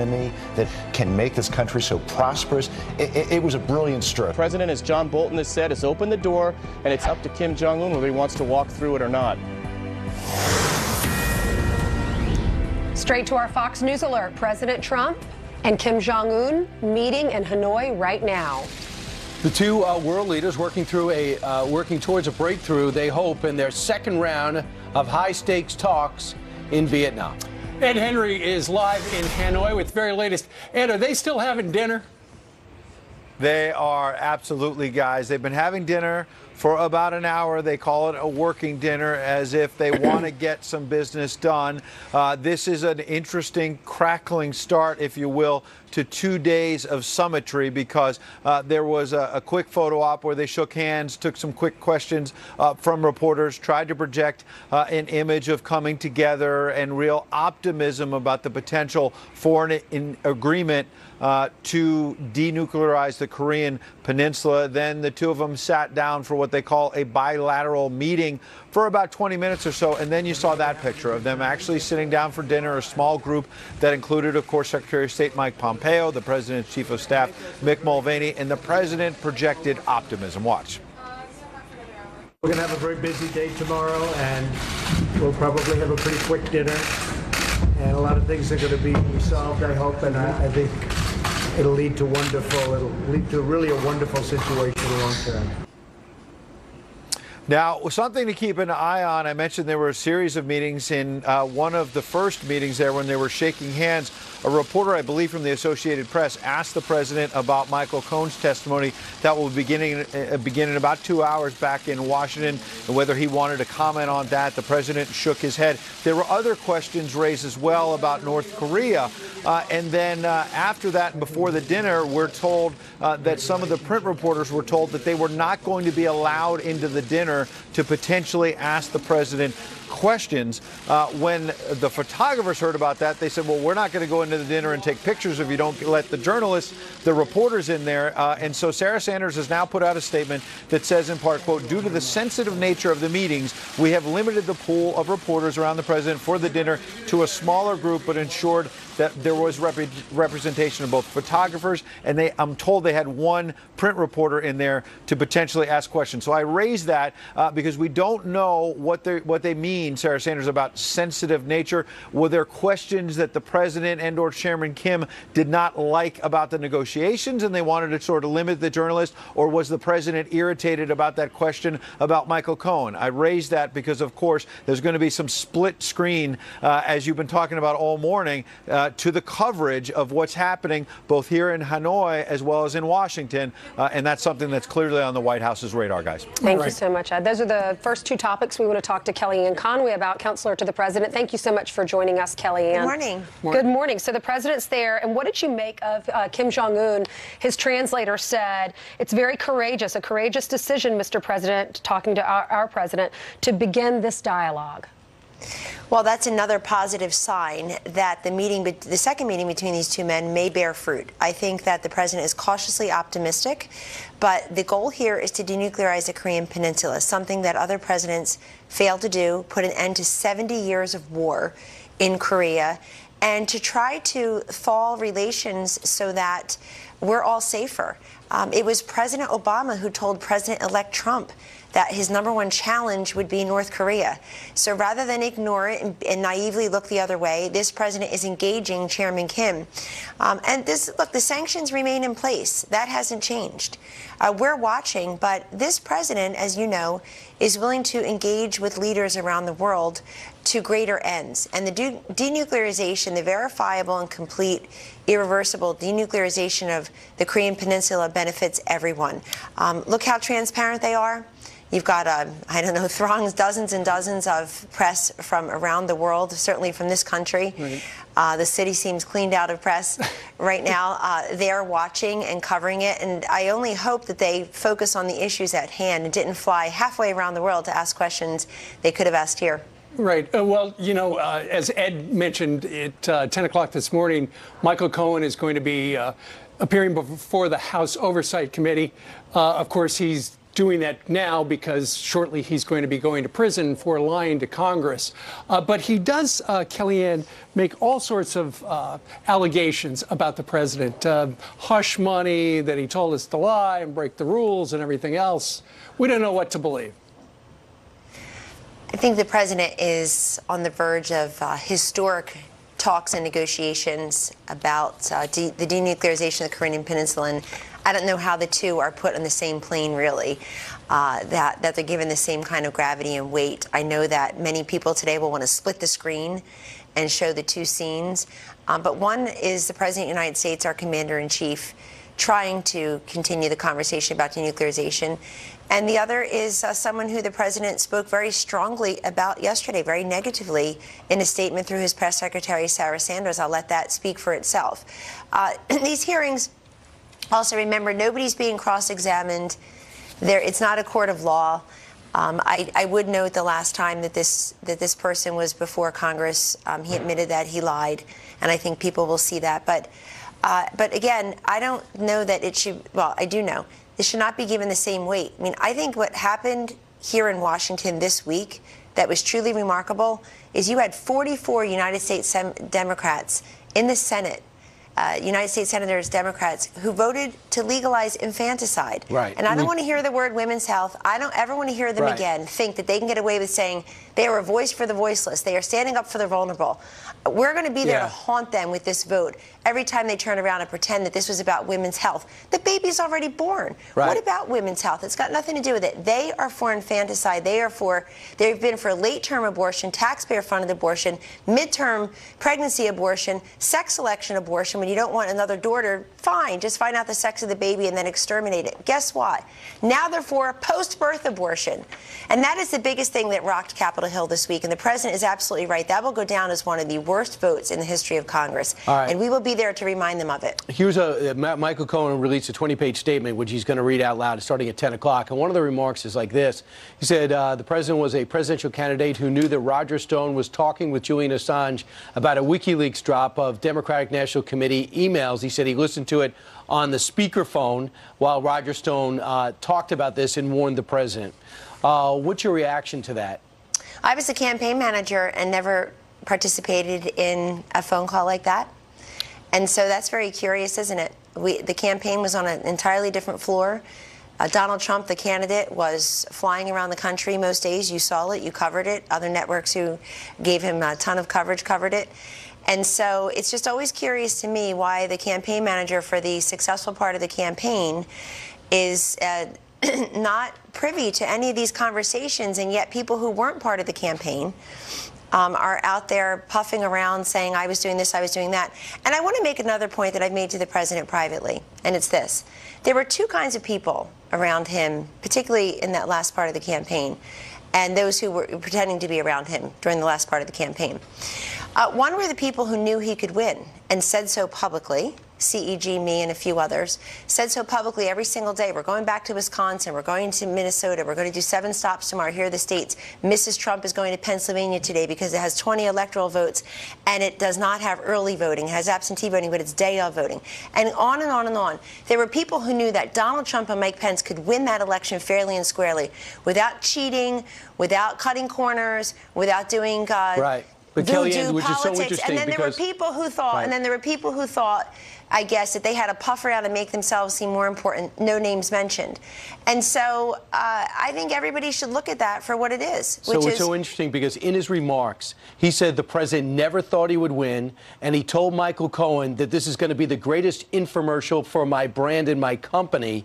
that can make this country so prosperous. It was a brilliant stroke. The president, as John Bolton has said, has opened the door, and it's up to Kim Jong-un whether he wants to walk through it or not. Straight to our Fox News alert. President Trump and Kim Jong-un meeting in Hanoi right now. The two world leaders working towards a breakthrough, they hope, in their second round of high-stakes talks in Vietnam. Ed Henry is live in Hanoi with the very latest. Ed, are they still having dinner? They are, absolutely, guys. They've been having dinner for about an hour. They call it a working dinner, as if they want to get some business done. This is an interesting, crackling start, if you will, to 2 days of summitry, because there was a quick photo op where they shook hands, took some quick questions from reporters, tried to project an image of coming together and real optimism about the potential for an agreement to denuclearize the Korean Peninsula. Then the two of them sat down for what they call a bilateral meeting for about 20 minutes or so, and then you saw that picture of them actually sitting down for dinner, a small group that included, of course, Secretary of State Mike Pompeo, the President's Chief of Staff Mick Mulvaney, and the President projected optimism. Watch. We're going to have a very busy day tomorrow, and we'll probably have a pretty quick dinner, and a lot of things are going to be resolved, I hope, and I think it'll lead to really a wonderful situation long term. Now, something to keep an eye on. I mentioned there were a series of meetings. In one of the first meetings there, when they were shaking hands, a reporter, I believe from the Associated Press, asked the president about Michael Cohen's testimony that will begin in about 2 hours back in Washington, and whether he wanted to comment on that. The president shook his head. There were other questions raised as well about North Korea. And then after that and before the dinner, we're told that some of the print reporters were told that they were not going to be allowed into the dinner to potentially ask the president questions. When the photographers heard about that, they said, well, we're not going to go into the dinner and take pictures if you don't let the journalists, the reporters in there. And so Sarah Sanders has now put out a statement that says, in part, quote, due to the sensitive nature of the meetings, we have limited the pool of reporters around the president for the dinner to a smaller group, but ensured that there was representation of both photographers, and I'm told they had one print reporter in there to potentially ask questions. So I raise that because we don't know what they mean, Sarah Sanders, about sensitive nature. Were there questions that the president and or Chairman Kim did not like about the negotiations and they wanted to sort of limit the journalist, or was the president irritated about that question about Michael Cohen? I raise that because, of course, there's going to be some split screen, as you've been talking about all morning, to the coverage of what's happening both here in Hanoi as well as in Washington. And that's something that's clearly on the White House's radar, guys. Thank you so much, Ed. Those are the first two topics we want to talk to Kellyanne Conway about, Counselor to the President. Thank you so much for joining us, Kellyanne. Good morning. Good morning. So the president's there, and what did you make of Kim Jong-un? His translator said it's very courageous, a courageous decision, Mr. President, talking to our president, to begin this dialogue. Well, that's another positive sign that the second meeting between these two men may bear fruit. I think that the president is cautiously optimistic, but the goal here is to denuclearize the Korean Peninsula, something that other presidents failed to do, put an end to 70 years of war in Korea, and to try to thaw relations so that we're all safer. It was President Obama who told President-elect Trump that his #1 challenge would be North Korea. So rather than ignore it and naively look the other way, this president is engaging Chairman Kim. Look, the sanctions remain in place. That hasn't changed. We're watching, but this president, as you know, is willing to engage with leaders around the world to greater ends. And the denuclearization, the verifiable and complete, irreversible denuclearization of the Korean Peninsula benefits everyone. Look how transparent they are. You've got, I don't know, throngs, dozens and dozens of press from around the world, certainly from this country. Right. The city seems cleaned out of press right now. They're watching and covering it, and I only hope that they focus on the issues at hand and didn't fly halfway around the world to ask questions they could have asked here. Right. Well, you know, as Ed mentioned at 10 o'clock this morning, Michael Cohen is going to be appearing before the House Oversight Committee. Of course, he's doing that now because shortly he's going to be going to prison for lying to Congress. But he does, Kellyanne, make all sorts of allegations about the president. Hush money, that he told us to lie and break the rules and everything else. We don't know what to believe. I think the president is on the verge of historic talks and negotiations about the denuclearization of the Korean Peninsula. And I don't know how the two are put on the same plane, really, that they're given the same kind of gravity and weight. I know that many people today will want to split the screen and show the two scenes. But one is the President of the United States, our Commander-in-Chief, trying to continue the conversation about denuclearization. And the other is someone who the president spoke very strongly about yesterday, very negatively, in a statement through his press secretary, Sarah Sanders. I'll let that speak for itself. These hearings, also remember, nobody's being cross-examined. It's not a court of law. I would note the last time that this person was before Congress, he admitted that he lied, and I think people will see that. But again, I don't know that it should. Well, I do know. It should not be given the same weight. I mean, I think what happened here in Washington this week that was truly remarkable is you had 44 United States Democrats in the Senate, United States Senators, Democrats, who voted to legalize infanticide. Right. And I don't want to hear the word women's health. I don't ever want to hear them again think that they can get away with saying they are a voice for the voiceless. They are standing up for the vulnerable. We're going to be there to haunt them with this vote every time they turn around and pretend that this was about women's health. The baby's already born. Right. What about women's health? It's got nothing to do with it. They are for infanticide. They've been for late-term abortion, taxpayer-funded abortion, midterm pregnancy abortion, sex selection abortion. When you don't want another daughter, fine, just find out the sex of the baby and then exterminate it. Guess what? Now they're for post-birth abortion. And that is the biggest thing that rocked Capitol Hill this week. And the president is absolutely right. That will go down as one of the worst votes in the history of Congress. All right. And we will be there to remind them of it. Here's Michael Cohen released a 20-page statement, which he's going to read out loud starting at 10 o'clock. And one of the remarks is like this. He said the president was a presidential candidate who knew that Roger Stone was talking with Julian Assange about a WikiLeaks drop of Democratic National Committee emails. He said he listened to it on the speakerphone while Roger Stone talked about this and warned the president. What's your reaction to that? I was a campaign manager and never participated in a phone call like that. And so that's very curious, isn't it? The campaign was on an entirely different floor. Donald Trump, the candidate, was flying around the country most days. You saw it. You covered it. Other networks who gave him a ton of coverage covered it. And so it's just always curious to me why the campaign manager for the successful part of the campaign is not privy to any of these conversations, and yet people who weren't part of the campaign are out there puffing around saying, I was doing this, I was doing that. And I want to make another point that I've made to the president privately, and it's this. There were two kinds of people around him, particularly in that last part of the campaign, and those who were pretending to be around him during the last part of the campaign. One were the people who knew he could win and said so publicly. CEG, me, and a few others, said so publicly every single day. We're going back to Wisconsin. We're going to Minnesota. We're going to do 7 stops tomorrow. Here are the states. Mrs. Trump is going to Pennsylvania today because it has 20 electoral votes, and it does not have early voting. It has absentee voting, but it's day-of voting. And on and on and on. There were people who knew that Donald Trump and Mike Pence could win that election fairly and squarely without cheating, without cutting corners, without doing right. But Kellyanne, which is so interesting, and then there were people who thought, I guess, that they had to puff around and make themselves seem more important, no names mentioned. And so I think everybody should look at that for what it is. So it's so interesting because in his remarks, he said the president never thought he would win, and he told Michael Cohen that this is going to be the greatest infomercial for my brand and my company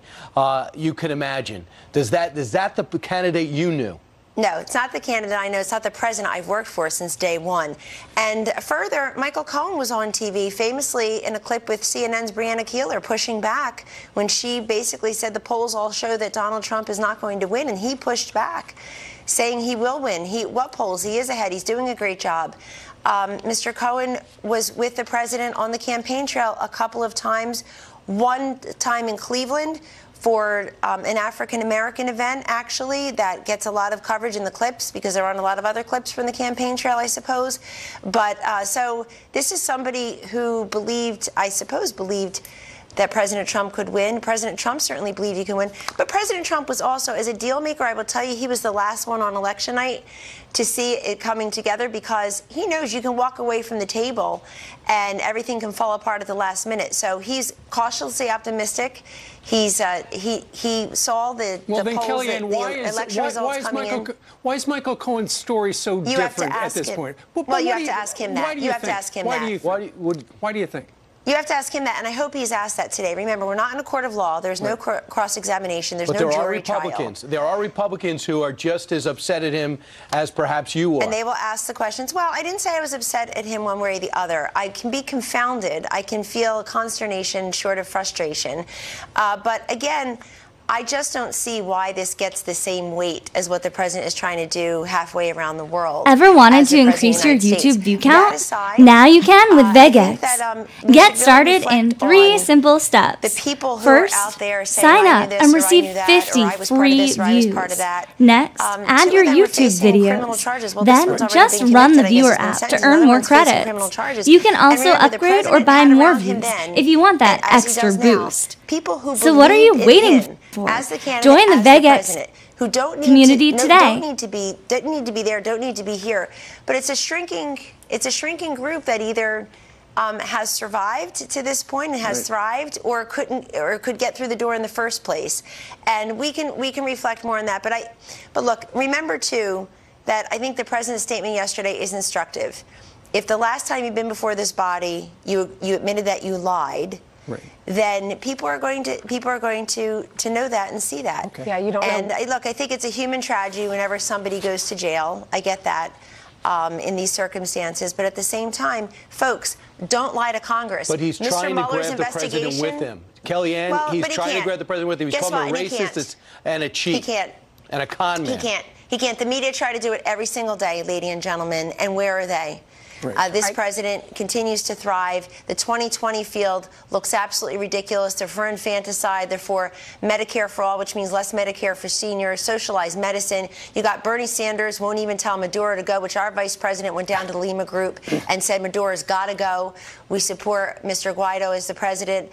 you can imagine. Is that the candidate you knew? No, it's not the candidate I know. It's not the president I've worked for since day one. And further, Michael Cohen was on TV famously in a clip with CNN's Brianna Keeler pushing back when she basically said the polls all show that Donald Trump is not going to win, and he pushed back, saying he will win. What polls? He is ahead. He's doing a great job. Mr. Cohen was with the president on the campaign trail a couple of times, one time in Cleveland, for an African-American event, actually, that gets a lot of coverage in the clips because there aren't a lot of other clips from the campaign trail, I suppose. But so this is somebody who believed that President Trump could win. President Trump certainly believed he could win. But President Trump was also, as a deal maker, I will tell you, he was the last one on election night to see it coming together, because he knows you can walk away from the table and everything can fall apart at the last minute. So he's cautiously optimistic. He's he saw the well, then, polls, Kellyanne, the election results coming in. Why is Michael Cohen's story so different at this point? Well, you have to ask him that. You have to ask him that. Why do you think? You have to ask him that, and I hope he's asked that today. Remember, we're not in a court of law. There's no cross-examination. There's no jury trial. There are Republicans who are just as upset at him as perhaps you are. And they will ask the questions. Well, I didn't say I was upset at him one way or the other. I can be confounded. I can feel consternation short of frustration. But again, I just don't see why this gets the same weight as what the president is trying to do halfway around the world. Ever wanted to increase your YouTube view count? Now you can with VegX. Get started in 3 simple steps. First, sign up and receive 50 free views. Next, add your YouTube videos. Then just run the viewer app to earn more credits. You can also upgrade or buy more views if you want that extra boost. So what are you waiting for? As the candidate, join the VegX who don't need community today. Don't need to be there. Don't need to be here. But it's a shrinking group that either has survived to this point and has thrived, or could get through the door in the first place. And we can reflect more on that. But look, remember too that I think the president's statement yesterday is instructive. If the last time you've been before this body, you admitted that you lied. Right. Then people are going to know that and see that. Okay. Yeah, you don't know. And look, I think it's a human tragedy whenever somebody goes to jail. I get that in these circumstances, but at the same time, folks, don't lie to Congress. But he's trying to grab the president with him. Kellyanne, he's trying to grab the president with him. He's called him a racist and a cheat. He can't. And a con man. He can't. The media try to do it every single day, ladies and gentlemen. And where are they? This president continues to thrive. The 2020 field looks absolutely ridiculous. They're for infanticide. They're for Medicare for all, which means less Medicare for seniors, socialized medicine. You got Bernie Sanders won't even tell Maduro to go, which our vice president went down to the Lima Group and said Maduro's got to go. We support Mr. Guaido as the president.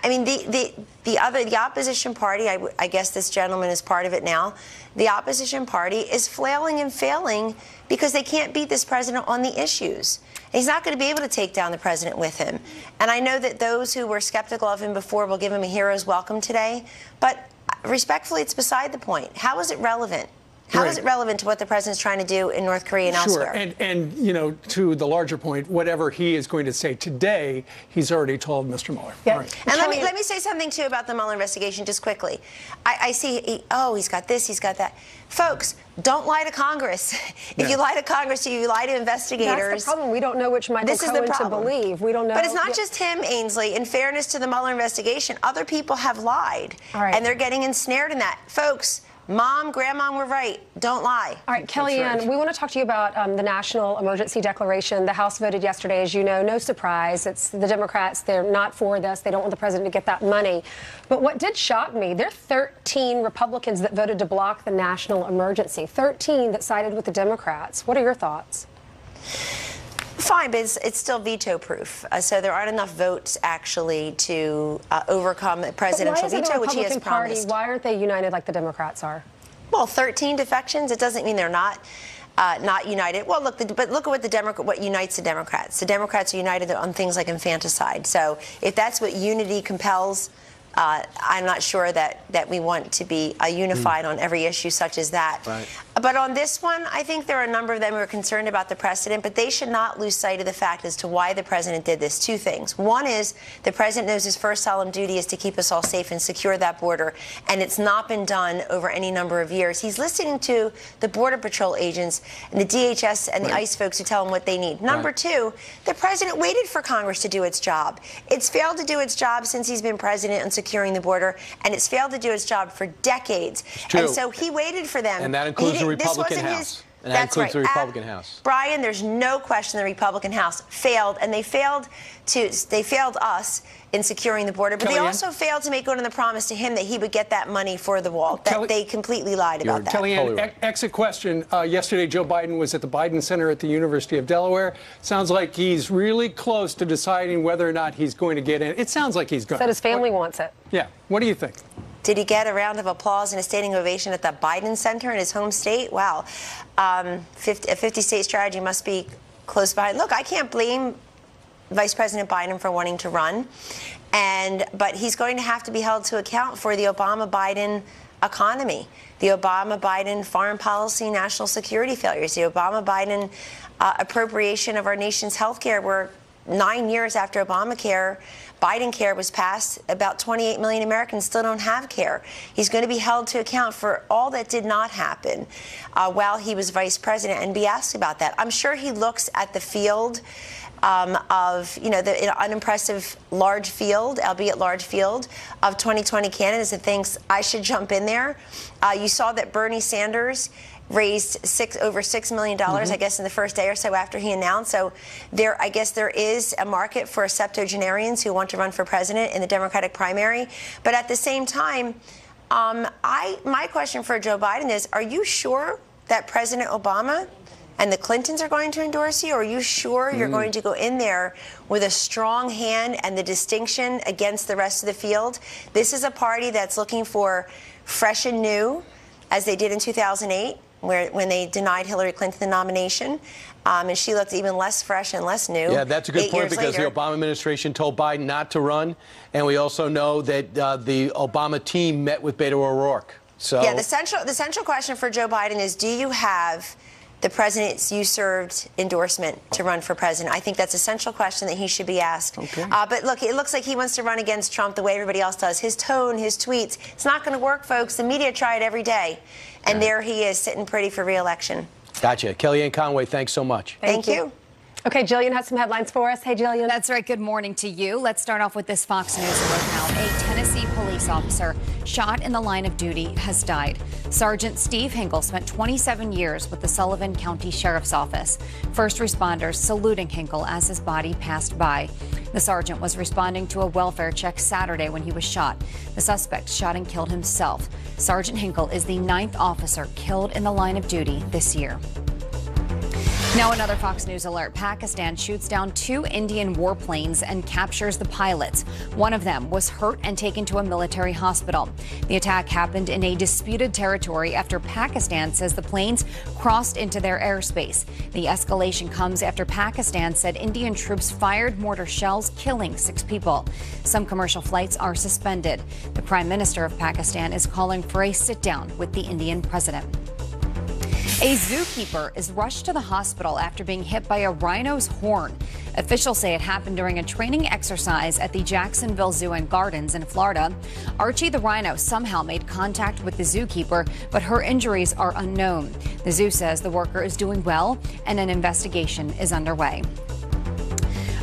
I mean, the opposition party, I guess this gentleman is part of it now, the opposition party is flailing and failing because they can't beat this president on the issues. He's not going to be able to take down the president with him. And I know that those who were skeptical of him before will give him a hero's welcome today. But respectfully, it's beside the point. How is it relevant? How is it relevant to what the president's trying to do in North Korea and elsewhere? And you know, to the larger point, whatever he is going to say today, he's already told Mr. Mueller. Yeah. And let me say something, too, about the Mueller investigation, just quickly. I see, he's got this, he's got that. Folks, don't lie to Congress. If you lie to Congress, you lie to investigators. That's the problem. We don't know which Michael Cohen to believe. We don't know. But it's not just him, Ainsley. In fairness to the Mueller investigation, other people have lied. And they're getting ensnared in that. Folks, Mom, Grandma were right. Don't lie. All right, Kellyanne, we want to talk to you about the national emergency declaration. The House voted yesterday, as you know. No surprise. It's the Democrats. They're not for this. They don't want the president to get that money. But what did shock me, there are 13 Republicans that voted to block the national emergency. 13 that sided with the Democrats. What are your thoughts? Fine, but it's still veto-proof. So there aren't enough votes, actually, to overcome the presidential veto, which he has promised. Why aren't they united like the Democrats are? Well, 13 defections, it doesn't mean they're not united. Well, look, but look at what unites the Democrats. The Democrats are united on things like infanticide. So if that's what unity compels, I'm not sure that we want to be unified on every issue such as that. Right. But on this one, I think there are a number of them who are concerned about the precedent, but they should not lose sight of the fact as to why the president did this. Two things. One is the president knows his first solemn duty is to keep us all safe and secure that border, and it's not been done over any number of years. He's listening to the Border Patrol agents and the DHS and the ICE folks who tell him what they need. Number two, the president waited for Congress to do its job. It's failed to do its job since he's been president on securing the border, and it's failed to do its job for decades. And so he waited for them. And that includes the Republican House. And that includes the Republican House. Brian, there's no question the Republican House failed, and they failed us in securing the border, but they also failed to make good on the promise to him that he would get that money for the wall. They completely lied about that. Kellyanne, exit question. Yesterday, Joe Biden was at the Biden Center at the University of Delaware. Sounds like he's really close to deciding whether or not he's going to get in. It sounds like he's going to. Said his family wants it. Yeah. What do you think? Did he get a round of applause and a standing ovation at the Biden Center in his home state? Wow. A 50-state strategy must be close by. Look, I can't blame Vice President Biden for wanting to run, but he's going to have to be held to account for the Obama-Biden economy, the Obama-Biden foreign policy, national security failures, the Obama-Biden appropriation of our nation's health care, where 9 years after Obamacare, Biden care was passed, about 28 million Americans still don't have care. He's going to be held to account for all that did not happen while he was vice president and be asked about that. I'm sure he looks at the field of, the unimpressive large field, albeit large field, of 2020 candidates and thinks, I should jump in there. You saw that Bernie Sanders raised over $6 million, I guess, in the first day or so after he announced. So I guess there is a market for septuagenarians who want to run for president in the Democratic primary. But at the same time, my question for Joe Biden is, are you sure that President Obama and the Clintons are going to endorse you? Or are you sure you're going to go in there with a strong hand and the distinction against the rest of the field? This is a party that's looking for fresh and new, as they did in 2008. When they denied Hillary Clinton the nomination, and she looked even less fresh and less new. Yeah, that's a good point, because the Obama administration told Biden not to run, and we also know that the Obama team met with Beto O'Rourke. So yeah, the central question for Joe Biden is, do you have the president's you-served endorsement to run for president? I think that's a central question that he should be asked. Okay. But look, it looks like he wants to run against Trump the way everybody else does. His tone, his tweets, it's not going to work, folks. The media try it every day. And there he is, sitting pretty for re-election. Gotcha. Kellyanne Conway, thanks so much. Thank you. Okay, Jillian has some headlines for us. Hey, Jillian. That's right. Good morning to you. Let's start off with this Fox News alert now. A Tennessee police officer shot in the line of duty has died. Sergeant Steve Hinkle spent 27 years with the Sullivan County Sheriff's Office. First responders saluting Hinkle as his body passed by. The sergeant was responding to a welfare check Saturday when he was shot. The suspect shot and killed himself. Sergeant Hinkle is the 9th officer killed in the line of duty this year. Now another Fox News alert. Pakistan shoots down 2 Indian warplanes and captures the pilots. One of them was hurt and taken to a military hospital. The attack happened in a disputed territory after Pakistan says the planes crossed into their airspace. The escalation comes after Pakistan said Indian troops fired mortar shells, killing 6 people. Some commercial flights are suspended. The Prime Minister of Pakistan is calling for a sit-down with the Indian president. A zookeeper is rushed to the hospital after being hit by a rhino's horn. Officials say it happened during a training exercise at the Jacksonville Zoo and Gardens in Florida. Archie the rhino somehow made contact with the zookeeper, but her injuries are unknown. The zoo says the worker is doing well and an investigation is underway.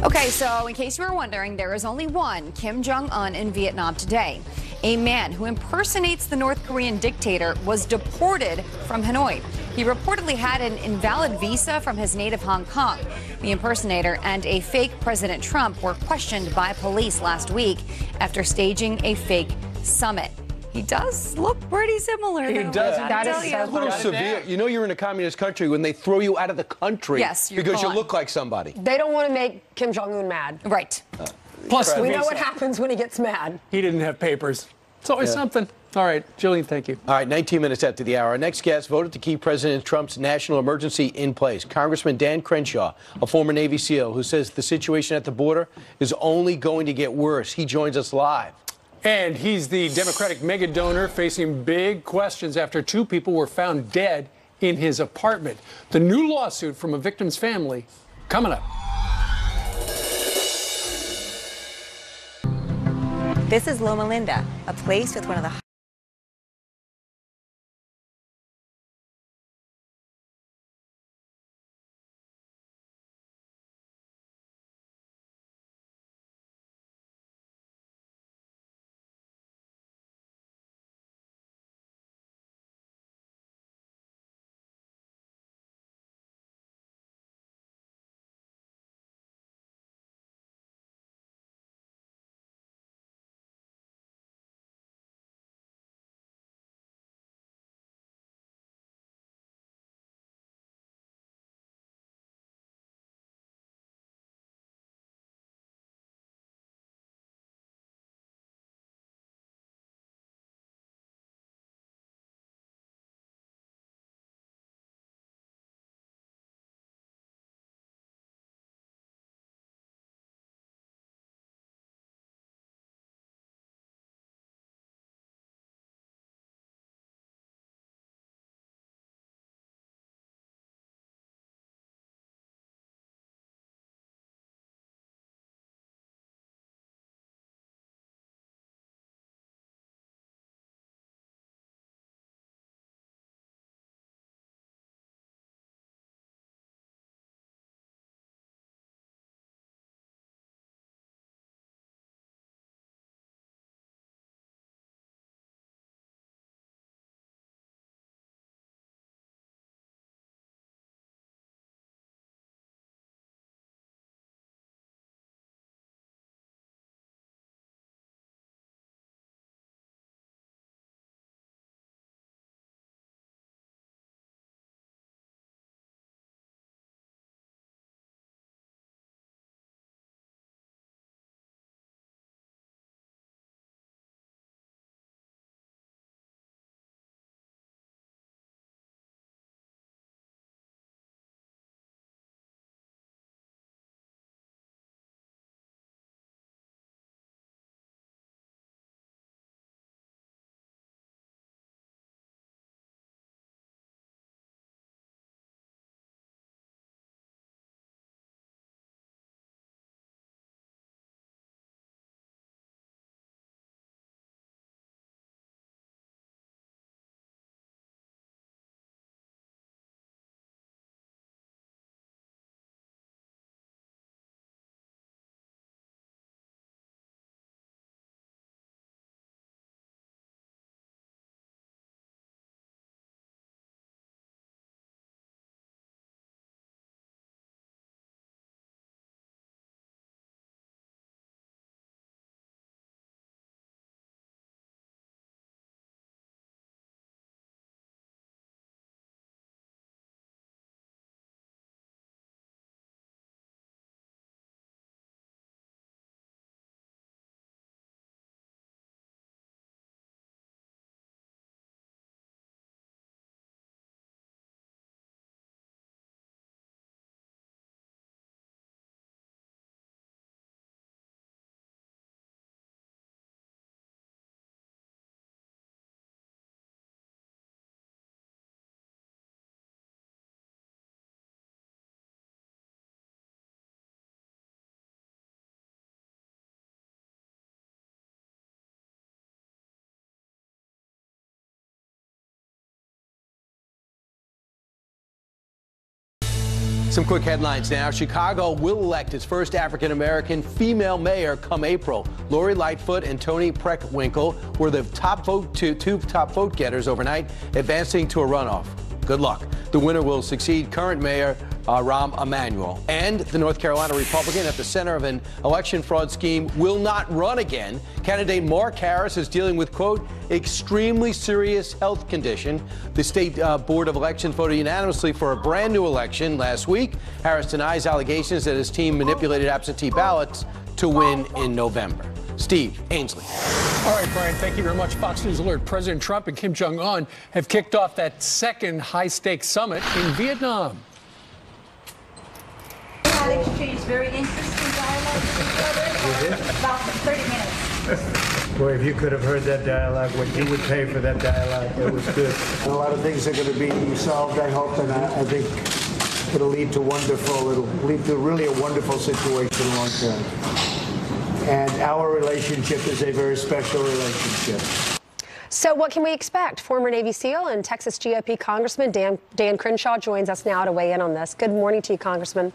Okay, so in case you were wondering, there is only one Kim Jong-un in Vietnam today. A man who impersonates the North Korean dictator was deported from Hanoi. He reportedly had an invalid visa from his native Hong Kong. The impersonator and a fake President Trump were questioned by police last week after staging a fake summit. He does look pretty similar. He does. That is a little severe. You know you're in a communist country when they throw you out of the country because you look like somebody. They don't want to make Kim Jong-un mad. Right. Plus, we know what happens when he gets mad. He didn't have papers. It's always something. All right, Jillian, thank you. All right, 19 minutes after the hour. Our next guest voted to keep President Trump's national emergency in place. Congressman Dan Crenshaw, a former Navy SEAL, who says the situation at the border is only going to get worse. He joins us live. And he's the Democratic mega donor facing big questions after 2 people were found dead in his apartment. The new lawsuit from a victim's family coming up. This is Loma Linda, a place with one of the Some quick headlines now. Chicago will elect its first African-American female mayor come April. Lori Lightfoot and Toni Preckwinkle were the two top vote getters overnight, advancing to a runoff. Good luck. The winner will succeed current mayor Rahm Emanuel. And the North Carolina Republican at the center of an election fraud scheme will not run again. Candidate Mark Harris is dealing with, quote, extremely serious health condition. The state board of elections voted unanimously for a brand new election last week. Harris denies allegations that his team manipulated absentee ballots to win in November. Steve Ainsley. All right, Brian, thank you very much. Fox News Alert. President Trump and Kim Jong-un have kicked off that second high-stakes summit in Vietnam. We had exchanged very interesting dialogue with each other for about 30 minutes. Boy, if you could have heard that dialogue, what you would pay for that dialogue, it was good. And a lot of things are going to be solved, I hope, and I think it'll lead to really a wonderful situation long term. And our relationship is a very special relationship. So what can we expect? Former Navy SEAL and Texas GOP Congressman Dan Crenshaw joins us now to weigh in on this. Good morning to you, Congressman.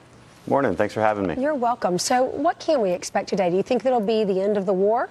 Morning. Thanks for having me. You're welcome. So what can we expect today? Do you think that'll be the end of the war?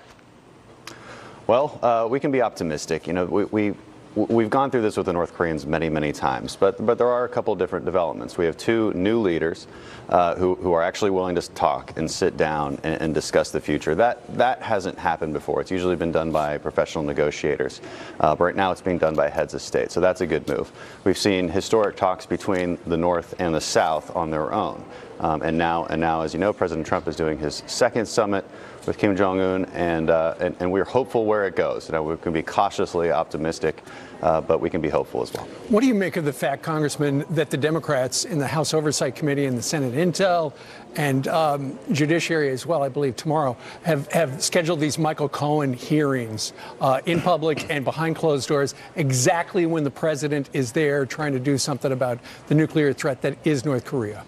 Well, we can be optimistic. You know, we've gone through this with the North Koreans many, many times, but there are a couple different developments. We have two new leaders who are actually willing to talk and sit down and discuss the future. That hasn't happened before. It's usually been done by professional negotiators. But right now it's being done by heads of state, so that's a good move. We've seen historic talks between the North and the South on their own. And now, as you know, President Trump is doing his second summit with Kim Jong-un, and we're hopeful where it goes. You know, we can be cautiously optimistic, but we can be hopeful as well. What do you make of the fact, Congressman, that the Democrats in the House Oversight Committee and the Senate Intel and Judiciary as well, I believe tomorrow, have scheduled these Michael Cohen hearings in public and behind closed doors exactly when the president is there trying to do something about the nuclear threat that is North Korea?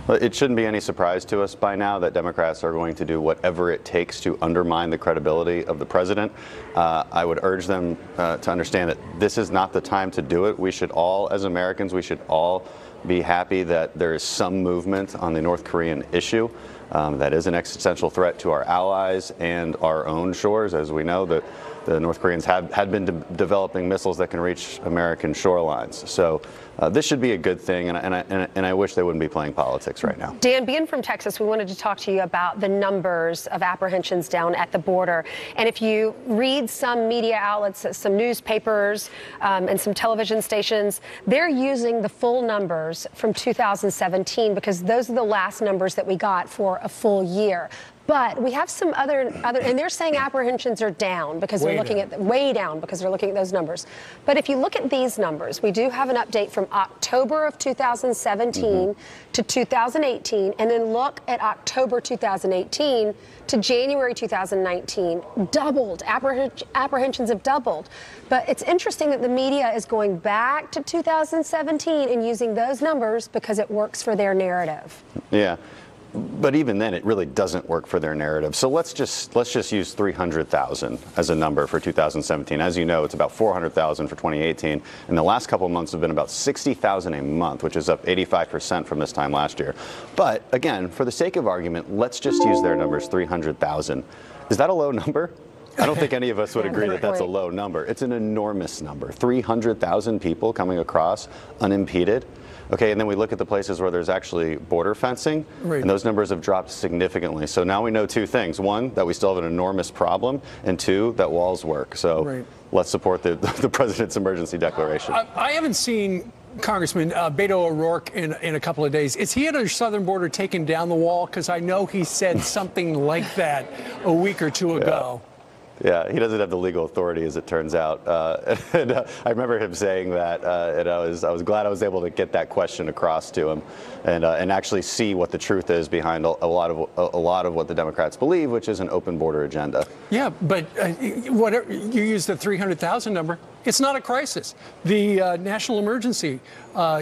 Well, it shouldn't be any surprise to us by now that Democrats are going to do whatever it takes to undermine the credibility of the president. I would urge them to understand that this is not the time to do it. We should all, as Americans, we should all be happy that there is some movement on the North Korean issue. That is an existential threat to our allies and our own shores. As we know, that the North Koreans had been developing missiles that can reach American shorelines. So this should be a good thing, and I wish they wouldn't be playing politics right now. Dan, being from Texas, we wanted to talk to you about the numbers of apprehensions down at the border. And if you read some media outlets, some newspapers, and some television stations, they're using the full numbers from 2017 because those are the last numbers that we got for a full year. But we have some other, and they're saying apprehensions are down because they're looking at way down because they're looking at those numbers. But if you look at these numbers, we do have an update from October of 2017 to 2018, and then look at October 2018 to January 2019. Doubled. Apprehensions have doubled. But it's interesting that the media is going back to 2017 and using those numbers because it works for their narrative. Yeah. But even then, it really doesn't work for their narrative. So let's just use 300,000 as a number for 2017. As you know, it's about 400,000 for 2018. And the last couple of months have been about 60,000 a month, which is up 85% from this time last year. But again, for the sake of argument, let's just use their numbers, 300,000. Is that a low number? I don't think any of us would agree that that's a low number. It's an enormous number. 300,000 people coming across unimpeded. Okay, and then we look at the places where there's actually border fencing, and those numbers have dropped significantly. So now we know two things. One, that we still have an enormous problem, and two, that walls work. So let's support the president's emergency declaration. I haven't seen Congressman Beto O'Rourke in a couple of days. Is he at our southern border taking down the wall? Because I know he said something like that a week or two ago. Yeah, he doesn't have the legal authority, as it turns out. I remember him saying that, and I was glad I was able to get that question across to him, and actually see what the truth is behind a lot of what the Democrats believe, which is an open border agenda. Yeah, but whatever you use the 300,000 number, it's not a crisis. The national emergency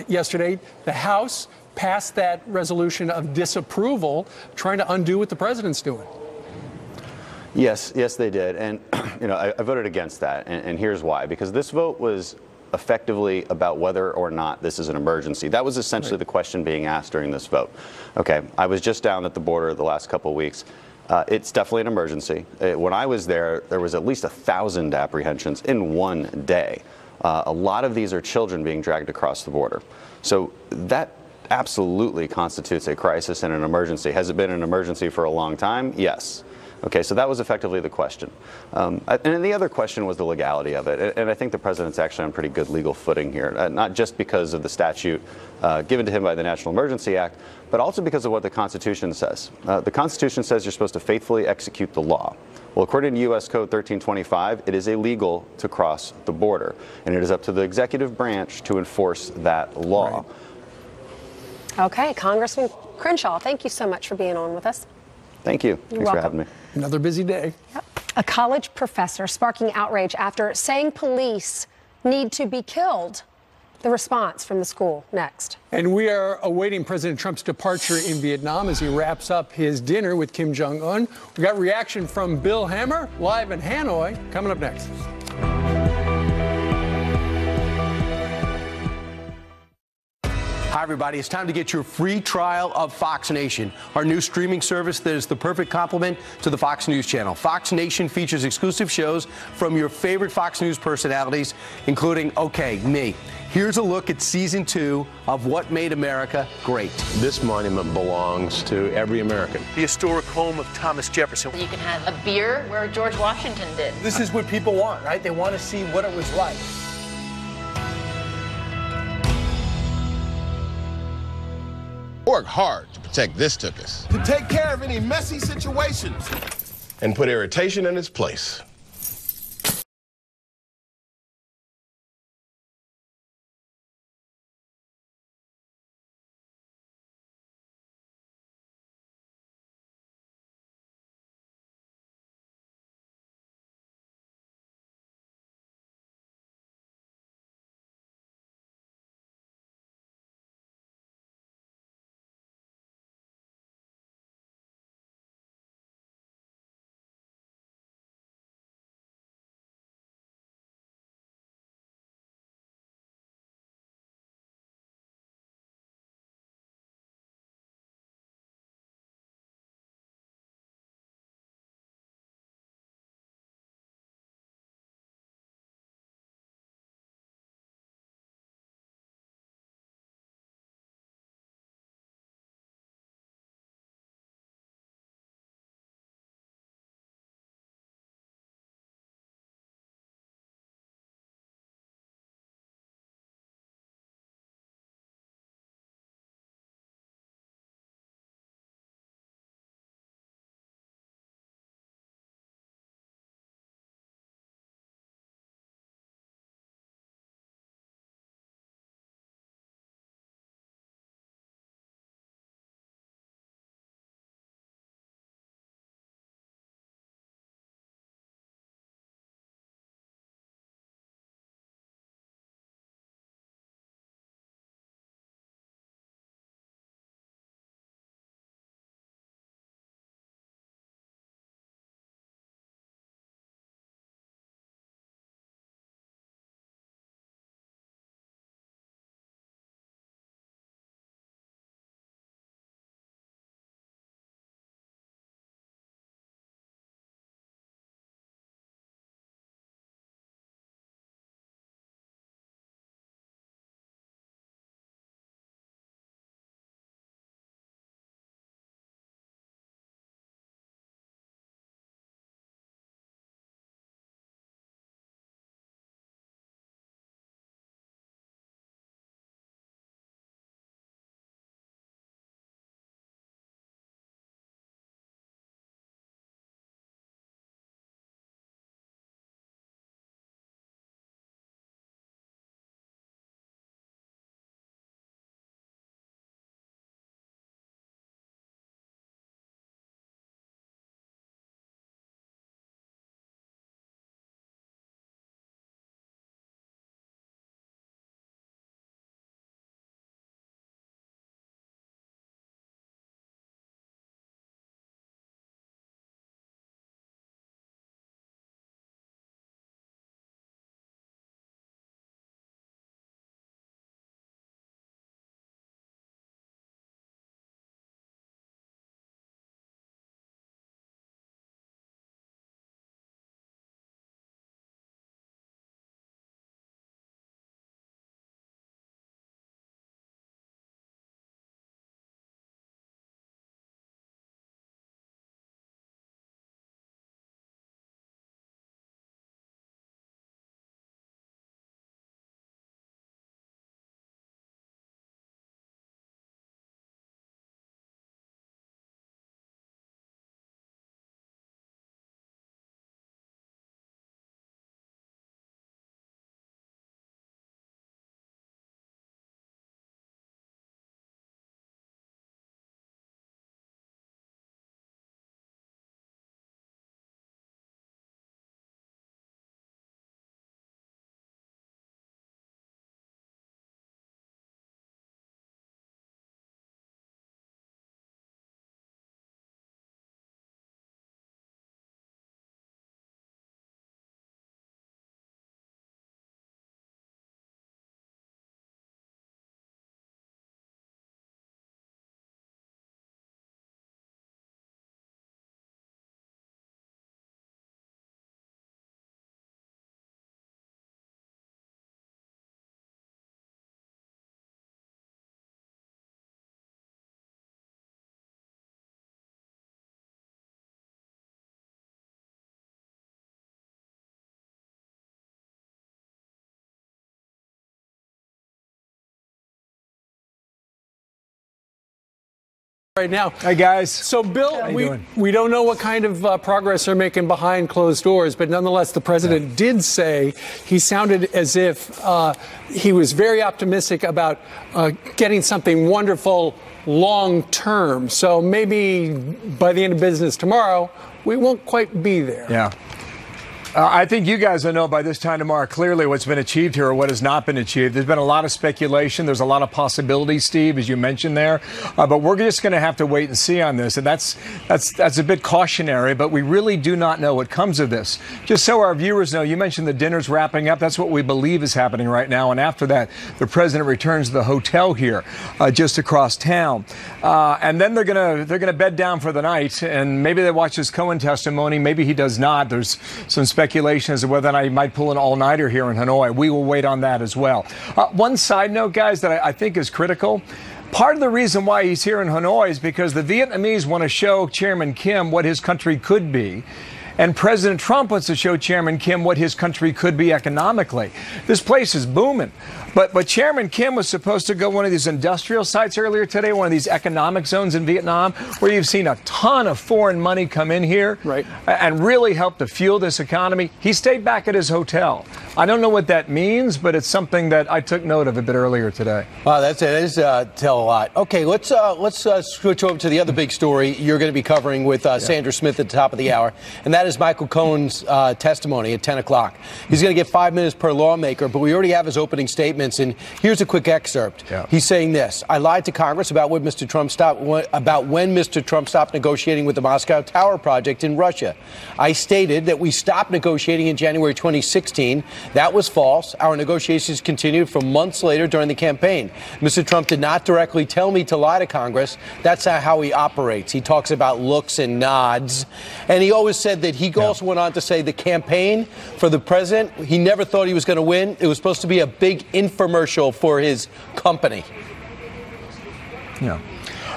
yesterday, the House passed that resolution of disapproval, trying to undo what the president's doing. Yes, they did, and you know I voted against that, and here's why. Because this vote was effectively about whether or not this is an emergency. That was essentially the question being asked during this vote. Okay, I was just down at the border the last couple of weeks. It's definitely an emergency. When I was there, there was at least 1,000 apprehensions in one day. A lot of these are children being dragged across the border. So that absolutely constitutes a crisis and an emergency. Has it been an emergency for a long time? Yes. Okay, so that was effectively the question. And then the other question was the legality of it. And I think the president's actually on pretty good legal footing here, not just because of the statute given to him by the National Emergency Act, but also because of what the Constitution says. The Constitution says you're supposed to faithfully execute the law. Well, according to U.S. Code 1325, it is illegal to cross the border, and it is up to the executive branch to enforce that law. Right. Okay, Congressman Crenshaw, thank you so much for being on with us. Thank you. Thanks for having me. Another busy day. Yep. A college professor sparking outrage after saying police need to be killed. The response from the school next. And we are awaiting President Trump's departure in Vietnam as he wraps up his dinner with Kim Jong-un. We got reaction from Bill Hammer live in Hanoi coming up next. Hi, everybody. It's time to get your free trial of Fox Nation, our new streaming service that is the perfect complement to the Fox News channel. Fox Nation features exclusive shows from your favorite Fox News personalities, including, me. Here's a look at season 2 of What Made America Great. This monument belongs to every American. The historic home of Thomas Jefferson. You can have a beer where George Washington did. This is what people want, right? They want to see what it was like. Work hard to protect this tuchus. To take care of any messy situations. And put irritation in its place. Right now. Hi, guys. So, Bill, we don't know what kind of progress they're making behind closed doors, but nonetheless, the president did say he sounded as if he was very optimistic about getting something wonderful long term. So maybe by the end of business tomorrow, we won't quite be there. Yeah. I think you guys will know by this time tomorrow clearly what's been achieved here or what has not been achieved. There's been a lot of speculation. There's a lot of possibilities, Steve, as you mentioned there. But we're just going to have to wait and see on this. And that's a bit cautionary, but we really do not know what comes of this. Just so our viewers know, you mentioned the dinner's wrapping up. That's what we believe is happening right now. And after that, the president returns to the hotel here just across town. And then they're gonna bed down for the night. And maybe they watch his Cohen testimony. Maybe he does not. There's some speculation as to whether or not he might pull an all-nighter here in Hanoi. We will wait on that as well. One side note, guys, that I think is critical. Part of the reason why he's here in Hanoi is because the Vietnamese want to show Chairman Kim what his country could be. And President Trump wants to show Chairman Kim what his country could be economically. This place is booming. But Chairman Kim was supposed to go one of these industrial sites earlier today, one of these economic zones in Vietnam, where you've seen a ton of foreign money come in here and really help to fuel this economy. He stayed back at his hotel. I don't know what that means, but it's something that I took note of a bit earlier today. Wow, that is tell a lot. Okay, let's switch over to the other big story you're going to be covering with Sandra Smith at the top of the hour, and that is Michael Cohen's testimony at 10 o'clock. He's going to get 5 minutes per lawmaker, but we already have his opening statements, and here's a quick excerpt. He's saying this: I lied to Congress about when Mr. Trump stopped negotiating with the Moscow Tower project in Russia. I stated that we stopped negotiating in January 2016. That was false. Our negotiations continued for months later during the campaign. Mr. Trump did not directly tell me to lie to Congress. That's not how he operates. He talks about looks and nods. And he always said that he also went on to say the campaign for the president, he never thought he was going to win. It was supposed to be a big infomercial for his company. Yeah.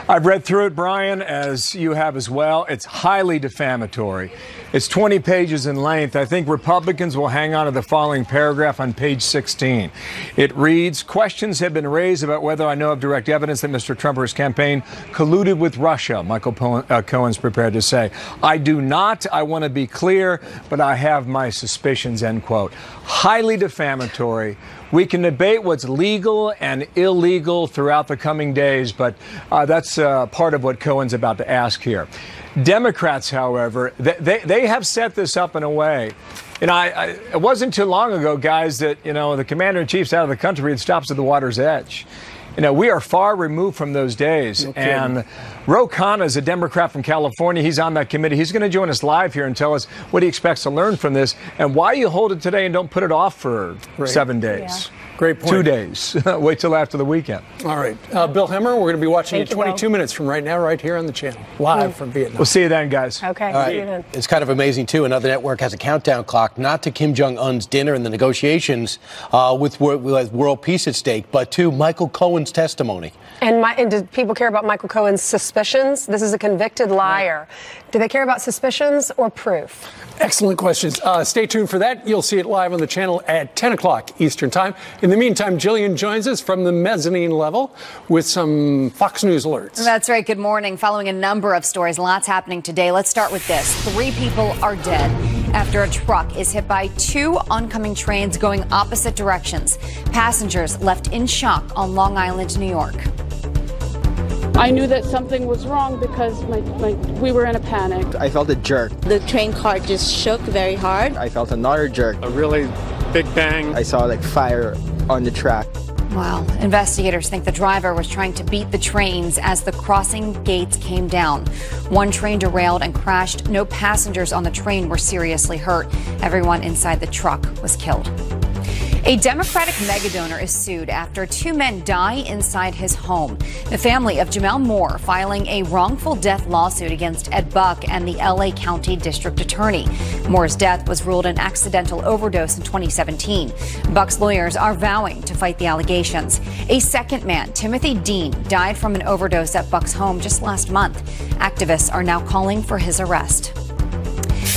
I've read through it, Brian, as you have as well. It's highly defamatory. It's 20 pages in length. I think Republicans will hang on to the following paragraph on page 16. It reads, questions have been raised about whether I know of direct evidence that Mr. Trump or his campaign colluded with Russia, Michael Cohen's prepared to say. I do not. I want to be clear, but I have my suspicions, end quote. Highly defamatory. We can debate what's legal and illegal throughout the coming days, but that's part of what Cohen's about to ask here. Democrats, however, they have set this up in a way. You know, it wasn't too long ago, guys, that, you know, the commander-in-chief's out of the country and stops at the water's edge. You know, we are far removed from those days. And Ro Khanna is a Democrat from California. He's on that committee. He's going to join us live here and tell us what he expects to learn from this and why you hold it today and don't put it off for 7 days. Yeah. Great point. 2 days. Wait till after the weekend. All right. Bill Hemmer, we're going to be watching you 22 minutes from right now, right here on the channel, live from Vietnam. We'll see you then, guys. Okay, see you then. It's kind of amazing, too. Another network has a countdown clock, not to Kim Jong-un's dinner and the negotiations with world peace at stake, but to Michael Cohen's testimony. And do people care about Michael Cohen's suspicions? This is a convicted liar. Do they care about suspicions or proof? Excellent questions. Stay tuned for that. You'll see it live on the channel at 10 o'clock Eastern Time. In the meantime, Jillian joins us from the mezzanine level with some Fox News alerts. That's right. Good morning. Following a number of stories, lots happening today. Let's start with this. 3 people are dead after a truck is hit by 2 oncoming trains going opposite directions. Passengers left in shock on Long Island, New York. I knew that something was wrong because we were in a panic. I felt a jerk. The train car just shook very hard. I felt another jerk. A really big bang. I saw like fire on the track. Wow. Investigators think the driver was trying to beat the trains as the crossing gates came down. 1 train derailed and crashed. No passengers on the train were seriously hurt. Everyone inside the truck was killed. A Democratic megadonor is sued after 2 men die inside his home. The family of Jamel Moore filing a wrongful death lawsuit against Ed Buck and the LA County District Attorney. Moore's death was ruled an accidental overdose in 2017. Buck's lawyers are vowing to fight the allegations. A second man, Timothy Dean, died from an overdose at Buck's home just last month. Activists are now calling for his arrest.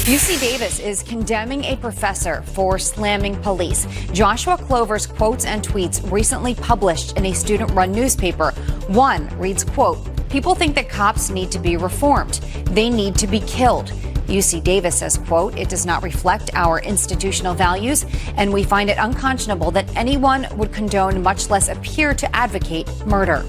UC Davis is condemning a professor for slamming police. Joshua Clover's quotes and tweets recently published in a student-run newspaper. One reads, quote, People think that cops need to be reformed. They need to be killed. UC Davis says, quote, "It does not reflect our institutional values, and we find it unconscionable that anyone would condone, much less appear to advocate, murder."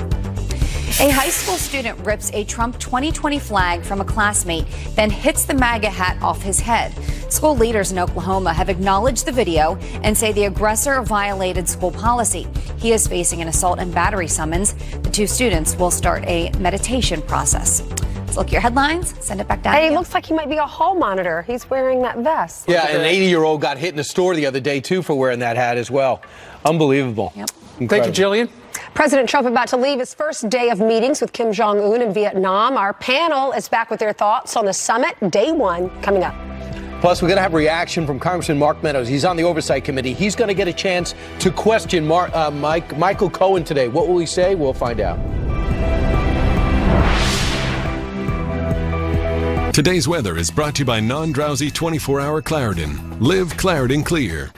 A high school student rips a Trump 2020 flag from a classmate, then hits the MAGA hat off his head. School leaders in Oklahoma have acknowledged the video and say the aggressor violated school policy. He is facing an assault and battery summons. The two students will start a meditation process. Let's look at your headlines. Send it back down. Hey, he looks like he might be a hall monitor. He's wearing that vest. Yeah, an 80-year-old got hit in a store the other day, too, for wearing that hat as well. Unbelievable. Yep. Thank you, Jillian. President Trump about to leave his first day of meetings with Kim Jong-un in Vietnam. Our panel is back with their thoughts on the summit, day one, coming up. Plus, we're going to have a reaction from Congressman Mark Meadows. He's on the Oversight Committee. He's going to get a chance to question Michael Cohen today. What will he say? We'll find out. Today's weather is brought to you by non-drowsy 24-hour Claritin. Live Claritin Clear.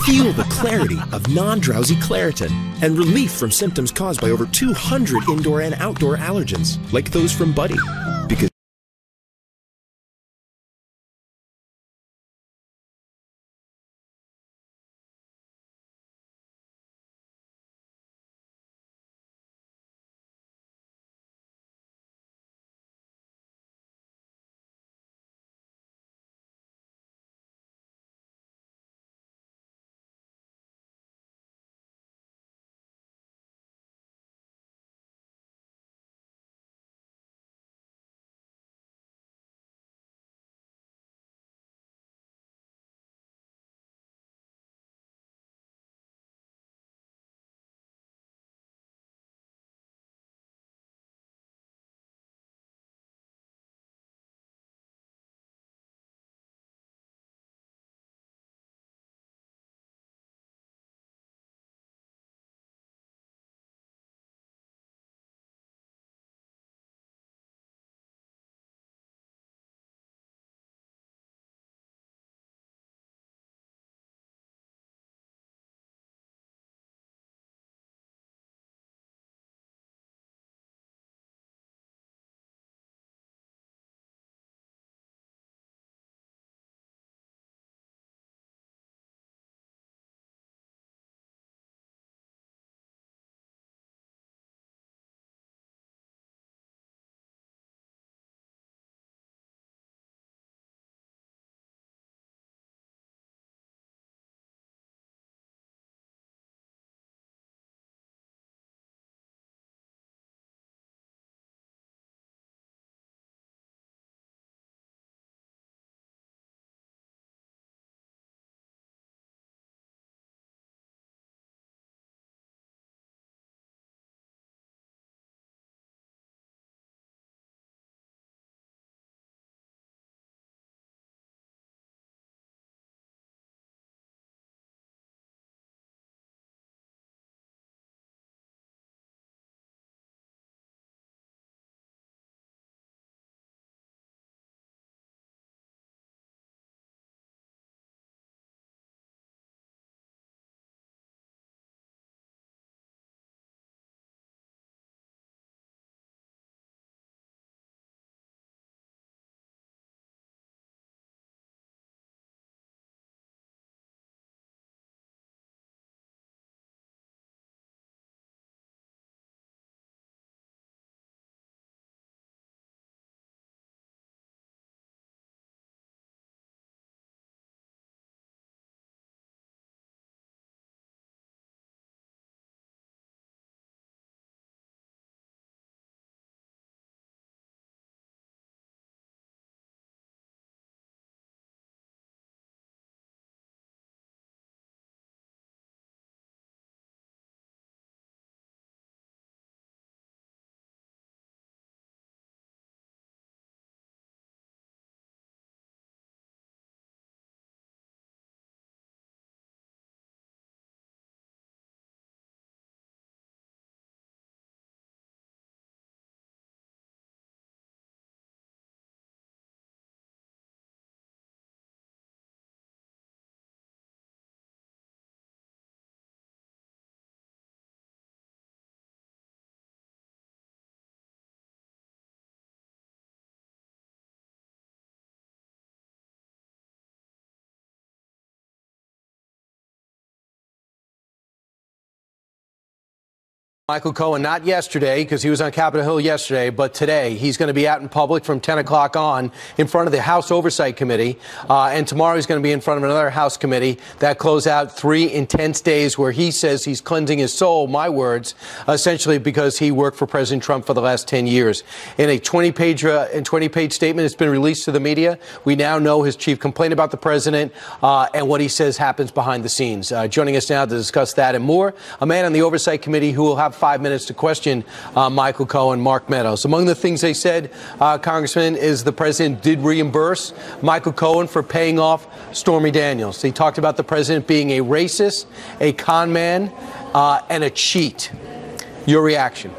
Feel the clarity of non-drowsy Claritin and relief from symptoms caused by over 200 indoor and outdoor allergens, like those from Buddy. Because Michael Cohen, not yesterday, because he was on Capitol Hill yesterday, but today. He's going to be out in public from 10 o'clock on in front of the House Oversight Committee. And tomorrow he's going to be in front of another House committee that close out 3 intense days where he says he's cleansing his soul, my words, essentially because he worked for President Trump for the last 10 years. In a 20-page statement that's been released to the media, we now know his chief complaint about the president and what he says happens behind the scenes. Joining us now to discuss that and more, a man on the Oversight Committee who will have 5 minutes to question Michael Cohen, Mark Meadows. Among the things they said, Congressman, is the president did reimburse Michael Cohen for paying off Stormy Daniels. He talked about the president being a racist, a con man, and a cheat. Your reaction?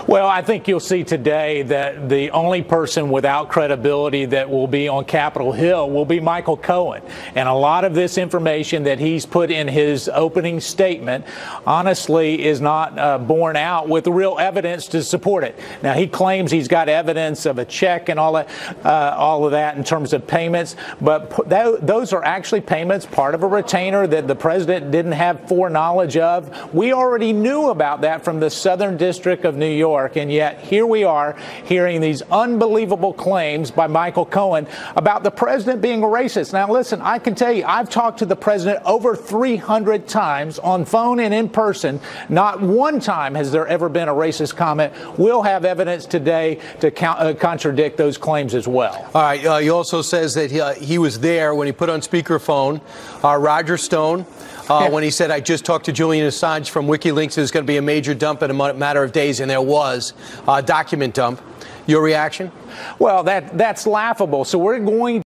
Well, I think you'll see today that the only person without credibility that will be on Capitol Hill will be Michael Cohen. And a lot of this information that he's put in his opening statement, honestly, is not borne out with real evidence to support it. Now, he claims he's got evidence of a check and all of that in terms of payments, but those are actually payments, part of a retainer that the president didn't have foreknowledge of. We already knew about that from the Southern District of New York. And yet here we are hearing these unbelievable claims by Michael Cohen about the president being a racist. Now, listen, I can tell you, I've talked to the president over 300 times on phone and in person. Not one time has there ever been a racist comment. We'll have evidence today to contradict those claims as well. All right. He also says that he was there when he put on speakerphone Roger Stone. When he said, I just talked to Julian Assange from WikiLeaks, there's going to be a major dump in a matter of days, and there was a document dump. Your reaction? Well, that's laughable. So we're going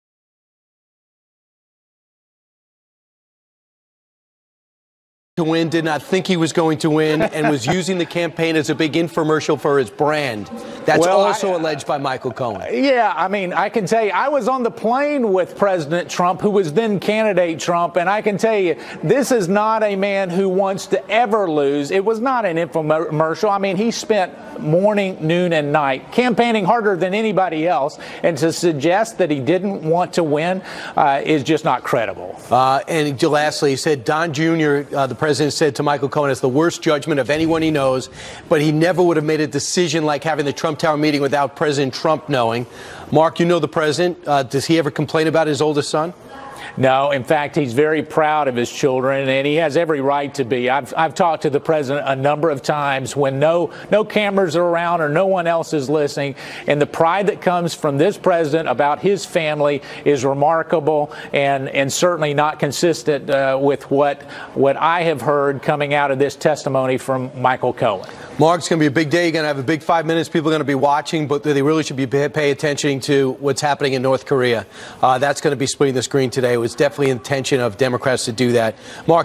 to win, did not think he was going to win, and was using the campaign as a big infomercial for his brand. That's also alleged by Michael Cohen. Yeah, I mean, I can tell you, I was on the plane with President Trump, who was then candidate Trump, and I can tell you, this is not a man who wants to ever lose. It was not an infomercial. I mean, he spent morning, noon, and night campaigning harder than anybody else, and to suggest that he didn't want to win is just not credible. And lastly, he said Don Jr., the president said to Michael Cohen, has the worst judgment of anyone he knows, but he never would have made a decision like having the Trump Tower meeting without President Trump knowing. Mark, you know the president. Does he ever complain about his oldest son? No, in fact, he's very proud of his children, and he has every right to be. I've talked to the president a number of times when no cameras are around or no one else is listening, and the pride that comes from this president about his family is remarkable and certainly not consistent with what I have heard coming out of this testimony from Michael Cohen. Mark, it's going to be a big day. You're going to have a big 5 minutes. People are going to be watching, but they really should be pay attention to what's happening in North Korea. That's going to be splitting the screen today. It was definitely the intention of Democrats to do that. Mark,